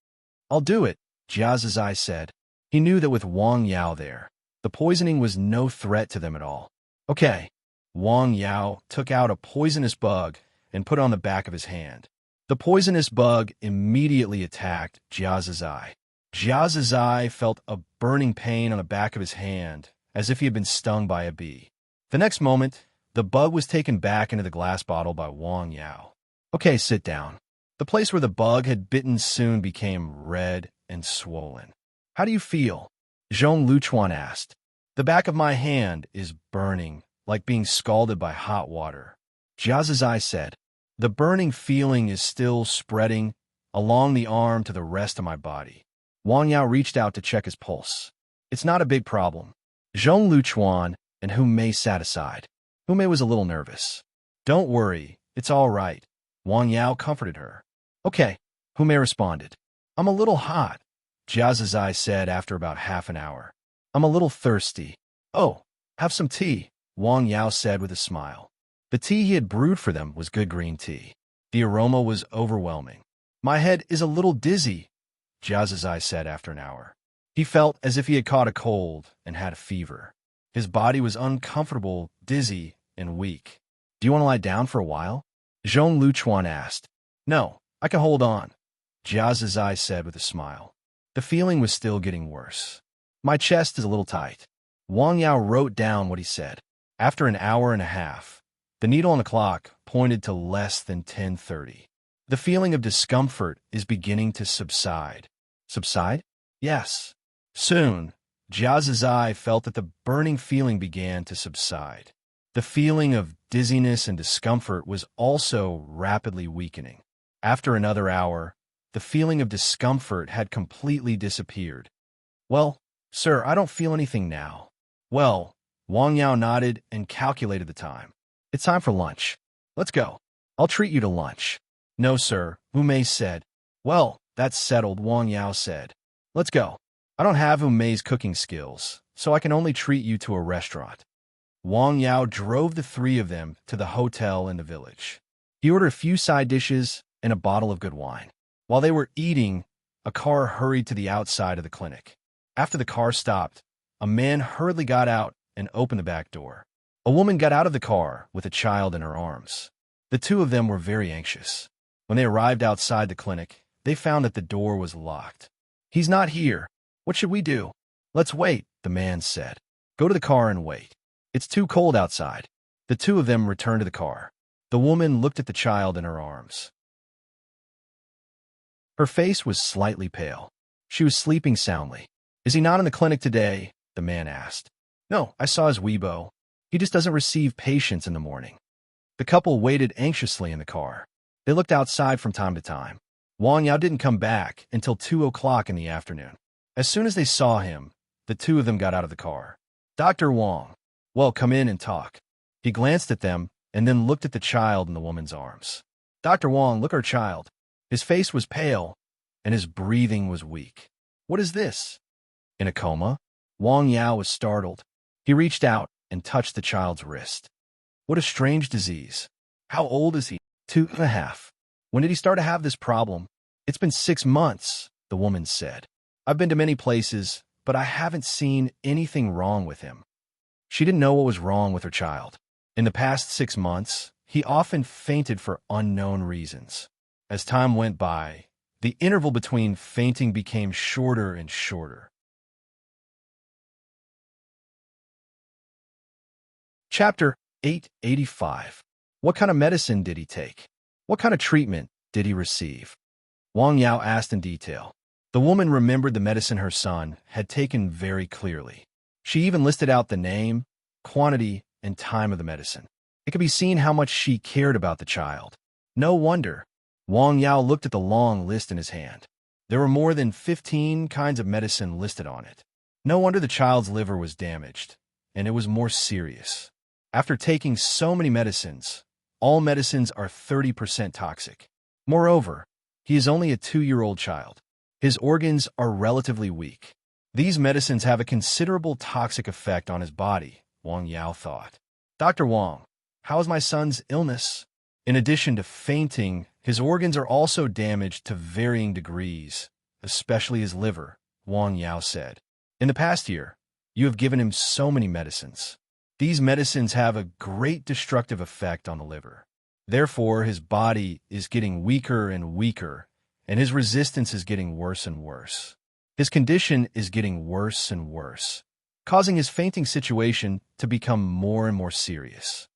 I'll do it, Jia Zizai said. He knew that with Wang Yao there, the poisoning was no threat to them at all. Okay. Wang Yao took out a poisonous bug and put it on the back of his hand. The poisonous bug immediately attacked Jia Zizai. Jia Zizai felt a burning pain on the back of his hand, as if he had been stung by a bee. The next moment, the bug was taken back into the glass bottle by Wang Yao. Okay, sit down. The place where the bug had bitten soon became red and swollen. How do you feel? Zhong Luchuan asked. The back of my hand is burning, like being scalded by hot water. Jia Zizai said. The burning feeling is still spreading along the arm to the rest of my body. Wang Yao reached out to check his pulse. It's not a big problem. Zhong Luchuan and Hu Mei sat aside. Hu Mei was a little nervous. Don't worry, it's all right. Wang Yao comforted her. Okay, Hu Mei responded. I'm a little hot, Jia Zizai said after about half an hour. I'm a little thirsty. Oh, have some tea, Wang Yao said with a smile. The tea he had brewed for them was good green tea. The aroma was overwhelming. My head is a little dizzy, Jia Zizai said after an hour. He felt as if he had caught a cold and had a fever. His body was uncomfortable, dizzy, and weak. Do you want to lie down for a while? Zhong Luchuan asked. No, I can hold on, Jia Zizai said with a smile. The feeling was still getting worse. My chest is a little tight. Wang Yao wrote down what he said. After an hour and a half, the needle on the clock pointed to less than 10:30. The feeling of discomfort is beginning to subside. Subside? Yes. Soon, Jia Zizai felt that the burning feeling began to subside. The feeling of dizziness and discomfort was also rapidly weakening. After another hour, the feeling of discomfort had completely disappeared. Well, sir, I don't feel anything now. Well, Wang Yao nodded and calculated the time. It's time for lunch. Let's go. I'll treat you to lunch. No, sir, Hu Mei said. Well, that's settled, Wang Yao said. Let's go. I don't have Hu Mei's cooking skills, so I can only treat you to a restaurant. Wang Yao drove the three of them to the hotel in the village. He ordered a few side dishes and a bottle of good wine. While they were eating, a car hurried to the outside of the clinic. After the car stopped, a man hurriedly got out and opened the back door. A woman got out of the car with a child in her arms. The two of them were very anxious. When they arrived outside the clinic, they found that the door was locked. "He's not here. What should we do?" "Let's wait," the man said. "Go to the car and wait. It's too cold outside." The two of them returned to the car. The woman looked at the child in her arms. Her face was slightly pale. She was sleeping soundly. "Is he not in the clinic today?" the man asked. "No, I saw his Weibo. He just doesn't receive patients in the morning." The couple waited anxiously in the car. They looked outside from time to time. Wang Yao didn't come back until 2 o'clock in the afternoon. As soon as they saw him, the two of them got out of the car. "Dr. Wang, well, come in and talk." He glanced at them and then looked at the child in the woman's arms. "Dr. Wang, look at our child." His face was pale, and his breathing was weak. "What is this? In a coma?" Wang Yao was startled. He reached out and touched the child's wrist. "What a strange disease. How old is he?" 2.5. "When did he start to have this problem?" "It's been 6 months, the woman said. "I've been to many places, but I haven't seen anything wrong with him." She didn't know what was wrong with her child. In the past 6 months, he often fainted for unknown reasons. As time went by, the interval between fainting became shorter and shorter. Chapter 885. What kind of medicine did he take? What kind of treatment did he receive? Wang Yao asked in detail. The woman remembered the medicine her son had taken very clearly. She even listed out the name, quantity, and time of the medicine. It could be seen how much she cared about the child. No wonder. Wang Yao looked at the long list in his hand. There were more than 15 kinds of medicine listed on it. No wonder the child's liver was damaged, and it was more serious. After taking so many medicines, all medicines are 30% toxic. Moreover, he is only a 2-year-old child. His organs are relatively weak. These medicines have a considerable toxic effect on his body, Wang Yao thought. "Dr. Wang, how is my son's illness?" "In addition to fainting, his organs are also damaged to varying degrees, especially his liver," Wang Yao said. "In the past year, you have given him so many medicines. These medicines have a great destructive effect on the liver. Therefore, his body is getting weaker and weaker, and his resistance is getting worse and worse. His condition is getting worse and worse, causing his fainting situation to become more and more serious."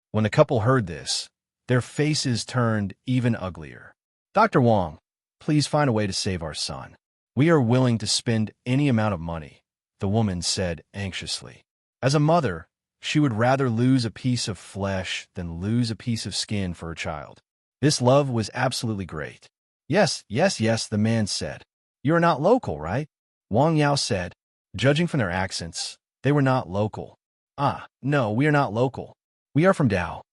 When the couple heard this, their faces turned even uglier. "Dr. Wang, please find a way to save our son. We are willing to spend any amount of money," the woman said anxiously. As a mother, she would rather lose a piece of flesh than lose a piece of skin for her child. This love was absolutely great. Yes, the man said. "You are not local, right?" Wang Yao said. Judging from their accents, they were not local. No, we are not local. We are from Dao."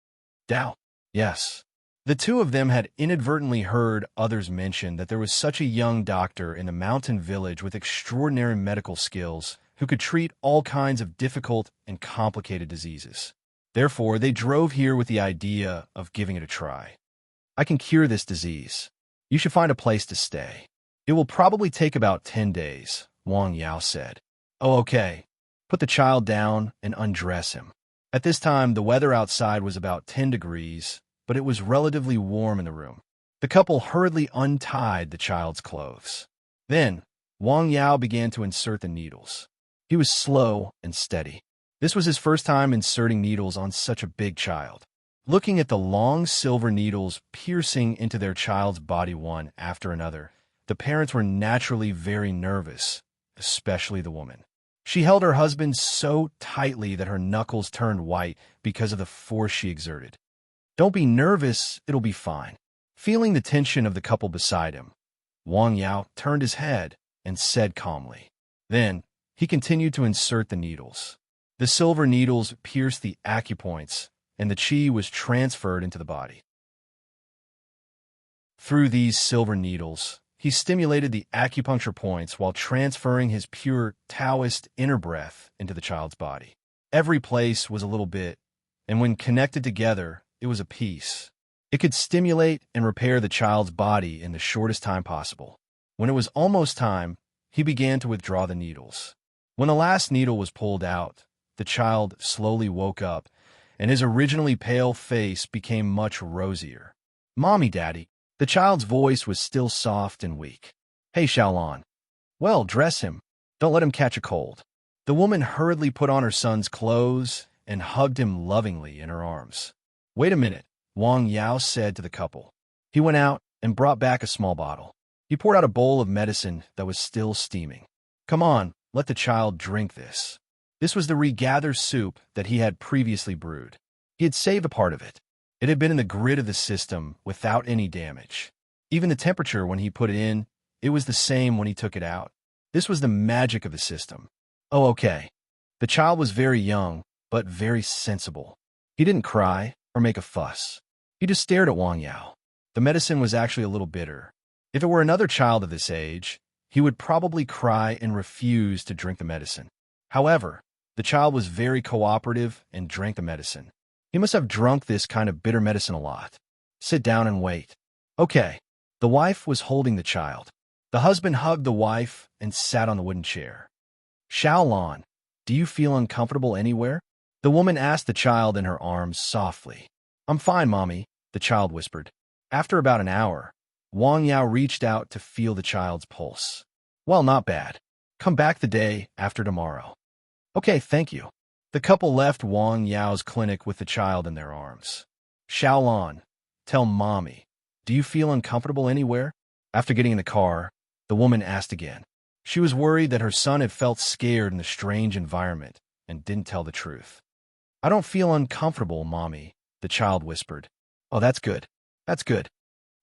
"Dao?" "Yes." The two of them had inadvertently heard others mention that there was such a young doctor in the mountain village with extraordinary medical skills who could treat all kinds of difficult and complicated diseases. Therefore, they drove here with the idea of giving it a try. "I can cure this disease. You should find a place to stay. It will probably take about 10 days, Wang Yao said. "Oh, okay. Put the child down and undress him." At this time, the weather outside was about 10 degrees, but it was relatively warm in the room. The couple hurriedly untied the child's clothes. Then, Wang Yao began to insert the needles. He was slow and steady. This was his first time inserting needles on such a big child. Looking at the long silver needles piercing into their child's body one after another, the parents were naturally very nervous, especially the woman. She held her husband so tightly that her knuckles turned white because of the force she exerted. "Don't be nervous, it'll be fine." Feeling the tension of the couple beside him, Wang Yao turned his head and said calmly. Then, he continued to insert the needles. The silver needles pierced the acupoints, and the qi was transferred into the body. Through these silver needles, he stimulated the acupuncture points while transferring his pure Taoist inner breath into the child's body. Every place was a little bit, and when connected together, it was a piece. It could stimulate and repair the child's body in the shortest time possible. When it was almost time, he began to withdraw the needles. When the last needle was pulled out, the child slowly woke up, and his originally pale face became much rosier. "Mommy, Daddy." The child's voice was still soft and weak. "Hey, Xiaolon. Well, dress him. Don't let him catch a cold." The woman hurriedly put on her son's clothes and hugged him lovingly in her arms. "Wait a minute," Wang Yao said to the couple. He went out and brought back a small bottle. He poured out a bowl of medicine that was still steaming. "Come on, let the child drink this." This was the regather soup that he had previously brewed. He had saved a part of it. It had been in the grid of the system without any damage. Even the temperature when he put it in, it was the same when he took it out. This was the magic of the system. Oh, okay. The child was very young, but very sensible. He didn't cry or make a fuss. He just stared at Wang Yao. The medicine was actually a little bitter. If it were another child of this age, he would probably cry and refuse to drink the medicine. However, the child was very cooperative and drank the medicine. He must have drunk this kind of bitter medicine a lot. Sit down and wait. Okay. The wife was holding the child. The husband hugged the wife and sat on the wooden chair. "Xiaolon, do you feel uncomfortable anywhere?" The woman asked the child in her arms softly. "I'm fine, Mommy," the child whispered. After about an hour, Wang Yao reached out to feel the child's pulse. "Well, not bad. Come back the day after tomorrow." "Okay, thank you." The couple left Wang Yao's clinic with the child in their arms. "Xiaolon, tell Mommy, do you feel uncomfortable anywhere?" After getting in the car, the woman asked again. She was worried that her son had felt scared in the strange environment and didn't tell the truth. "I don't feel uncomfortable, Mommy," the child whispered. "Oh, that's good. That's good."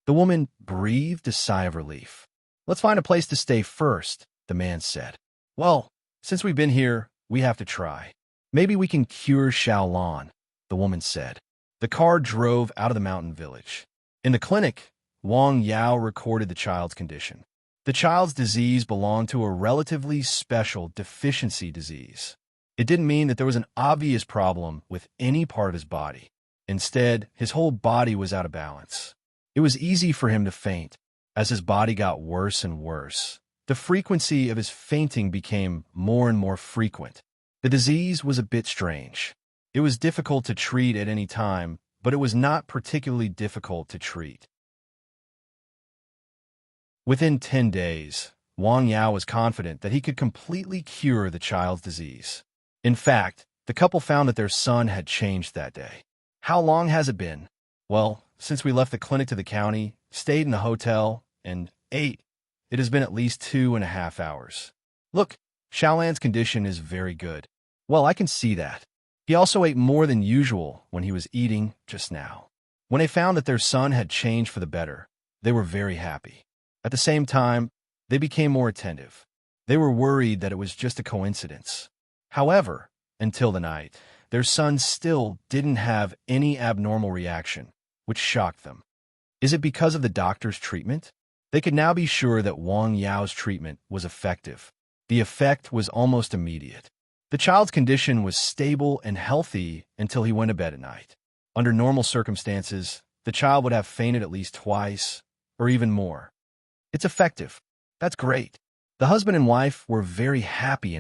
The woman breathed a sigh of relief. "Let's find a place to stay first," the man said. "Well, since we've been here, we have to try. Maybe we can cure Xiaolon," the woman said. The car drove out of the mountain village. In the clinic, Wang Yao recorded the child's condition. The child's disease belonged to a relatively special deficiency disease. It didn't mean that there was an obvious problem with any part of his body. Instead, his whole body was out of balance. It was easy for him to faint. As his body got worse and worse, the frequency of his fainting became more and more frequent. The disease was a bit strange. It was difficult to treat at any time, but it was not particularly difficult to treat. Within 10 days, Wang Yao was confident that he could completely cure the child's disease. In fact, the couple found that their son had changed that day. "How long has it been?" "Well, since we left the clinic to the county, stayed in the hotel, and ate, it has been at least 2.5 hours. Look, Xiaolan's condition is very good." "Well, I can see that. He also ate more than usual when he was eating just now." When they found that their son had changed for the better, they were very happy. At the same time, they became more attentive. They were worried that it was just a coincidence. However, until the night, their son still didn't have any abnormal reaction, which shocked them. Is it because of the doctor's treatment? They could now be sure that Wang Yao's treatment was effective. The effect was almost immediate. The child's condition was stable and healthy until he went to bed at night. Under normal circumstances, the child would have fainted at least twice, or even more. "It's effective. That's great." The husband and wife were very happy.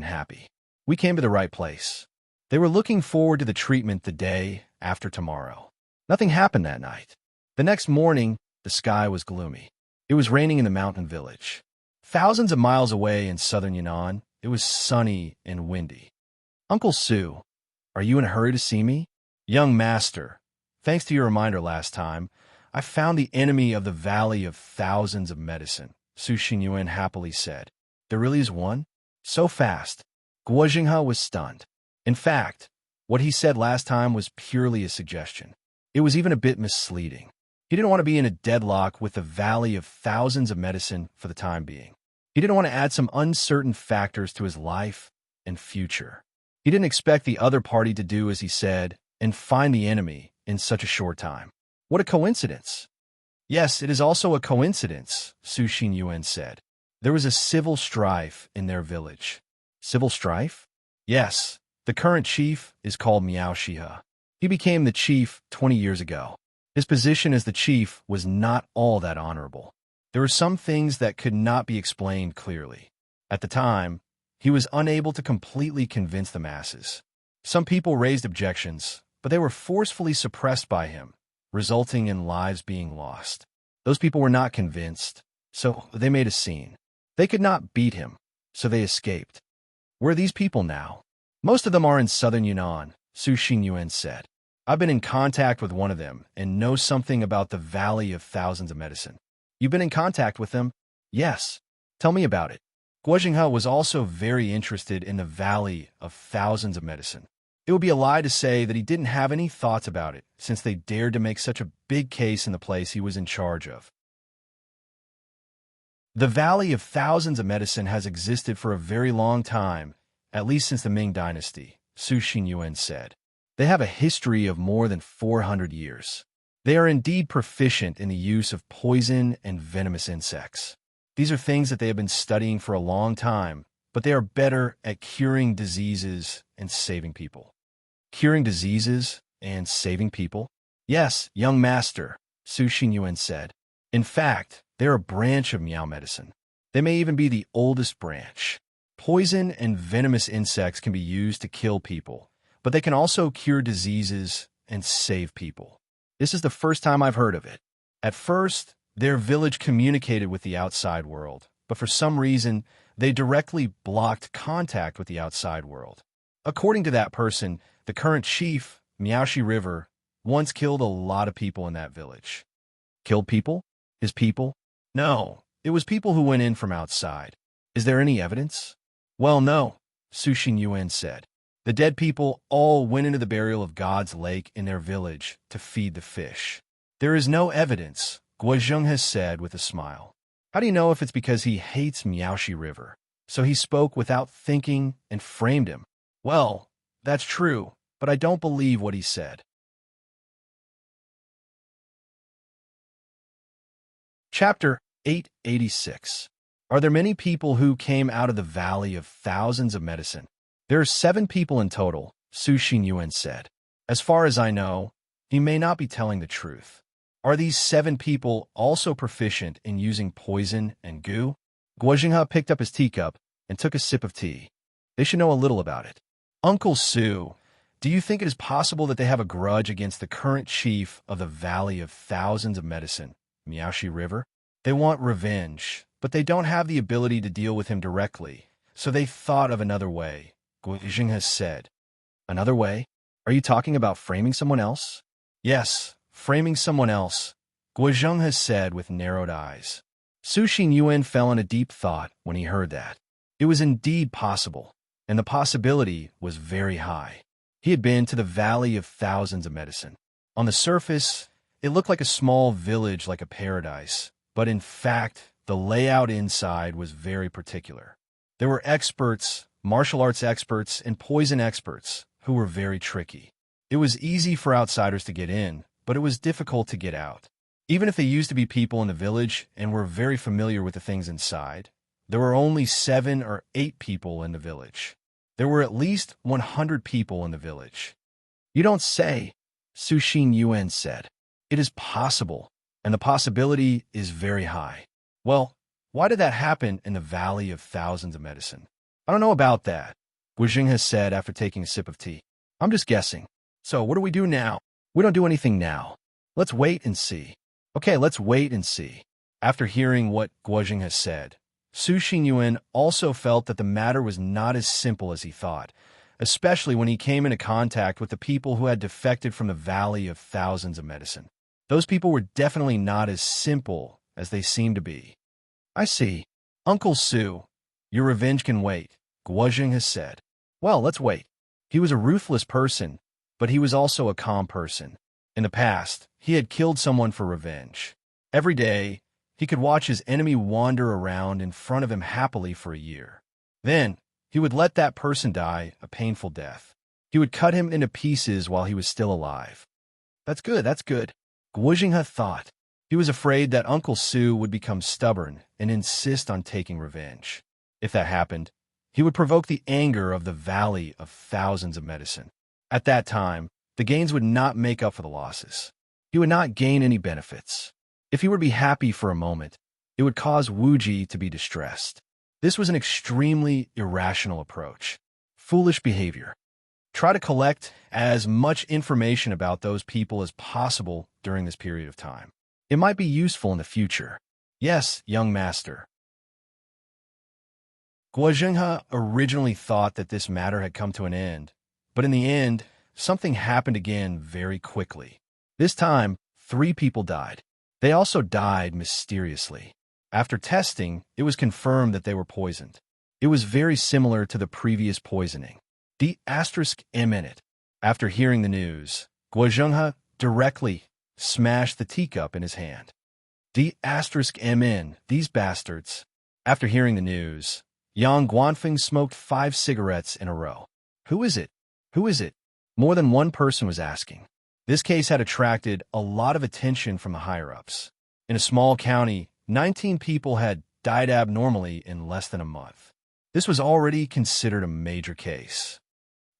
"We came to the right place." They were looking forward to the treatment the day after tomorrow. Nothing happened that night. The next morning, the sky was gloomy. It was raining in the mountain village. Thousands of miles away in southern Yunnan, it was sunny and windy. "Uncle Su, are you in a hurry to see me?" "Young master, thanks to your reminder last time, I found the enemy of the Valley of Thousands of Medicine," Su Xingyuan happily said. "There really is one?" So fast. Guo Jinghe was stunned. In fact, what he said last time was purely a suggestion. It was even a bit misleading. He didn't want to be in a deadlock with the Valley of Thousands of Medicine for the time being. He didn't want to add some uncertain factors to his life and future. He didn't expect the other party to do as he said and find the enemy in such a short time. What a coincidence. "Yes, it is also a coincidence," Su Xingyuan said. "There was a civil strife in their village." "Civil strife?" "Yes. The current chief is called Miao Shihe. He became the chief 20 years ago. His position as the chief was not all that honorable. There were some things that could not be explained clearly. At the time, he was unable to completely convince the masses. Some people raised objections, but they were forcefully suppressed by him, resulting in lives being lost. Those people were not convinced, so they made a scene. They could not beat him, so they escaped. Where are these people now? Most of them are in southern Yunnan, Su Xingyuan said. I've been in contact with one of them and know something about the Valley of Thousands of Medicine. You've been in contact with them? Yes. Tell me about it. Guo Jinghe was also very interested in the Valley of Thousands of Medicine. It would be a lie to say that he didn't have any thoughts about it, since they dared to make such a big case in the place he was in charge of. The Valley of Thousands of Medicine has existed for a very long time, at least since the Ming Dynasty, Su Xingyuan said. They have a history of more than 400 years. They are indeed proficient in the use of poison and venomous insects. These are things that they have been studying for a long time, but they are better at curing diseases and saving people. Curing diseases and saving people? Yes, young master, Su Xingyuan said. In fact, they're a branch of Miao medicine. They may even be the oldest branch. Poison and venomous insects can be used to kill people, but they can also cure diseases and save people. This is the first time I've heard of it. At first, their village communicated with the outside world, but for some reason, they directly blocked contact with the outside world. According to that person, the current chief, Miaoshi River, once killed a lot of people in that village. Killed people? His people? No, it was people who went in from outside. Is there any evidence? Well, no, Su Xingyuan said. The dead people all went into the burial of God's lake in their village to feed the fish. There is no evidence, Guo Zheng has said with a smile. How do you know if it's because he hates Miaoshi River? So he spoke without thinking and framed him. Well, that's true, but I don't believe what he said. Chapter 886. Are there many people who came out of the Valley of Thousands of Medicine? There are 7 people in total, Su Xingyuan said. As far as I know, he may not be telling the truth. Are these 7 people also proficient in using poison and goo? Guo Jinghe picked up his teacup and took a sip of tea. They should know a little about it. Uncle Su, do you think it is possible that they have a grudge against the current chief of the Valley of Thousands of Medicine, Miaoshi River? They want revenge, but they don't have the ability to deal with him directly, so they thought of another way, Guo Jinghe said. Another way? Are you talking about framing someone else? Yes, framing someone else, Guo Jinghe said with narrowed eyes. Su Xingyuan fell in a deep thought when he heard that. It was indeed possible, and the possibility was very high. He had been to the Valley of Thousands of Medicine. On the surface, it looked like a small village, like a paradise, but in fact, the layout inside was very particular. There were experts, martial arts experts, and poison experts who were very tricky. It was easy for outsiders to get in, but it was difficult to get out. Even if they used to be people in the village and were very familiar with the things inside, there were only 7 or 8 people in the village. There were at least 100 people in the village. You don't say, Su Xingyuan said. It is possible, and the possibility is very high. Well, why did that happen in the Valley of Thousands of Medicine? I don't know about that, Guo Jinghe said after taking a sip of tea. I'm just guessing. So what do we do now? We don't do anything now. Let's wait and see. Okay, let's wait and see. After hearing what Guo Jinghe said, Su Xingyuan also felt that the matter was not as simple as he thought, especially when he came into contact with the people who had defected from the Valley of Thousands of Medicine. Those people were definitely not as simple as they seemed to be. I see. Uncle Su, your revenge can wait, Guo Jinghe said. Well, let's wait. He was a ruthless person, but he was also a calm person. In the past, he had killed someone for revenge. Every day, he could watch his enemy wander around in front of him happily for a year. Then, he would let that person die a painful death. He would cut him into pieces while he was still alive. That's good, Guo Jinghe thought. He was afraid that Uncle Su would become stubborn and insist on taking revenge. If that happened, he would provoke the anger of the Valley of Thousands of Medicine. At that time, the gains would not make up for the losses. He would not gain any benefits. If he were to be happy for a moment, it would cause Wuji to be distressed. This was an extremely irrational approach. Foolish behavior. Try to collect as much information about those people as possible during this period of time. It might be useful in the future. Yes, young master. Guo Zhenghe originally thought that this matter had come to an end, but in the end, something happened again very quickly. This time, 3 people died. They also died mysteriously. After testing, it was confirmed that they were poisoned. It was very similar to the previous poisoning. The *M in it. After hearing the news, Guo Zhenghe directly smashed the teacup in his hand. The *M in, these bastards. After hearing the news, Yang Guanfeng smoked 5 cigarettes in a row. Who is it? Who is it? More than one person was asking. This case had attracted a lot of attention from the higher-ups. In a small county, 19 people had died abnormally in less than a month. This was already considered a major case.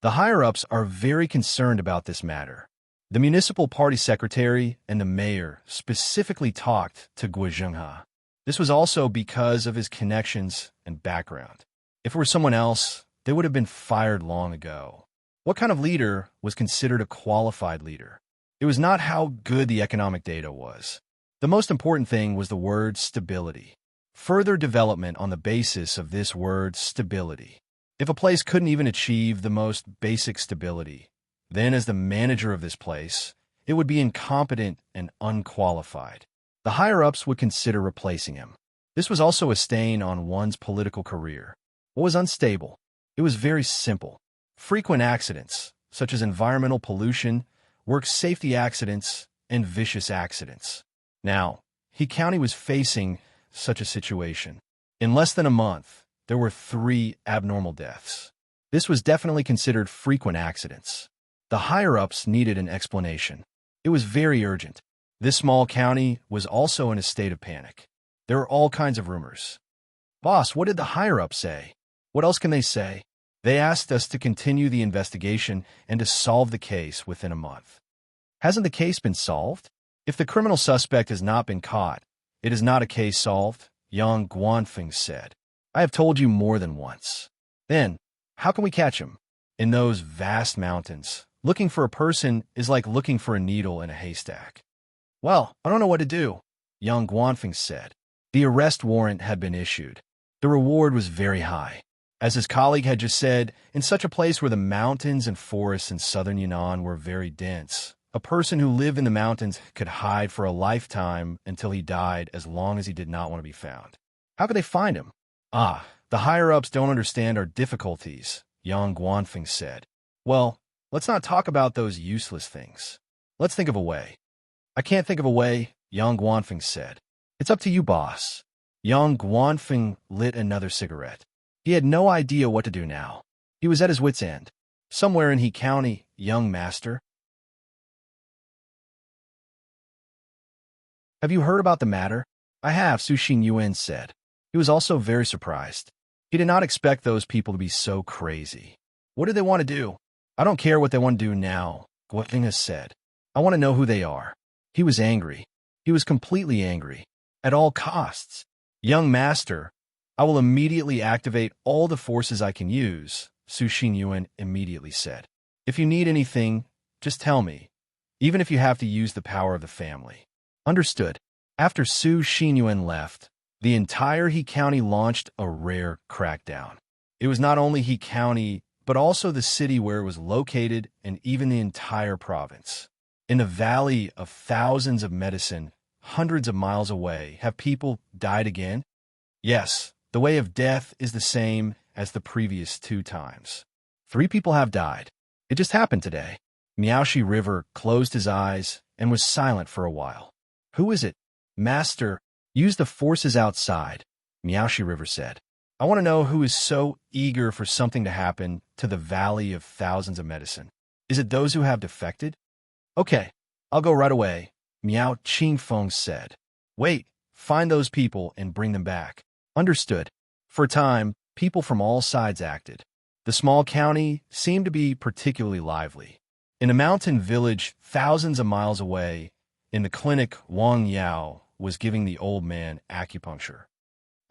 The higher-ups are very concerned about this matter. The municipal party secretary and the mayor specifically talked to Guo Zhenghe. This was also because of his connections and background. If it were someone else, they would have been fired long ago. What kind of leader was considered a qualified leader? It was not how good the economic data was. The most important thing was the word stability. Further development on the basis of this word stability. If a place couldn't even achieve the most basic stability, then as the manager of this place, it would be incompetent and unqualified. The higher-ups would consider replacing him. This was also a stain on one's political career. What was unstable? It was very simple. Frequent accidents, such as environmental pollution, work safety accidents, and vicious accidents. Now, He County was facing such a situation. In less than a month, there were 3 abnormal deaths. This was definitely considered frequent accidents. The higher-ups needed an explanation. It was very urgent. This small county was also in a state of panic. There were all kinds of rumors. Boss, what did the higher-ups say? What else can they say? They asked us to continue the investigation and to solve the case within a month. Hasn't the case been solved? If the criminal suspect has not been caught, it is not a case solved, Yang Guanfeng said. I have told you more than once. Then, how can we catch him? In those vast mountains, looking for a person is like looking for a needle in a haystack. Well, I don't know what to do, Yang Guanfeng said. The arrest warrant had been issued. The reward was very high. As his colleague had just said, in such a place where the mountains and forests in southern Yunnan were very dense, a person who lived in the mountains could hide for a lifetime until he died as long as he did not want to be found. How could they find him? The higher-ups don't understand our difficulties, Yang Guanfeng said. Well, let's not talk about those useless things. Let's think of a way. I can't think of a way, Yang Guanfeng said. It's up to you, boss. Yang Guanfeng lit another cigarette. He had no idea what to do now. He was at his wit's end. Somewhere in He County, young master. Have you heard about the matter? I have, Su Xinyuan said. He was also very surprised. He did not expect those people to be so crazy. What do they want to do? I don't care what they want to do now, Guotinga said. I want to know who they are. He was angry. He was completely angry. At all costs. Young master, I will immediately activate all the forces I can use, Su Xinyuan immediately said. If you need anything, just tell me, even if you have to use the power of the family. Understood. After Su Xinyuan left, the entire He County launched a rare crackdown. It was not only He County, but also the city where it was located and even the entire province. In the valley of thousands of medicine, hundreds of miles away, have people died again? Yes, the way of death is the same as the previous 2 times. 3 people have died. It just happened today. Miaoshi River closed his eyes and was silent for a while. Who is it? Master, use the forces outside, Miaoshi River said. I want to know who is so eager for something to happen to the valley of thousands of medicine. Is it those who have defected? Okay, I'll go right away, Miao Qingfeng said. Wait, find those people and bring them back. Understood. For a time, people from all sides acted. The small county seemed to be particularly lively. In a mountain village thousands of miles away, in the clinic, Wang Yao was giving the old man acupuncture.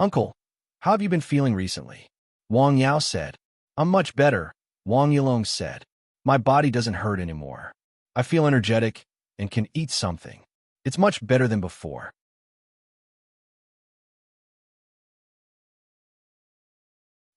Uncle, how have you been feeling recently? Wang Yao said. I'm much better, Wang Yilong said. My body doesn't hurt anymore. I feel energetic and can eat something. It's much better than before.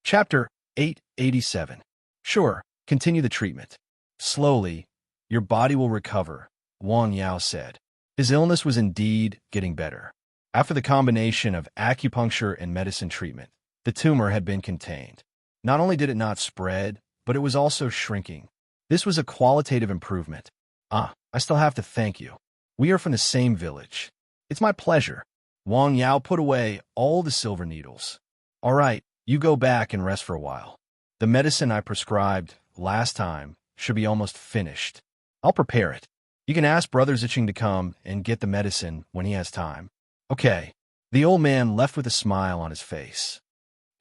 Chapter 887. Sure, continue the treatment. Slowly, your body will recover, Wang Yao said. His illness was indeed getting better. After the combination of acupuncture and medicine treatment, the tumor had been contained. Not only did it not spread, but it was also shrinking. This was a qualitative improvement. I still have to thank you. We are from the same village. It's my pleasure. Wang Yao put away all the silver needles. All right, you go back and rest for a while. The medicine I prescribed last time should be almost finished. I'll prepare it. You can ask Brother Ziching to come and get the medicine when he has time. Okay. The old man left with a smile on his face.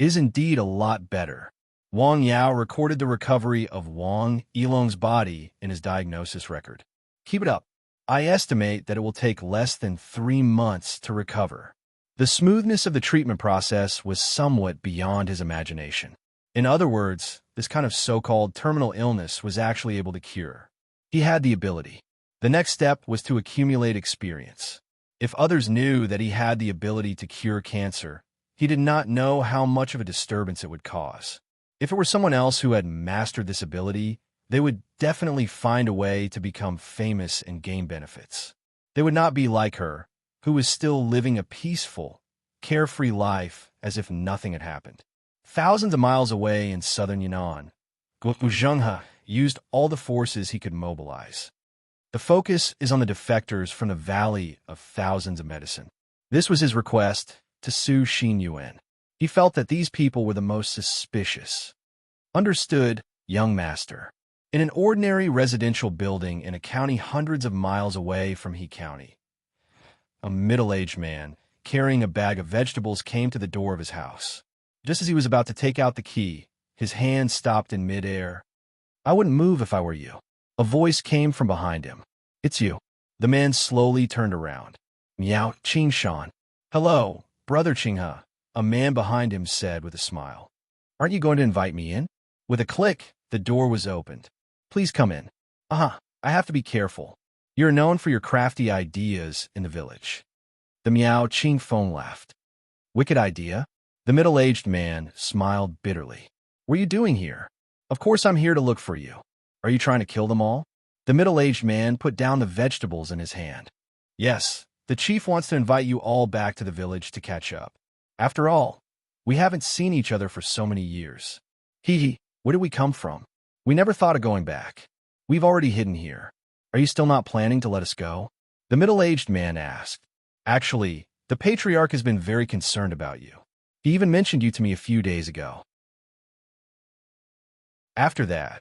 It is indeed a lot better. Wang Yao recorded the recovery of Wang Yilong's body in his diagnosis record. Keep it up. I estimate that it will take less than 3 months to recover. The smoothness of the treatment process was somewhat beyond his imagination. In other words, this kind of so-called terminal illness was actually able to cure. He had the ability. The next step was to accumulate experience. If others knew that he had the ability to cure cancer, he did not know how much of a disturbance it would cause. If it were someone else who had mastered this ability, they would definitely find a way to become famous and gain benefits. They would not be like her, who was still living a peaceful, carefree life as if nothing had happened. Thousands of miles away in southern Yunnan, Gu Zhenghe used all the forces he could mobilize. The focus is on the defectors from the Valley of Thousands of Medicine. This was his request to Su Xin Yuan. He felt that these people were the most suspicious. Understood, young master. In an ordinary residential building in a county hundreds of miles away from He County, a middle-aged man carrying a bag of vegetables came to the door of his house. Just as he was about to take out the key, his hand stopped in midair. I wouldn't move if I were you. A voice came from behind him. It's you. The man slowly turned around. Miao Qingshan. Hello, Brother Qinghe, a man behind him said with a smile. Aren't you going to invite me in? With a click, the door was opened. Please come in. I have to be careful. You're known for your crafty ideas in the village. The Miao Qingfeng laughed. Wicked idea? The middle-aged man smiled bitterly. What are you doing here? Of course I'm here to look for you. Are you trying to kill them all? The middle-aged man put down the vegetables in his hand. Yes, the chief wants to invite you all back to the village to catch up. After all, we haven't seen each other for so many years. Where did we come from? We never thought of going back. We've already hidden here. Are you still not planning to let us go? The middle-aged man asked. Actually, the patriarch has been very concerned about you. He even mentioned you to me a few days ago. After that,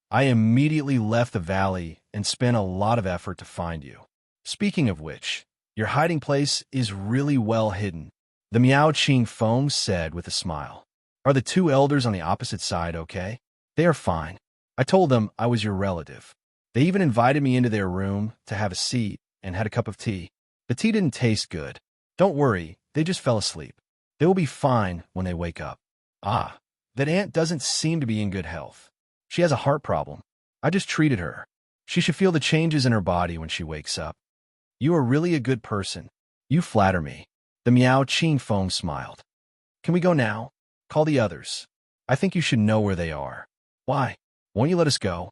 I immediately left the valley and spent a lot of effort to find you. Speaking of which, your hiding place is really well hidden, the Miao Qingfeng said with a smile. Are the 2 elders on the opposite side okay? They are fine. I told them I was your relative. They even invited me into their room to have a seat and had a cup of tea. The tea didn't taste good. Don't worry, they just fell asleep. They will be fine when they wake up. That aunt doesn't seem to be in good health. She has a heart problem. I just treated her. She should feel the changes in her body when she wakes up. You are really a good person. You flatter me. The Miao Qingfeng smiled. Can we go now? Call the others. I think you should know where they are. Why? Won't you let us go?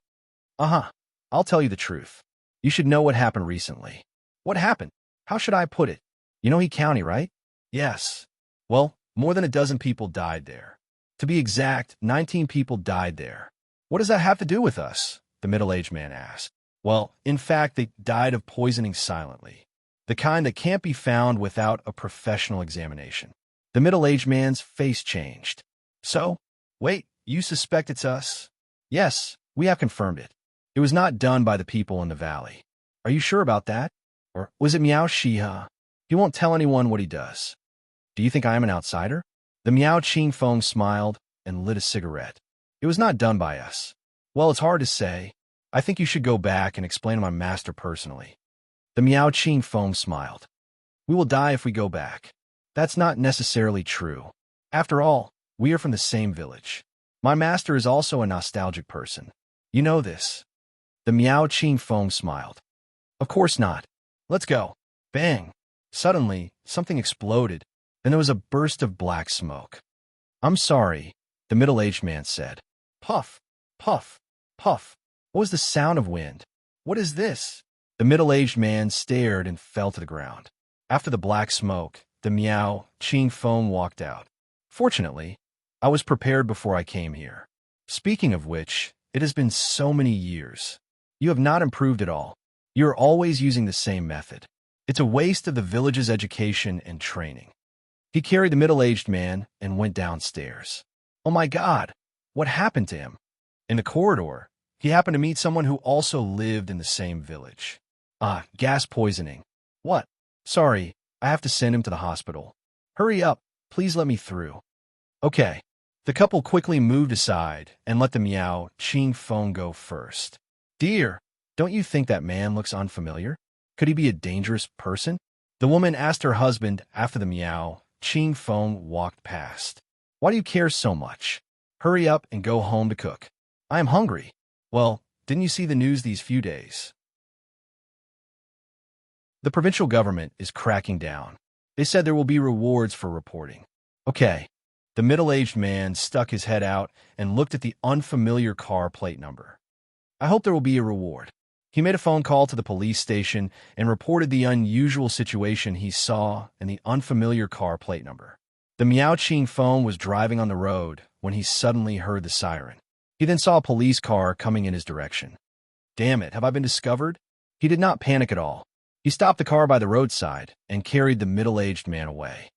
I'll tell you the truth. You should know what happened recently. What happened? How should I put it? You know He County, right? Yes. Well, more than a dozen people died there. To be exact, 19 people died there. What does that have to do with us? The middle-aged man asked. Well, in fact, they died of poisoning silently. The kind that can't be found without a professional examination. The middle-aged man's face changed. So? Wait, you suspect it's us? Yes, we have confirmed it. It was not done by the people in the valley. Are you sure about that? Or was it Miao Shiha? He won't tell anyone what he does. Do you think I am an outsider? The Miao Qingfeng smiled and lit a cigarette. It was not done by us. Well, it's hard to say. I think you should go back and explain to my master personally. The Miao Qingfeng smiled. We will die if we go back. That's not necessarily true. After all, we are from the same village. My master is also a nostalgic person. You know this. The Miao Ching Feng smiled. Of course not. Let's go. Bang. Suddenly, something exploded, and there was a burst of black smoke. I'm sorry, the middle-aged man said. Puff, puff, puff. What was the sound of wind? What is this? The middle-aged man stared and fell to the ground. After the black smoke, the Miao Ching Feng walked out. Fortunately, I was prepared before I came here. Speaking of which, it has been so many years. You have not improved at all. You are always using the same method. It's a waste of the village's education and training. He carried the middle-aged man and went downstairs. Oh my God, what happened to him? In the corridor, he happened to meet someone who also lived in the same village. Gas poisoning. What? Sorry, I have to send him to the hospital. Hurry up, please let me through. Okay. The couple quickly moved aside and let the Miao Ching Feng go first. Dear, don't you think that man looks unfamiliar? Could he be a dangerous person? The woman asked her husband after the Miao Ching Feng walked past. Why do you care so much? Hurry up and go home to cook. I am hungry. Well, didn't you see the news these few days? The provincial government is cracking down. They said there will be rewards for reporting. Okay. The middle-aged man stuck his head out and looked at the unfamiliar car plate number. I hope there will be a reward. He made a phone call to the police station and reported the unusual situation he saw and the unfamiliar car plate number. The Miao Ching Feng was driving on the road when he suddenly heard the siren. He then saw a police car coming in his direction. Damn it, have I been discovered? He did not panic at all. He stopped the car by the roadside and carried the middle-aged man away.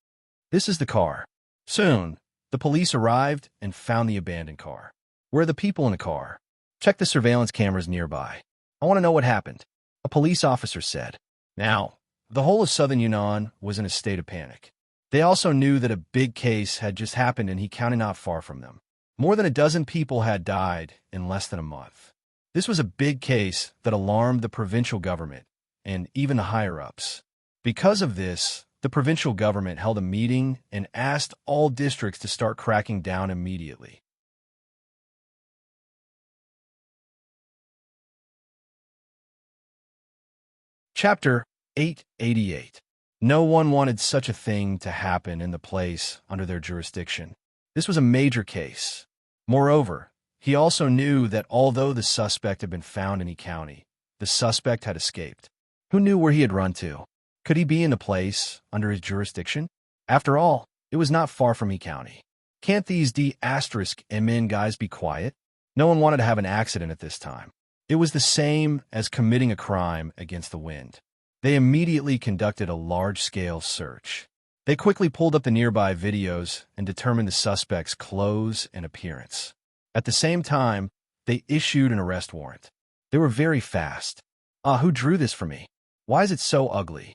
This is the car. Soon, the police arrived and found the abandoned car. Where are the people in the car? Check the surveillance cameras nearby. I want to know what happened, a police officer said. Now, the whole of southern Yunnan was in a state of panic. They also knew that a big case had just happened in He County not far from them. More than a dozen people had died in less than a month. This was a big case that alarmed the provincial government and even the higher-ups. Because of this, the provincial government held a meeting and asked all districts to start cracking down immediately. Chapter 888. No one wanted such a thing to happen in the place under their jurisdiction. This was a major case. Moreover, he also knew that although the suspect had been found in E County, the suspect had escaped. Who knew where he had run to? Could he be in the place under his jurisdiction? After all, it was not far from E County. Can't these D***MN guys be quiet? No one wanted to have an accident at this time. It was the same as committing a crime against the wind. They immediately conducted a large-scale search. They quickly pulled up the nearby videos and determined the suspect's clothes and appearance. At the same time, they issued an arrest warrant. They were very fast. Who drew this for me? Why is it so ugly?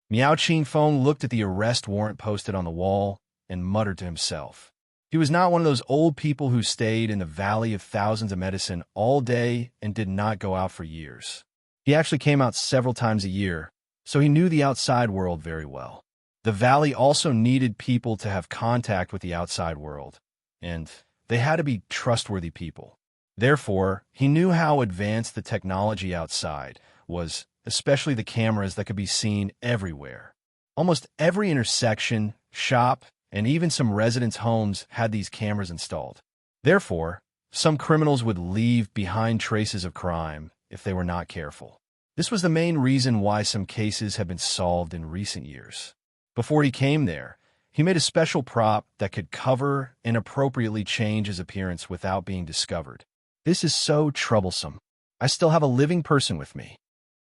Miao Ching Feng looked at the arrest warrant posted on the wall and muttered to himself. He was not one of those old people who stayed in the Valley of Thousands of Medicine all day and did not go out for years. He actually came out several times a year, so he knew the outside world very well. The valley also needed people to have contact with the outside world, and they had to be trustworthy people. Therefore, he knew how advanced the technology outside was, especially the cameras that could be seen everywhere. Almost every intersection, shop, and even some residents' homes had these cameras installed. Therefore, some criminals would leave behind traces of crime if they were not careful. This was the main reason why some cases have been solved in recent years. Before he came there, he made a special prop that could cover and appropriately change his appearance without being discovered. This is so troublesome. I still have a living person with me.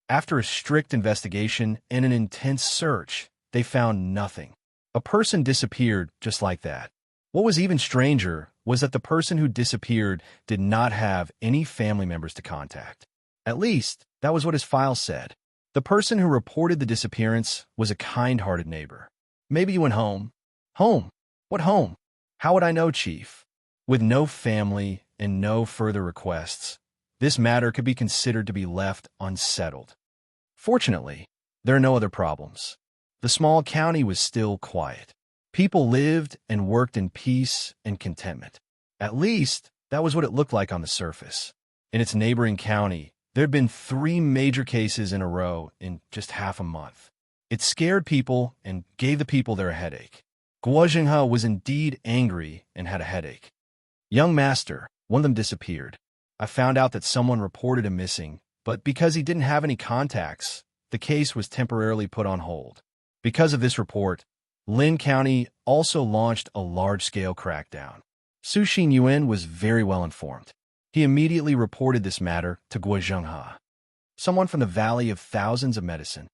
After a strict investigation and an intense search, they found nothing. A person disappeared just like that. What was even stranger was that the person who disappeared did not have any family members to contact. At least, that was what his file said. The person who reported the disappearance was a kind-hearted neighbor. Maybe you went home. Home? What home? How would I know, Chief? With no family and no further requests, this matter could be considered to be left unsettled. Fortunately, there are no other problems. The small county was still quiet. People lived and worked in peace and contentment. At least, that was what it looked like on the surface. In its neighboring county, there had been 3 major cases in a row in just half a month. It scared people and gave the people their headache. Guo Jinghe was indeed angry and had a headache. Young master, one of them disappeared. I found out that someone reported him missing, but because he didn't have any contacts, the case was temporarily put on hold. Because of this report, Lin County also launched a large-scale crackdown. Su Xinyuan was very well informed. He immediately reported this matter to Guo Jinghe, someone from the Valley of Thousands of Medicine.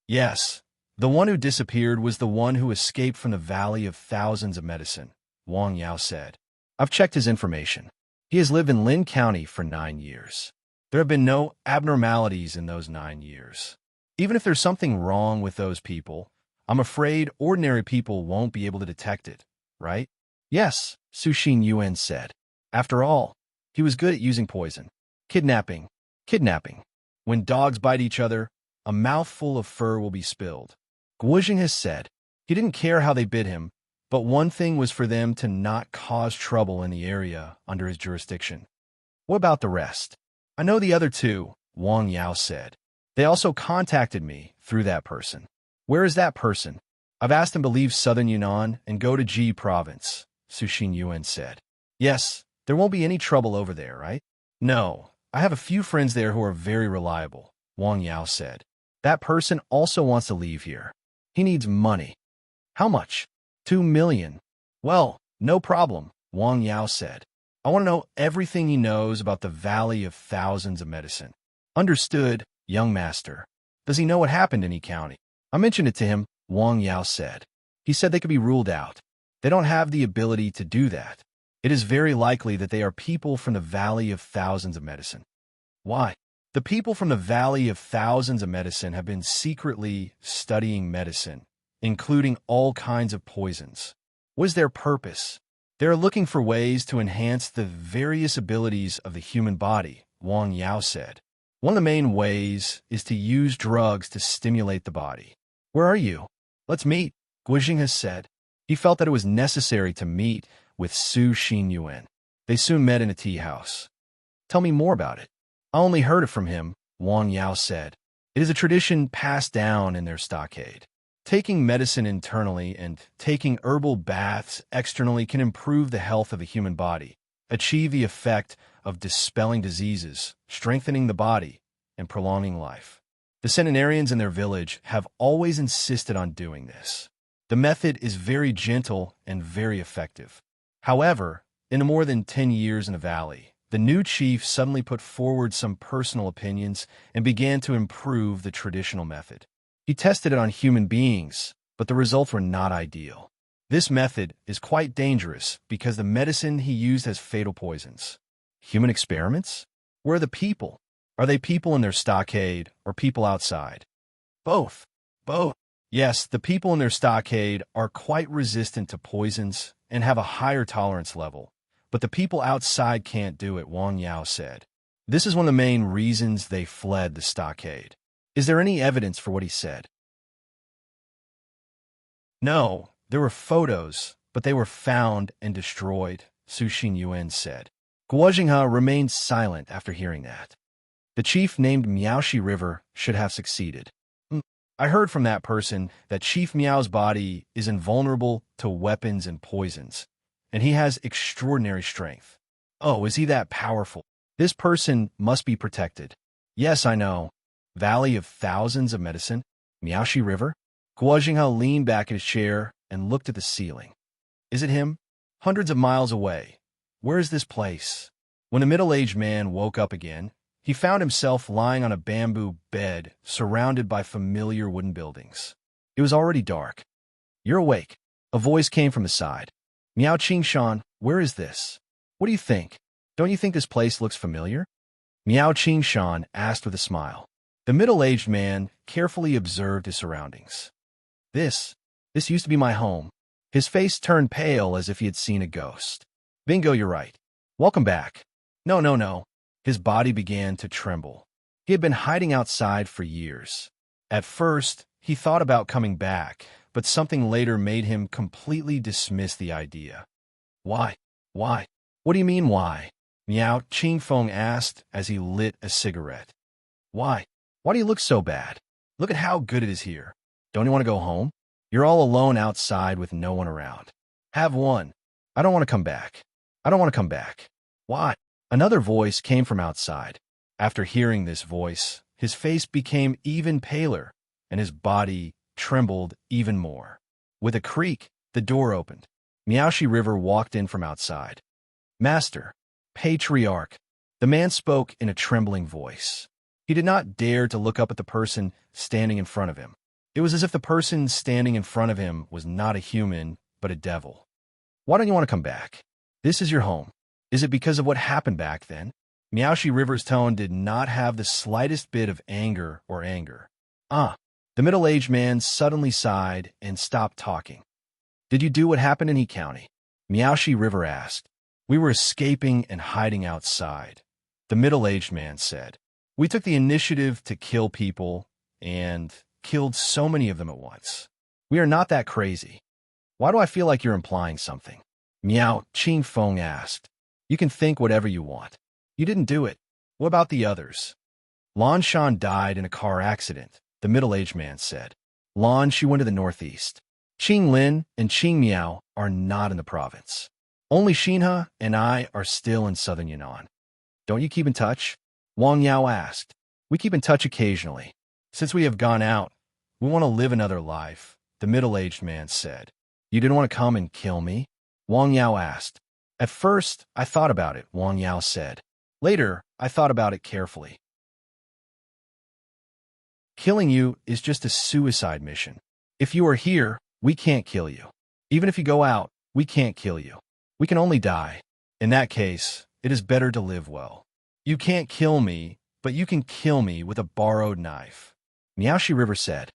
Yes, the one who disappeared was the one who escaped from the Valley of Thousands of Medicine, Wang Yao said. I've checked his information. He has lived in Lin County for 9 years. There have been no abnormalities in those 9 years. Even if there's something wrong with those people, I'm afraid ordinary people won't be able to detect it, right? Yes, Su Xinyuan said. After all, he was good at using poison. Kidnapping. When dogs bite each other, a mouthful of fur will be spilled. Guo Jinghe said. He didn't care how they bit him, but one thing was for them to not cause trouble in the area under his jurisdiction. What about the rest? I know the other 2, Wang Yao said. They also contacted me through that person. Where is that person? I've asked him to leave southern Yunnan and go to Ji province, Su Xinyuan said. Yes, there won't be any trouble over there, right? No, I have a few friends there who are very reliable, Wang Yao said. That person also wants to leave here. He needs money. How much? 2 million. Well, no problem, Wang Yao said. I want to know everything he knows about the Valley of Thousands of Medicine. Understood, young master. Does he know what happened in Yi County? I mentioned it to him, Wang Yao said. He said they could be ruled out. They don't have the ability to do that. It is very likely that they are people from the Valley of Thousands of Medicine. Why? The people from the Valley of Thousands of Medicine have been secretly studying medicine, including all kinds of poisons. What is their purpose? They are looking for ways to enhance the various abilities of the human body, Wang Yao said. One of the main ways is to use drugs to stimulate the body. Where are you? Let's meet, Guo Jinghe said. He felt that it was necessary to meet with Su Xinyuan. They soon met in a tea house. Tell me more about it. I only heard it from him, Wang Yao said. It is a tradition passed down in their stockade. Taking medicine internally and taking herbal baths externally can improve the health of the human body, achieve the effect of dispelling diseases, strengthening the body, and prolonging life. The centenarians in their village have always insisted on doing this. The method is very gentle and very effective. However, in more than 10 years in the valley, the new chief suddenly put forward some personal opinions and began to improve the traditional method. He tested it on human beings, but the results were not ideal. This method is quite dangerous because the medicine he used has fatal poisons. Human experiments? Where are the people? Are they people in their stockade or people outside? Both. Yes, the people in their stockade are quite resistant to poisons and have a higher tolerance level, but the people outside can't do it, Wang Yao said. This is one of the main reasons they fled the stockade. Is there any evidence for what he said? No, there were photos, but they were found and destroyed, Su Xinyuan said. Guo Jinghe remained silent after hearing that. The chief named Miaoshi River should have succeeded. I heard from that person that Chief Miao's body is invulnerable to weapons and poisons, and he has extraordinary strength. Oh, is he that powerful? This person must be protected. Yes, I know. Valley of Thousands of Medicine, Miaoshi River? Guo Jinghe leaned back in his chair and looked at the ceiling. Is it him? Hundreds of miles away. Where is this place? When the middle-aged man woke up again, he found himself lying on a bamboo bed surrounded by familiar wooden buildings. It was already dark. You're awake. A voice came from his side. Miao Qingshan, where is this? What do you think? Don't you think this place looks familiar? Miao Qingshan asked with a smile. The middle-aged man carefully observed his surroundings. This used to be my home. His face turned pale as if he had seen a ghost. Bingo, you're right. Welcome back. No. His body began to tremble. He had been hiding outside for years. At first, he thought about coming back, but something later made him completely dismiss the idea. Why? What do you mean, why? Meow, Ching Feng asked as he lit a cigarette. Why? Why do you look so bad? Look at how good it is here. Don't you want to go home? You're all alone outside with no one around. Have one. I don't want to come back. I don't want to come back. Why? Another voice came from outside. After hearing this voice, his face became even paler, and his body trembled even more. With a creak, the door opened. Miaoshi River walked in from outside. Master, Patriarch, the man spoke in a trembling voice. He did not dare to look up at the person standing in front of him. It was as if the person standing in front of him was not a human, but a devil. Why don't you want to come back? This is your home. Is it because of what happened back then? Miaoshi River's tone did not have the slightest bit of anger or anger. The middle-aged man suddenly sighed and stopped talking. Did you do what happened in He County? Miaoshi River asked. We were escaping and hiding outside. The middle-aged man said. We took the initiative to kill people and killed so many of them at once. We are not that crazy. Why do I feel like you're implying something? Miao, Ching Feng asked. You can think whatever you want. You didn't do it. What about the others? Lan Shan died in a car accident, the middle-aged man said. Lan, she went to the northeast. Qing Lin and Qing Miao are not in the province. Only Xinhe and I are still in southern Yunnan. Don't you keep in touch? Wang Yao asked. We keep in touch occasionally. Since we have gone out, we want to live another life, the middle-aged man said. You didn't want to come and kill me? Wang Yao asked. At first, I thought about it, Wang Yao said. Later, I thought about it carefully. Killing you is just a suicide mission. If you are here, we can't kill you. Even if you go out, we can't kill you. We can only die. In that case, it is better to live well. You can't kill me, but you can kill me with a borrowed knife. Miaoshi River said.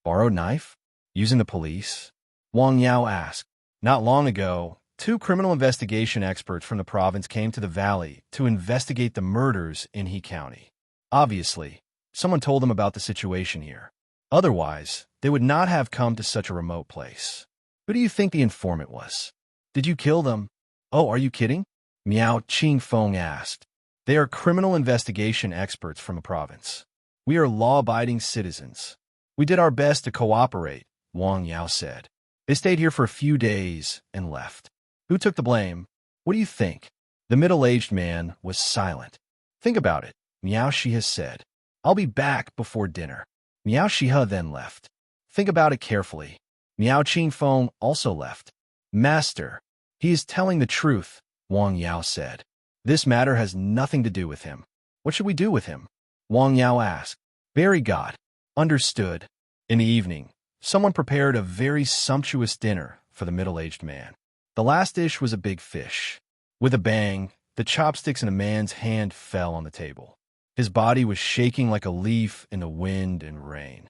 Borrowed knife? Using the police? Wang Yao asked. Not long ago, 2 criminal investigation experts from the province came to the valley to investigate the murders in He County. Obviously, someone told them about the situation here. Otherwise, they would not have come to such a remote place. Who do you think the informant was? Did you kill them? Oh, are you kidding? Miao Ching Feng asked. They are criminal investigation experts from the province. We are law-abiding citizens. We did our best to cooperate, Wang Yao said. They stayed here for a few days and left. Who took the blame? What do you think? The middle-aged man was silent. Think about it, Miao Shihe said. I'll be back before dinner. Miao Shihe then left. Think about it carefully. Miao Qing Feng also left. Master, he is telling the truth, Wang Yao said. This matter has nothing to do with him. What should we do with him? Wang Yao asked. Very God. Understood. In the evening, someone prepared a very sumptuous dinner for the middle-aged man. The last dish was a big fish. With a bang, the chopsticks in a man's hand fell on the table. His body was shaking like a leaf in the wind and rain.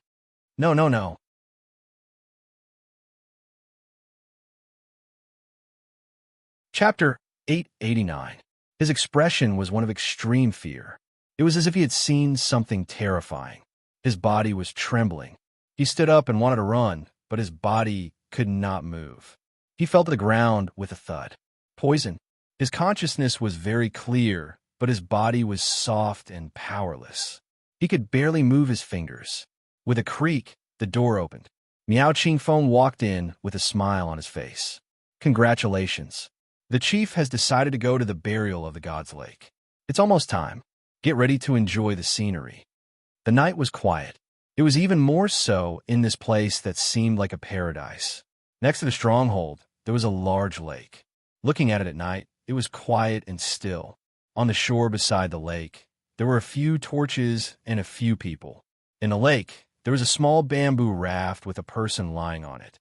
No, no, no. Chapter 889. His expression was one of extreme fear. It was as if he had seen something terrifying. His body was trembling. He stood up and wanted to run, but his body could not move. He fell to the ground with a thud. Poison. His consciousness was very clear, but his body was soft and powerless. He could barely move his fingers. With a creak, the door opened. Miao Qing Feng walked in with a smile on his face. Congratulations. The chief has decided to go to the burial of the God's Lake. It's almost time. Get ready to enjoy the scenery. The night was quiet. It was even more so in this place that seemed like a paradise. Next to the stronghold, there was a large lake. Looking at it at night, it was quiet and still. On the shore beside the lake, there were a few torches and a few people. In the lake, there was a small bamboo raft with a person lying on it.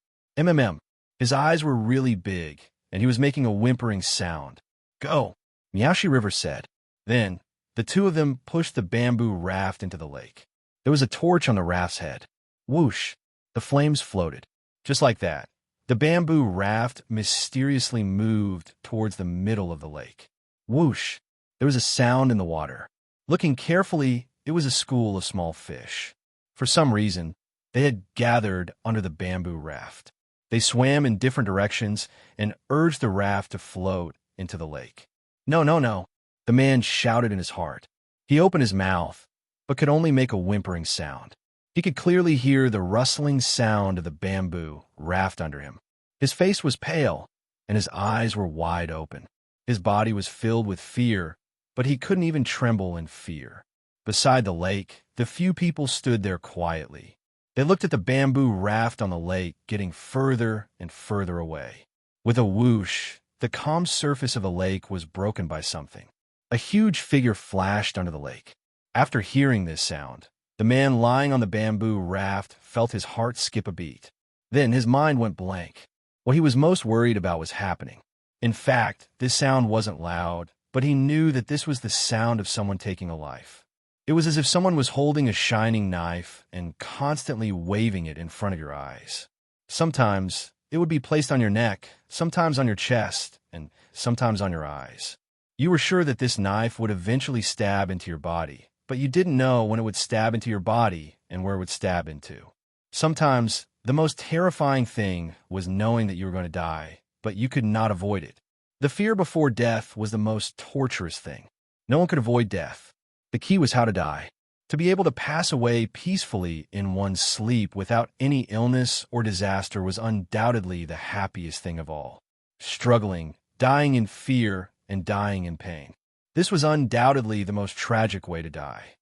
His eyes were really big, and he was making a whimpering sound. Go, Miaoshi River said. Then, the two of them pushed the bamboo raft into the lake. There was a torch on the raft's head. Whoosh! The flames floated. Just like that, the bamboo raft mysteriously moved towards the middle of the lake. Whoosh! There was a sound in the water. Looking carefully, it was a school of small fish. For some reason, they had gathered under the bamboo raft. They swam in different directions and urged the raft to float into the lake. No, no, no, the man shouted in his heart. He opened his mouth, but could only make a whimpering sound. He could clearly hear the rustling sound of the bamboo raft under him. His face was pale, and his eyes were wide open. His body was filled with fear, but he couldn't even tremble in fear. Beside the lake, the few people stood there quietly. They looked at the bamboo raft on the lake getting further and further away. With a whoosh, the calm surface of the lake was broken by something. A huge figure flashed under the lake. After hearing this sound, the man lying on the bamboo raft felt his heart skip a beat. Then his mind went blank. What he was most worried about was happening. In fact, this sound wasn't loud, but he knew that this was the sound of someone taking a life. It was as if someone was holding a shining knife and constantly waving it in front of your eyes. Sometimes it would be placed on your neck, sometimes on your chest, and sometimes on your eyes. You were sure that this knife would eventually stab into your body, but you didn't know when it would stab into your body and where it would stab into. Sometimes the most terrifying thing was knowing that you were going to die, but you could not avoid it. The fear before death was the most torturous thing. No one could avoid death. The key was how to die. To be able to pass away peacefully in one's sleep without any illness or disaster was undoubtedly the happiest thing of all. Struggling, dying in fear, and dying in pain. This was undoubtedly the most tragic way to die.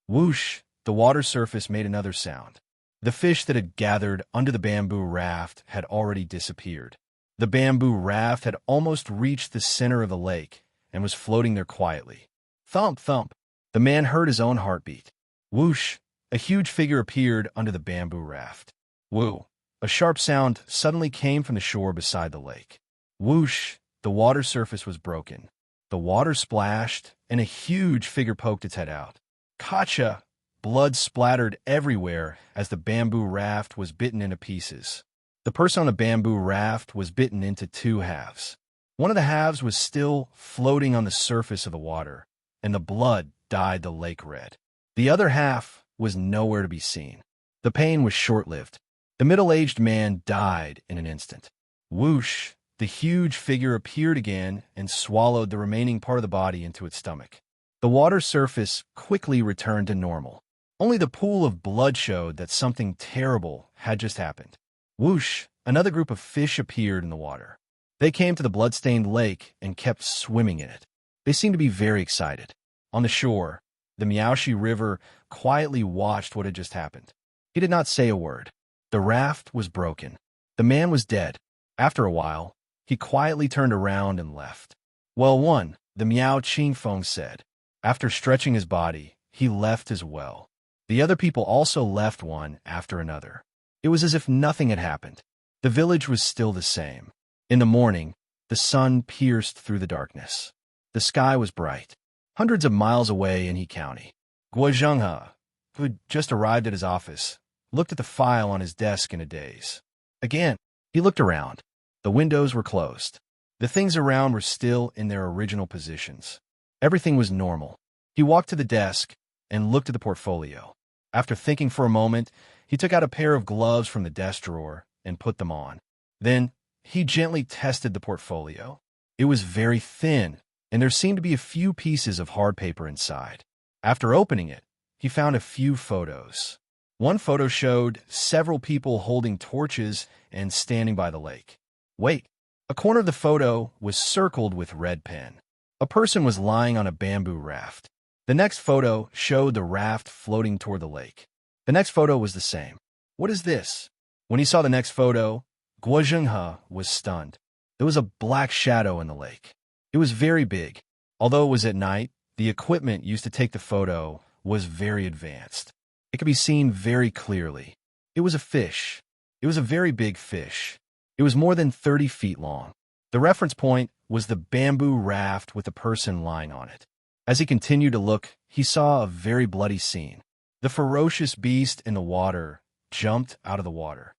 Whoosh, the water surface made another sound. The fish that had gathered under the bamboo raft had already disappeared. The bamboo raft had almost reached the center of the lake and was floating there quietly. Thump, thump. The man heard his own heartbeat. Whoosh, a huge figure appeared under the bamboo raft. Whoo, a sharp sound suddenly came from the shore beside the lake. Whoosh, the water surface was broken. The water splashed, and a huge figure poked its head out. Gotcha! Blood splattered everywhere as the bamboo raft was bitten into pieces. The person on the bamboo raft was bitten into two halves. One of the halves was still floating on the surface of the water, and the blood dyed the lake red. The other half was nowhere to be seen. The pain was short-lived. The middle-aged man died in an instant. Whoosh! The huge figure appeared again and swallowed the remaining part of the body into its stomach. The water surface quickly returned to normal. Only the pool of blood showed that something terrible had just happened. Whoosh! Another group of fish appeared in the water. They came to the blood-stained lake and kept swimming in it. They seemed to be very excited. On the shore, the Miaoshi River quietly watched what had just happened. He did not say a word. The raft was broken. The man was dead. After a while, he quietly turned around and left. Well, one, the Miao Qingfeng said. After stretching his body, he left as well. The other people also left one after another. It was as if nothing had happened. The village was still the same. In the morning, the sun pierced through the darkness. The sky was bright. Hundreds of miles away in He County, Guo Zhenghe, who had just arrived at his office, looked at the file on his desk in a daze. Again, he looked around. The windows were closed. The things around were still in their original positions. Everything was normal. He walked to the desk and looked at the portfolio. After thinking for a moment, he took out a pair of gloves from the desk drawer and put them on. Then, he gently tested the portfolio. It was very thin, and there seemed to be a few pieces of hard paper inside. After opening it, he found a few photos. One photo showed several people holding torches and standing by the lake. Wait, a corner of the photo was circled with red pen. A person was lying on a bamboo raft. The next photo showed the raft floating toward the lake. The next photo was the same. What is this? When he saw the next photo, Guo Zhenghe was stunned. There was a black shadow in the lake. It was very big. Although it was at night, the equipment used to take the photo was very advanced. It could be seen very clearly. It was a fish. It was a very big fish. It was more than 30 feet long. The reference point was the bamboo raft with the person lying on it. As he continued to look, he saw a very bloody scene. The ferocious beast in the water jumped out of the water.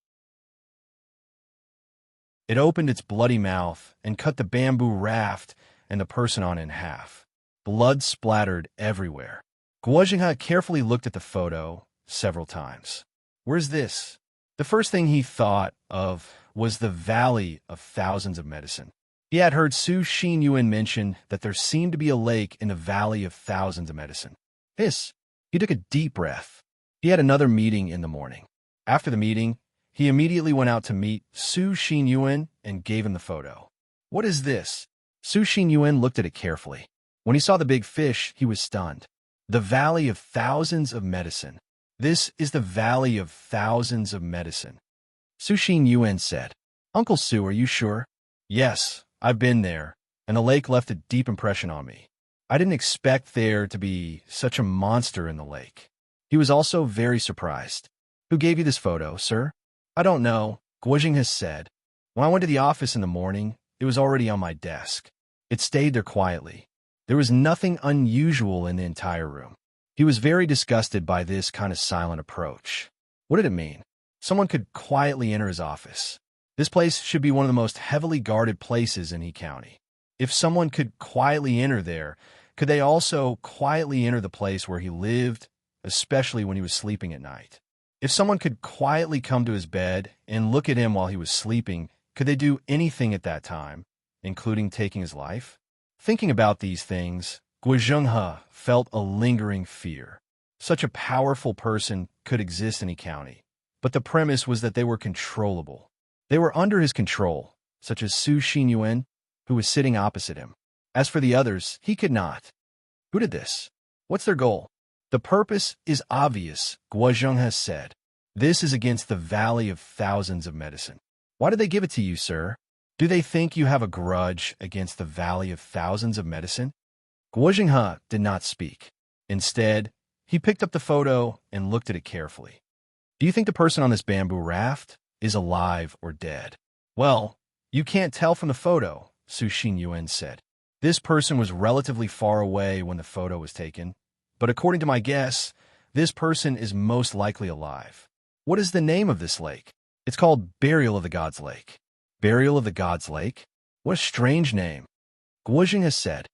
It opened its bloody mouth and cut the bamboo raft and the person on it in half. Blood splattered everywhere. Guo Zhenghe carefully looked at the photo several times. Where's this? The first thing he thought of was the Valley of Thousands of Medicine. He He had heard Su Xin Yuan mention that there seemed to be a lake in the Valley of Thousands of Medicine. He took a deep breath. He had another meeting in the morning. After the meeting, he immediately went out to meet Su Xin Yuan and gave him the photo. What is this? Su Xin Yuan looked at it carefully. When he saw the big fish, he was stunned. The Valley of Thousands of Medicine. This is the Valley of Thousands of Medicine. Su Xin Yuan said, Uncle Su, are you sure? Yes, I've been there, and the lake left a deep impression on me. I didn't expect there to be such a monster in the lake. He was also very surprised. Who gave you this photo, sir? I don't know, Guojing has said. When I went to the office in the morning, it was already on my desk. It stayed there quietly. There was nothing unusual in the entire room. He was very disgusted by this kind of silent approach. What did it mean? Someone could quietly enter his office. This place should be one of the most heavily guarded places in He County. If someone could quietly enter there, could they also quietly enter the place where he lived, especially when he was sleeping at night? If someone could quietly come to his bed and look at him while he was sleeping, could they do anything at that time, including taking his life? Thinking about these things, Guozhenghe felt a lingering fear. Such a powerful person could exist in He County, but the premise was that they were controllable. They were under his control, such as Su Xin Yuan, who was sitting opposite him. As for the others, he could not. Who did this? What's their goal? The purpose is obvious, Guozheng has said. This is against the Valley of Thousands of Medicine. Why did they give it to you, sir? Do they think you have a grudge against the Valley of Thousands of Medicine? Guozhenghe did not speak. Instead, he picked up the photo and looked at it carefully. Do you think the person on this bamboo raft is alive or dead? Well, you can't tell from the photo, Su Xin Yuan said. This person was relatively far away when the photo was taken, but according to my guess, this person is most likely alive. What is the name of this lake? It's called Burial of the Gods Lake. Burial of the Gods Lake? What a strange name. Guozheng has said,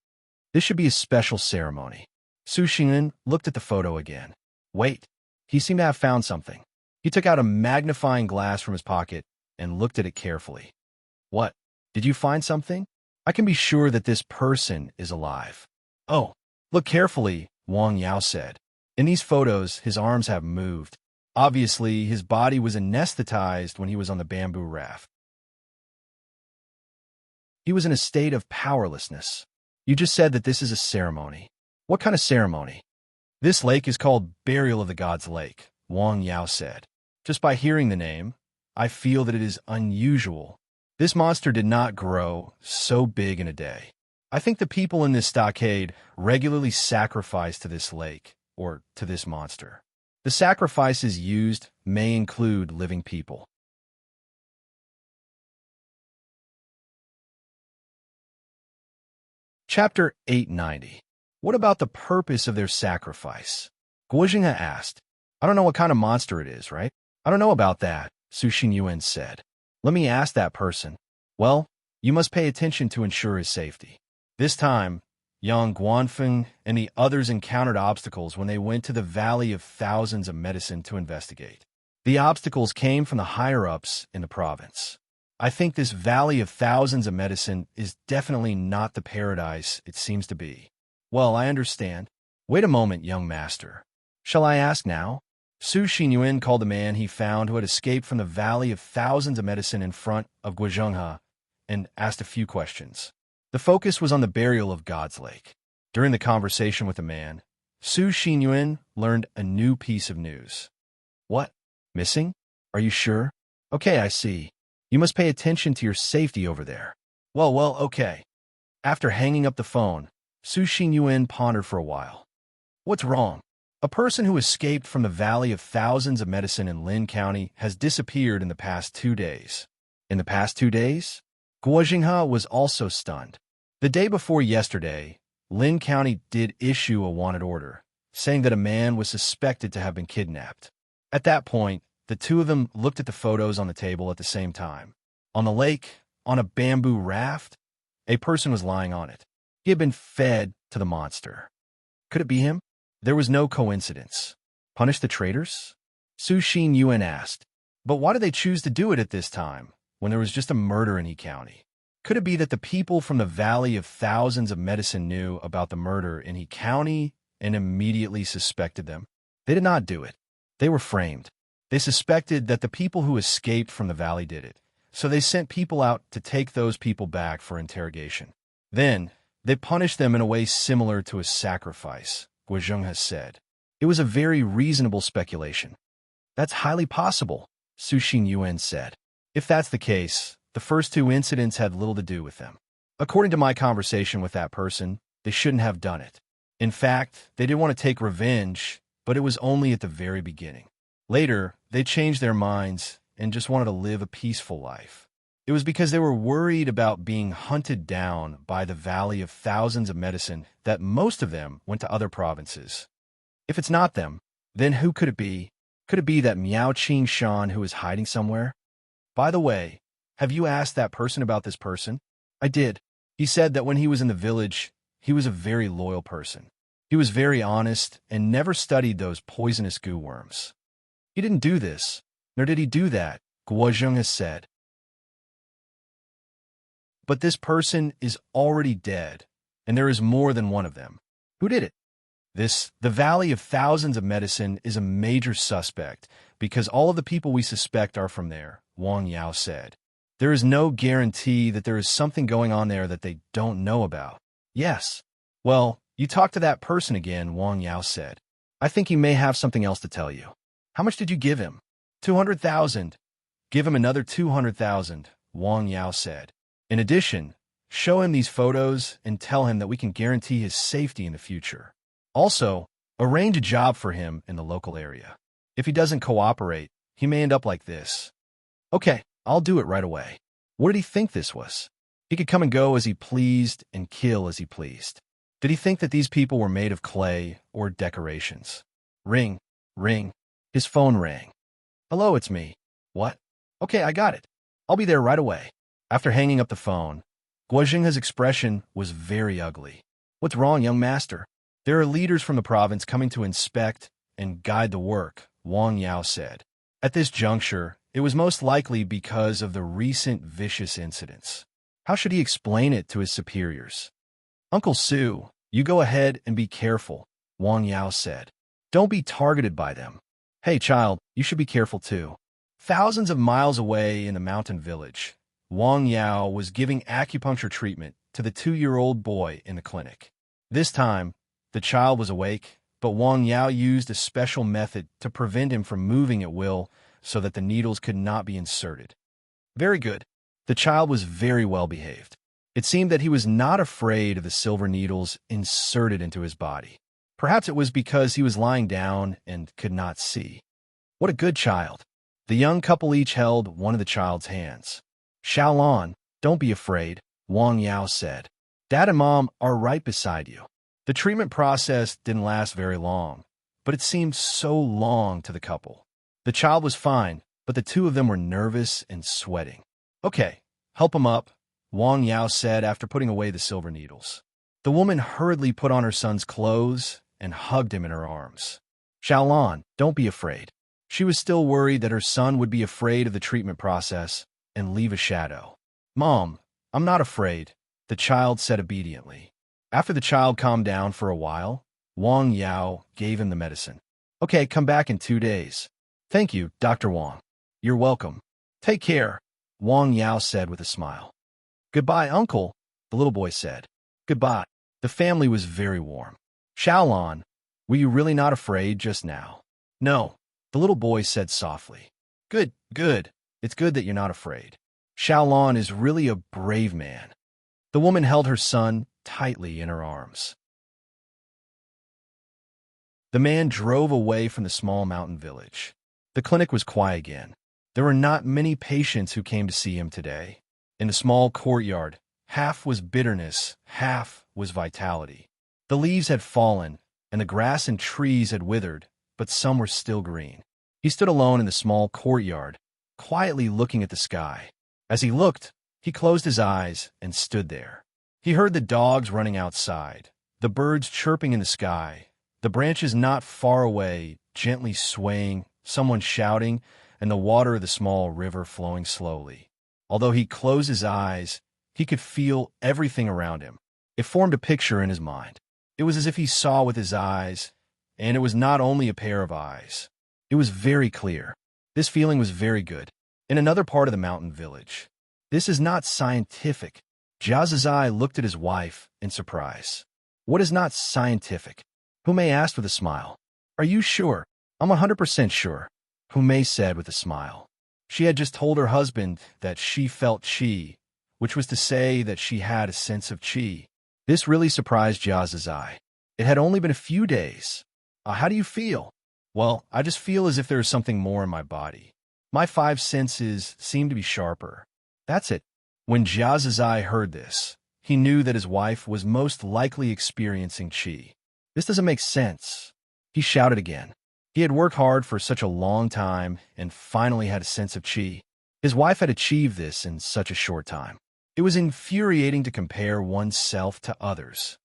this should be a special ceremony. Su Xingyan looked at the photo again. Wait, he seemed to have found something. He took out a magnifying glass from his pocket and looked at it carefully. What? Did you find something? I can be sure that this person is alive. Oh, look carefully, Wang Yao said. In these photos, his arms have moved. Obviously, his body was anesthetized when he was on the bamboo raft. He was in a state of powerlessness. You just said that this is a ceremony. What kind of ceremony? This lake is called Burial of the Gods Lake, Wang Yao said. Just by hearing the name, I feel that it is unusual. This monster did not grow so big in a day. I think the people in this stockade regularly sacrifice to this lake, or to this monster. The sacrifices used may include living people. Chapter 890. What about the purpose of their sacrifice? Guozheng asked. I don't know what kind of monster it is, right? I don't know about that, Su Xinyuan said. Let me ask that person. Well, you must pay attention to ensure his safety. This time, Yang Guanfeng and the others encountered obstacles when they went to the Valley of Thousands of Medicine to investigate. The obstacles came from the higher-ups in the province. I think this Valley of Thousands of Medicine is definitely not the paradise it seems to be. Well, I understand. Wait a moment, young master. Shall I ask now? Su Xinyuan called the man he found who had escaped from the Valley of Thousands of Medicine in front of Guozhenghe and asked a few questions. The focus was on the burial of God's Lake. During the conversation with the man, Su Xinyuan learned a new piece of news. What? Missing? Are you sure? Okay, I see. You must pay attention to your safety over there. Well, okay. After hanging up the phone, Su Xinyuan pondered for a while. What's wrong? A person who escaped from the Valley of Thousands of Medicine in Lin County has disappeared in the past 2 days. In the past 2 days? Guozhenghe was also stunned. The day before yesterday, Lin County did issue a wanted order, saying that a man was suspected to have been kidnapped. At that point, the two of them looked at the photos on the table at the same time. On the lake, on a bamboo raft, a person was lying on it. He had been fed to the monster. Could it be him? There was no coincidence. Punish the traitors? Su Xinyuan asked. But why did they choose to do it at this time, when there was just a murder in He County? Could it be that the people from the Valley of Thousands of Medicine knew about the murder in He County and immediately suspected them? They did not do it. They were framed. They suspected that the people who escaped from the valley did it, so they sent people out to take those people back for interrogation. Then, they punished them in a way similar to a sacrifice, Guozheng has said. It was a very reasonable speculation. That's highly possible, Su Yuan said. If that's the case, the first two incidents had little to do with them. According to my conversation with that person, they shouldn't have done it. In fact, they did want to take revenge, but it was only at the very beginning. Later, they changed their minds and just wanted to live a peaceful life. It was because they were worried about being hunted down by the Valley of Thousands of Medicine that most of them went to other provinces. If it's not them, then who could it be? Could it be that Miao Qing Shan who is hiding somewhere? By the way, have you asked that person about this person? I did. He said that when he was in the village, he was a very loyal person. He was very honest and never studied those poisonous goo worms. He didn't do this, nor did he do that, Guozheng has said. But this person is already dead, and there is more than one of them. Who did it? The Valley of Thousands of Medicine is a major suspect because all of the people we suspect are from there, Wang Yao said. There is no guarantee that there is something going on there that they don't know about. Yes. Well, you talked to that person again, Wang Yao said. I think he may have something else to tell you. How much did you give him? 200,000. Give him another 200,000, Wang Yao said. In addition, show him these photos and tell him that we can guarantee his safety in the future. Also, arrange a job for him in the local area. If he doesn't cooperate, he may end up like this. Okay, I'll do it right away. What did he think this was? He could come and go as he pleased and kill as he pleased. Did he think that these people were made of clay or decorations? Ring, ring. His phone rang. Hello, it's me. What? Okay, I got it. I'll be there right away. After hanging up the phone, Guozheng's expression was very ugly. What's wrong, young master? There are leaders from the province coming to inspect and guide the work, Wang Yao said. At this juncture, it was most likely because of the recent vicious incidents. How should he explain it to his superiors? Uncle Su, you go ahead and be careful, Wang Yao said. Don't be targeted by them. Hey, child, you should be careful too. Thousands of miles away in the mountain village, Wang Yao was giving acupuncture treatment to the 2-year-old boy in the clinic. This time, the child was awake, but Wang Yao used a special method to prevent him from moving at will so that the needles could not be inserted. Very good. The child was very well behaved. It seemed that he was not afraid of the silver needles inserted into his body. Perhaps it was because he was lying down and could not see. What a good child. The young couple each held one of the child's hands. Xiaolon, don't be afraid, Wang Yao said. Dad and Mom are right beside you. The treatment process didn't last very long, but it seemed so long to the couple. The child was fine, but the two of them were nervous and sweating. Okay, help him up, Wang Yao said after putting away the silver needles. The woman hurriedly put on her son's clothes and hugged him in her arms. Xiaolon, don't be afraid. She was still worried that her son would be afraid of the treatment process and leave a shadow. Mom, I'm not afraid, the child said obediently. After the child calmed down for a while, Wang Yao gave him the medicine. Okay, come back in 2 days. Thank you, Dr. Wang. You're welcome. Take care, Wang Yao said with a smile. Goodbye, uncle, the little boy said. Goodbye. The family was very warm. Xiaolon, were you really not afraid just now? No, the little boy said softly. Good, good. It's good that you're not afraid. Xiaolon is really a brave man. The woman held her son tightly in her arms. The man drove away from the small mountain village. The clinic was quiet again. There were not many patients who came to see him today. In the small courtyard, half was bitterness, half was vitality. The leaves had fallen, and the grass and trees had withered, but some were still green. He stood alone in the small courtyard, quietly looking at the sky. As he looked, he closed his eyes and stood there. He heard the dogs running outside, the birds chirping in the sky, the branches not far away gently swaying, someone shouting, and the water of the small river flowing slowly. Although he closed his eyes, He could feel everything around him. It formed a picture in his mind. It was as if he saw with his eyes, and it was not only a pair of eyes. It was very clear. This feeling was very good. In another part of the mountain village. This is not scientific. Jiazizai looked at his wife in surprise. What is not scientific? Humei asked with a smile. Are you sure? I'm 100% sure, Humei said with a smile. She had just told her husband that she felt qi, which was to say that she had a sense of qi. This really surprised Jiazizai. It had only been a few days. How do you feel? Well, I just feel as if there is something more in my body. My 5 senses seem to be sharper. That's it. When Jiazizai heard this, he knew that his wife was most likely experiencing qi. This doesn't make sense. He shouted again. He had worked hard for such a long time and finally had a sense of qi. His wife had achieved this in such a short time. It was infuriating to compare oneself to others.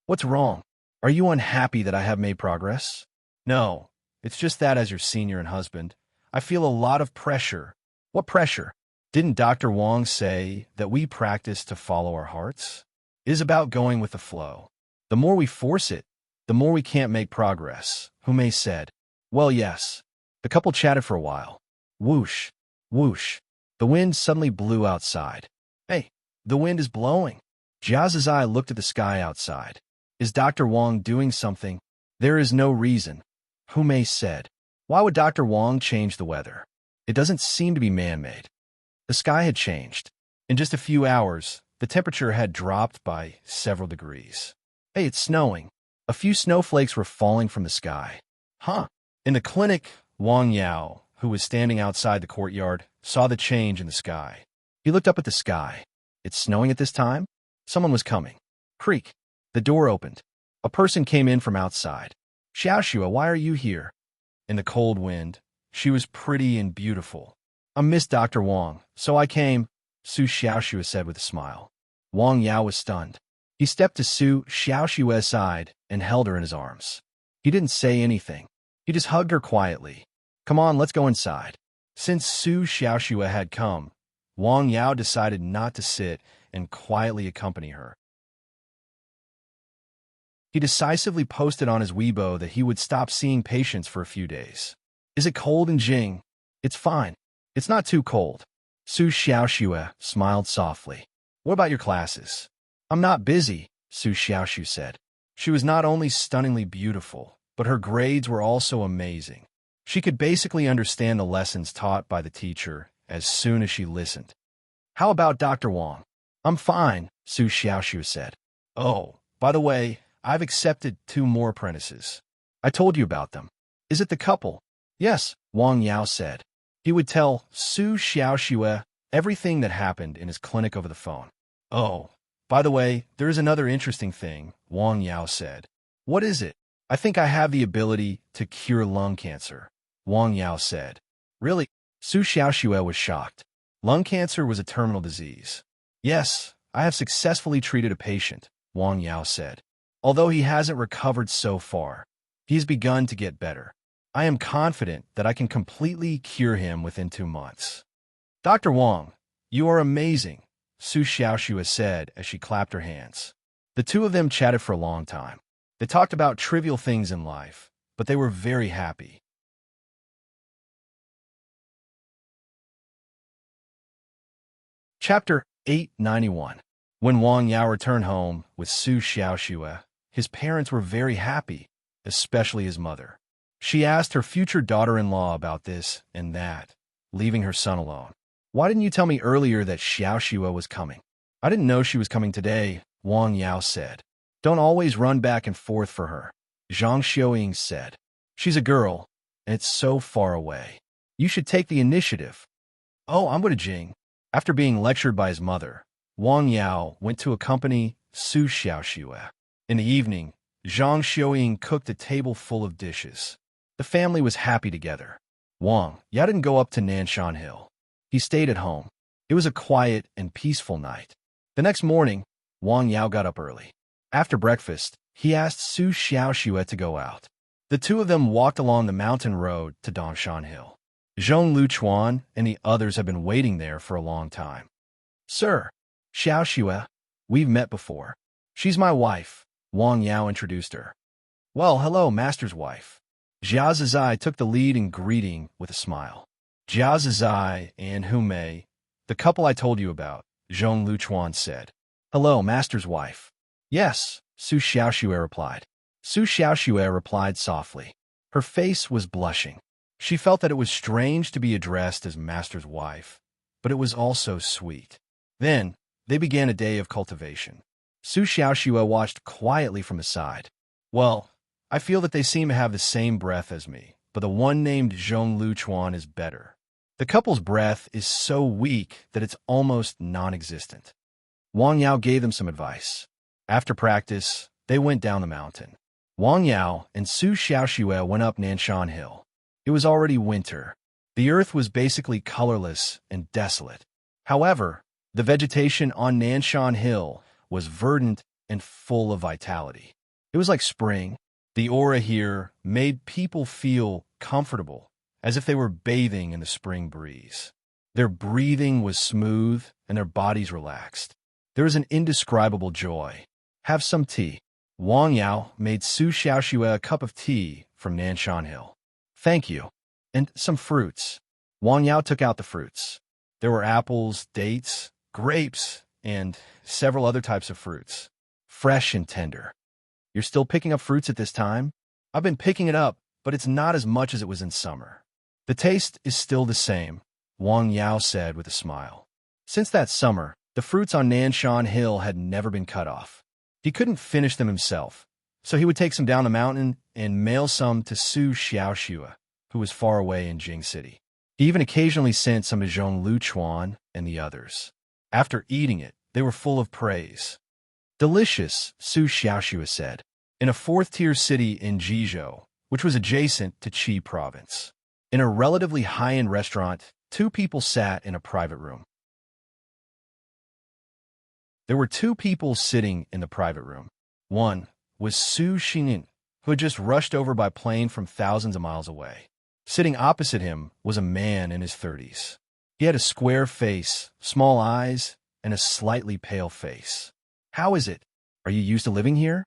What's wrong? Are you unhappy that I have made progress? No, it's just that as your senior and husband, I feel a lot of pressure. What pressure? Didn't Dr. Wong say that we practice to follow our hearts? It is about going with the flow. The more we force it, the more we can't make progress, Humei said. Well, yes. The couple chatted for a while. Whoosh, whoosh. The wind suddenly blew outside. Hey, the wind is blowing. Jiazizai looked at the sky outside. Is Dr. Wong doing something? There is no reason, Humei said. Why would Dr. Wong change the weather? It doesn't seem to be man-made. The sky had changed. In just a few hours, the temperature had dropped by several degrees. Hey, it's snowing. A few snowflakes were falling from the sky. Huh. In the clinic, Wang Yao, who was standing outside the courtyard, saw the change in the sky. He looked up at the sky. It's snowing at this time? Someone was coming. Creak. The door opened. A person came in from outside. Xiaoxua, why are you here? In the cold wind, she was pretty and beautiful. I miss Dr. Wong, so I came, Su Xiaoxua said with a smile. Wang Yao was stunned. He stepped to Su Xiaoxua's side and held her in his arms. He didn't say anything. He just hugged her quietly. Come on, let's go inside. Since Su Xiaoxua had come, Wang Yao decided not to sit and quietly accompany her. He decisively posted on his Weibo that he would stop seeing patients for a few days. Is it cold in Jing? It's fine. It's not too cold. Su Xiaoxua smiled softly. What about your classes? I'm not busy, Su Xiaoxu said. She was not only stunningly beautiful, but her grades were also amazing. She could basically understand the lessons taught by the teacher as soon as she listened. How about Dr. Wong? I'm fine, Su Xiaoxu said. Oh, by the way, I've accepted 2 more apprentices. I told you about them. Is it the couple? Yes, Wang Yao said. He would tell Su Xiaoxua everything that happened in his clinic over the phone. Oh, by the way, there is another interesting thing, Wang Yao said. What is it? I think I have the ability to cure lung cancer, Wang Yao said. Really? Su Xiaoxua was shocked. Lung cancer was a terminal disease. Yes, I have successfully treated a patient, Wang Yao said. Although he hasn't recovered so far, he has begun to get better. I am confident that I can completely cure him within 2 months. Dr. Wong, you are amazing, Su Xiaoxua said as she clapped her hands. The 2 of them chatted for a long time. They talked about trivial things in life, but they were very happy. Chapter 891. When Wang Yao returned home with Su Xiaoxua, his parents were very happy, especially his mother. She asked her future daughter-in-law about this and that, leaving her son alone. Why didn't you tell me earlier that Xiaoxua was coming? I didn't know she was coming today, Wang Yao said. Don't always run back and forth for her, Zhang Xiaoying said. She's a girl, and it's so far away. You should take the initiative. Oh, I'm going to Jing. After being lectured by his mother, Wang Yao went to accompany Su Xiaoxua. In the evening, Zhang Xiaoying cooked a table full of dishes. The family was happy together. Wang Yao didn't go up to Nanshan Hill. He stayed at home. It was a quiet and peaceful night. The next morning, Wang Yao got up early. After breakfast, he asked Su Xiaoxua to go out. The 2 of them walked along the mountain road to Dongshan Hill. Zhong Luchuan and the others had been waiting there for a long time. Sir, Xiao Xue, we've met before. She's my wife, Wang Yao introduced her. Well, hello, master's wife. Jia Zizai took the lead in greeting with a smile. Jia Zizai and Hu Mei, the couple I told you about, Zhong Luchuan said. Hello, master's wife. Yes, Su Xiaoxue replied. Su Xiaoxue replied softly. Her face was blushing. She felt that it was strange to be addressed as master's wife, but it was also sweet. Then, they began a day of cultivation. Su Xiaoxue watched quietly from his side. Well, I feel that they seem to have the same breath as me, but the one named Zhong Luchuan is better. The couple's breath is so weak that it's almost non-existent. Wang Yao gave them some advice. After practice, they went down the mountain. Wang Yao and Su Xiaoxue went up Nanshan Hill. It was already winter. The earth was basically colorless and desolate. However, the vegetation on Nanshan Hill was verdant and full of vitality. It was like spring. The aura here made people feel comfortable, as if they were bathing in the spring breeze. Their breathing was smooth and their bodies relaxed. There was an indescribable joy. Have some tea. Wang Yao made Su Xiaoxue a cup of tea from Nanshan Hill. Thank you. And some fruits. Wang Yao took out the fruits. There were apples, dates, grapes, and several other types of fruits. Fresh and tender. You're still picking up fruits at this time? I've been picking it up, but it's not as much as it was in summer. The taste is still the same, Wang Yao said with a smile. Since that summer, the fruits on Nanshan Hill had never been cut off. He couldn't finish them himself, so he would take some down the mountain and mail some to Su Xiaoxue, who was far away in Jing City. He even occasionally sent some to Zhong Luchuan and the others. After eating it, they were full of praise. Delicious, Su Xiaoxue said, in a fourth-tier city in Jizhou, which was adjacent to Qi province. In a relatively high-end restaurant, two people sat in a private room. There were two people sitting in the private room. One was Su Xinin, who had just rushed over by plane from thousands of miles away. Sitting opposite him was a man in his 30s. He had a square face, small eyes, and a slightly pale face. How is it? Are you used to living here?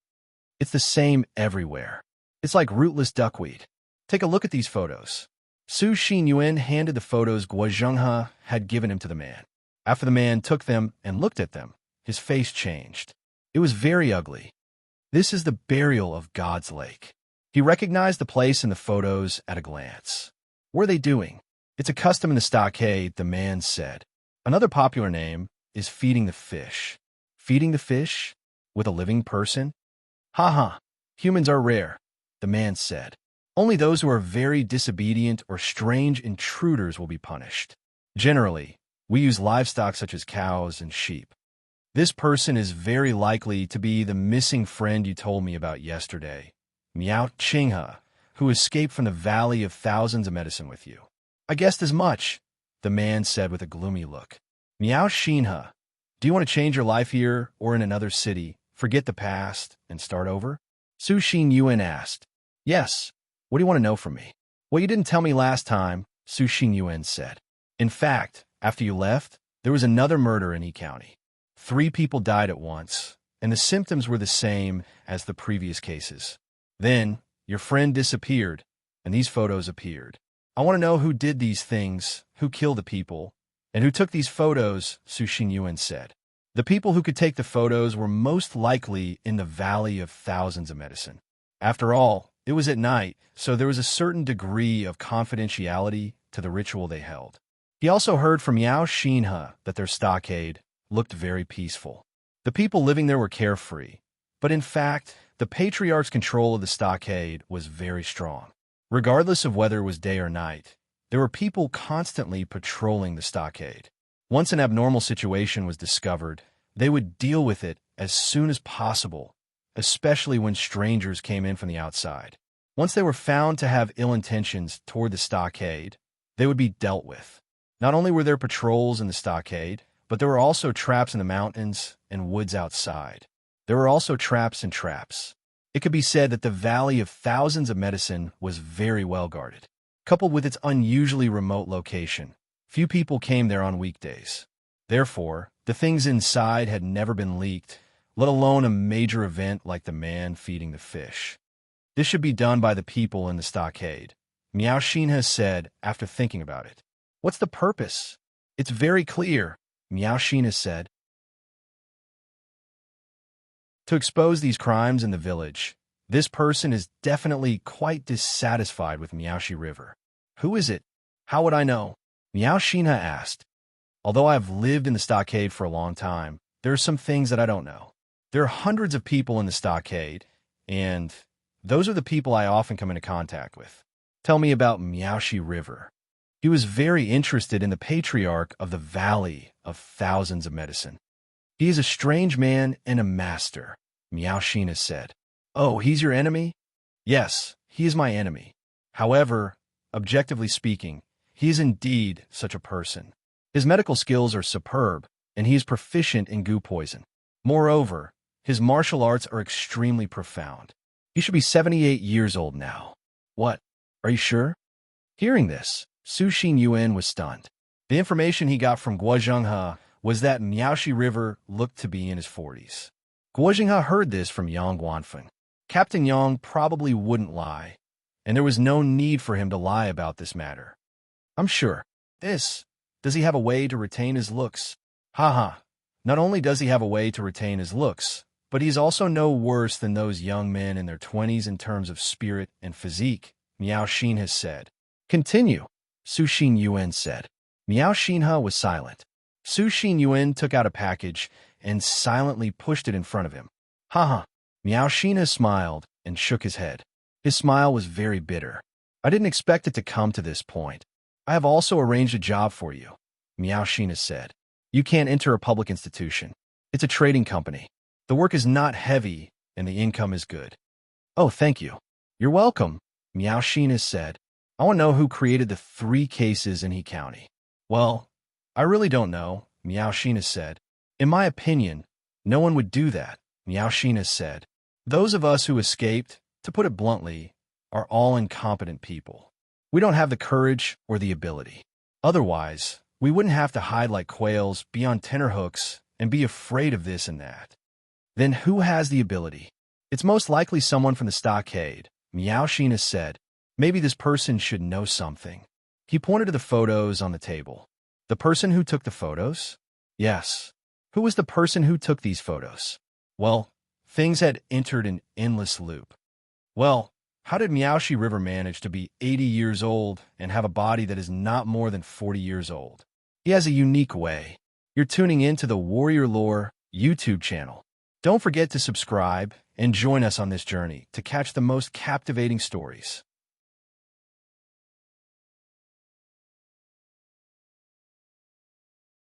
It's the same everywhere. It's like rootless duckweed. Take a look at these photos. Su Xinyuan handed the photos Guo Zhenghe had given him to the man. After the man took them and looked at them, his face changed. It was very ugly. This is the burial of God's lake. He recognized the place in the photos at a glance. What are they doing? It's a custom in the stockade, the man said. Another popular name is feeding the fish. Feeding the fish? With a living person? Ha. Humans are rare, the man said. Only those who are very disobedient or strange intruders will be punished. Generally, we use livestock such as cows and sheep. This person is very likely to be the missing friend you told me about yesterday, Miao Qinghe, who escaped from the Valley of Thousands of Medicine with you. I guessed as much, the man said with a gloomy look. Miao Qinghe, do you want to change your life here or in another city, forget the past, and start over? Su Xinyuan asked. Yes. What do you want to know from me? Well, you didn't tell me last time, Su Xinyuan said. In fact, after you left, there was another murder in Yi County. 3 people died at once, and the symptoms were the same as the previous cases. Then, your friend disappeared, and these photos appeared. I want to know who did these things, who killed the people, and who took these photos, Su Xinyuan said. The people who could take the photos were most likely in the Valley of Thousands of Medicine. After all, it was at night, so there was a certain degree of confidentiality to the ritual they held. He also heard from Yao Xinhe that their stockade looked very peaceful. The people living there were carefree, but in fact, the patriarch's control of the stockade was very strong. Regardless of whether it was day or night, there were people constantly patrolling the stockade. Once an abnormal situation was discovered, they would deal with it as soon as possible, especially when strangers came in from the outside. Once they were found to have ill intentions toward the stockade, they would be dealt with. Not only were there patrols in the stockade, but there were also traps in the mountains and woods outside. There were also traps and traps. It could be said that the Valley of Thousands of Medicine was very well guarded. Coupled with its unusually remote location, few people came there on weekdays. Therefore, the things inside had never been leaked, let alone a major event like the man feeding the fish. This should be done by the people in the stockade, Miaoxin has said after thinking about it. What's the purpose? It's very clear, Miaoxin has said. To expose these crimes in the village, this person is definitely quite dissatisfied with Miaoxi River. Who is it? How would I know? Miaoxin asked. Although I've lived in the stockade for a long time, there are some things that I don't know. There are hundreds of people in the stockade, and those are the people I often come into contact with. Tell me about Miaoxi River. He was very interested in the patriarch of the Valley of Thousands of Medicine. He is a strange man and a master, Miaoxin has said. Oh, he's your enemy? Yes, he is my enemy. However, objectively speaking, he is indeed such a person. His medical skills are superb, and he is proficient in goo poison. Moreover, his martial arts are extremely profound. He should be 78 years old now. What? Are you sure? Hearing this, Su Xinyuan was stunned. The information he got from Guo Zhenghe was that Miaoxi River looked to be in his 40s. Guo Zhenghe heard this from Yang Guanfeng. Captain Yang probably wouldn't lie, and there was no need for him to lie about this matter. I'm sure. Does he have a way to retain his looks? Haha. Not only does he have a way to retain his looks, but he's also no worse than those young men in their 20s in terms of spirit and physique, Miaoxin has said. Continue, Su Xinyuan said. Miaoxin was silent. Su Xinyuan took out a package and silently pushed it in front of him. Haha. Miaoxin smiled and shook his head. His smile was very bitter. I didn't expect it to come to this point. I have also arranged a job for you, Miaoxin said. You can't enter a public institution. It's a trading company. The work is not heavy, and the income is good. Oh, thank you. You're welcome, Miaoxin said. I want to know who created the 3 cases in He County. Well, I really don't know, Miaoxin said. In my opinion, no one would do that, Miaoxin said. Those of us who escaped, to put it bluntly, are all incompetent people. We don't have the courage or the ability. Otherwise, we wouldn't have to hide like quails, be on tenterhooks, and be afraid of this and that. Then who has the ability? It's most likely someone from the stockade, Miaoxin said. Maybe this person should know something. He pointed to the photos on the table. The person who took the photos? Yes. Who was the person who took these photos? Well, things had entered an endless loop. Well, how did Miaoxi River manage to be 80 years old and have a body that is not more than 40 years old? He has a unique way. You're tuning in to the Warrior Lore YouTube channel. Don't forget to subscribe and join us on this journey to catch the most captivating stories.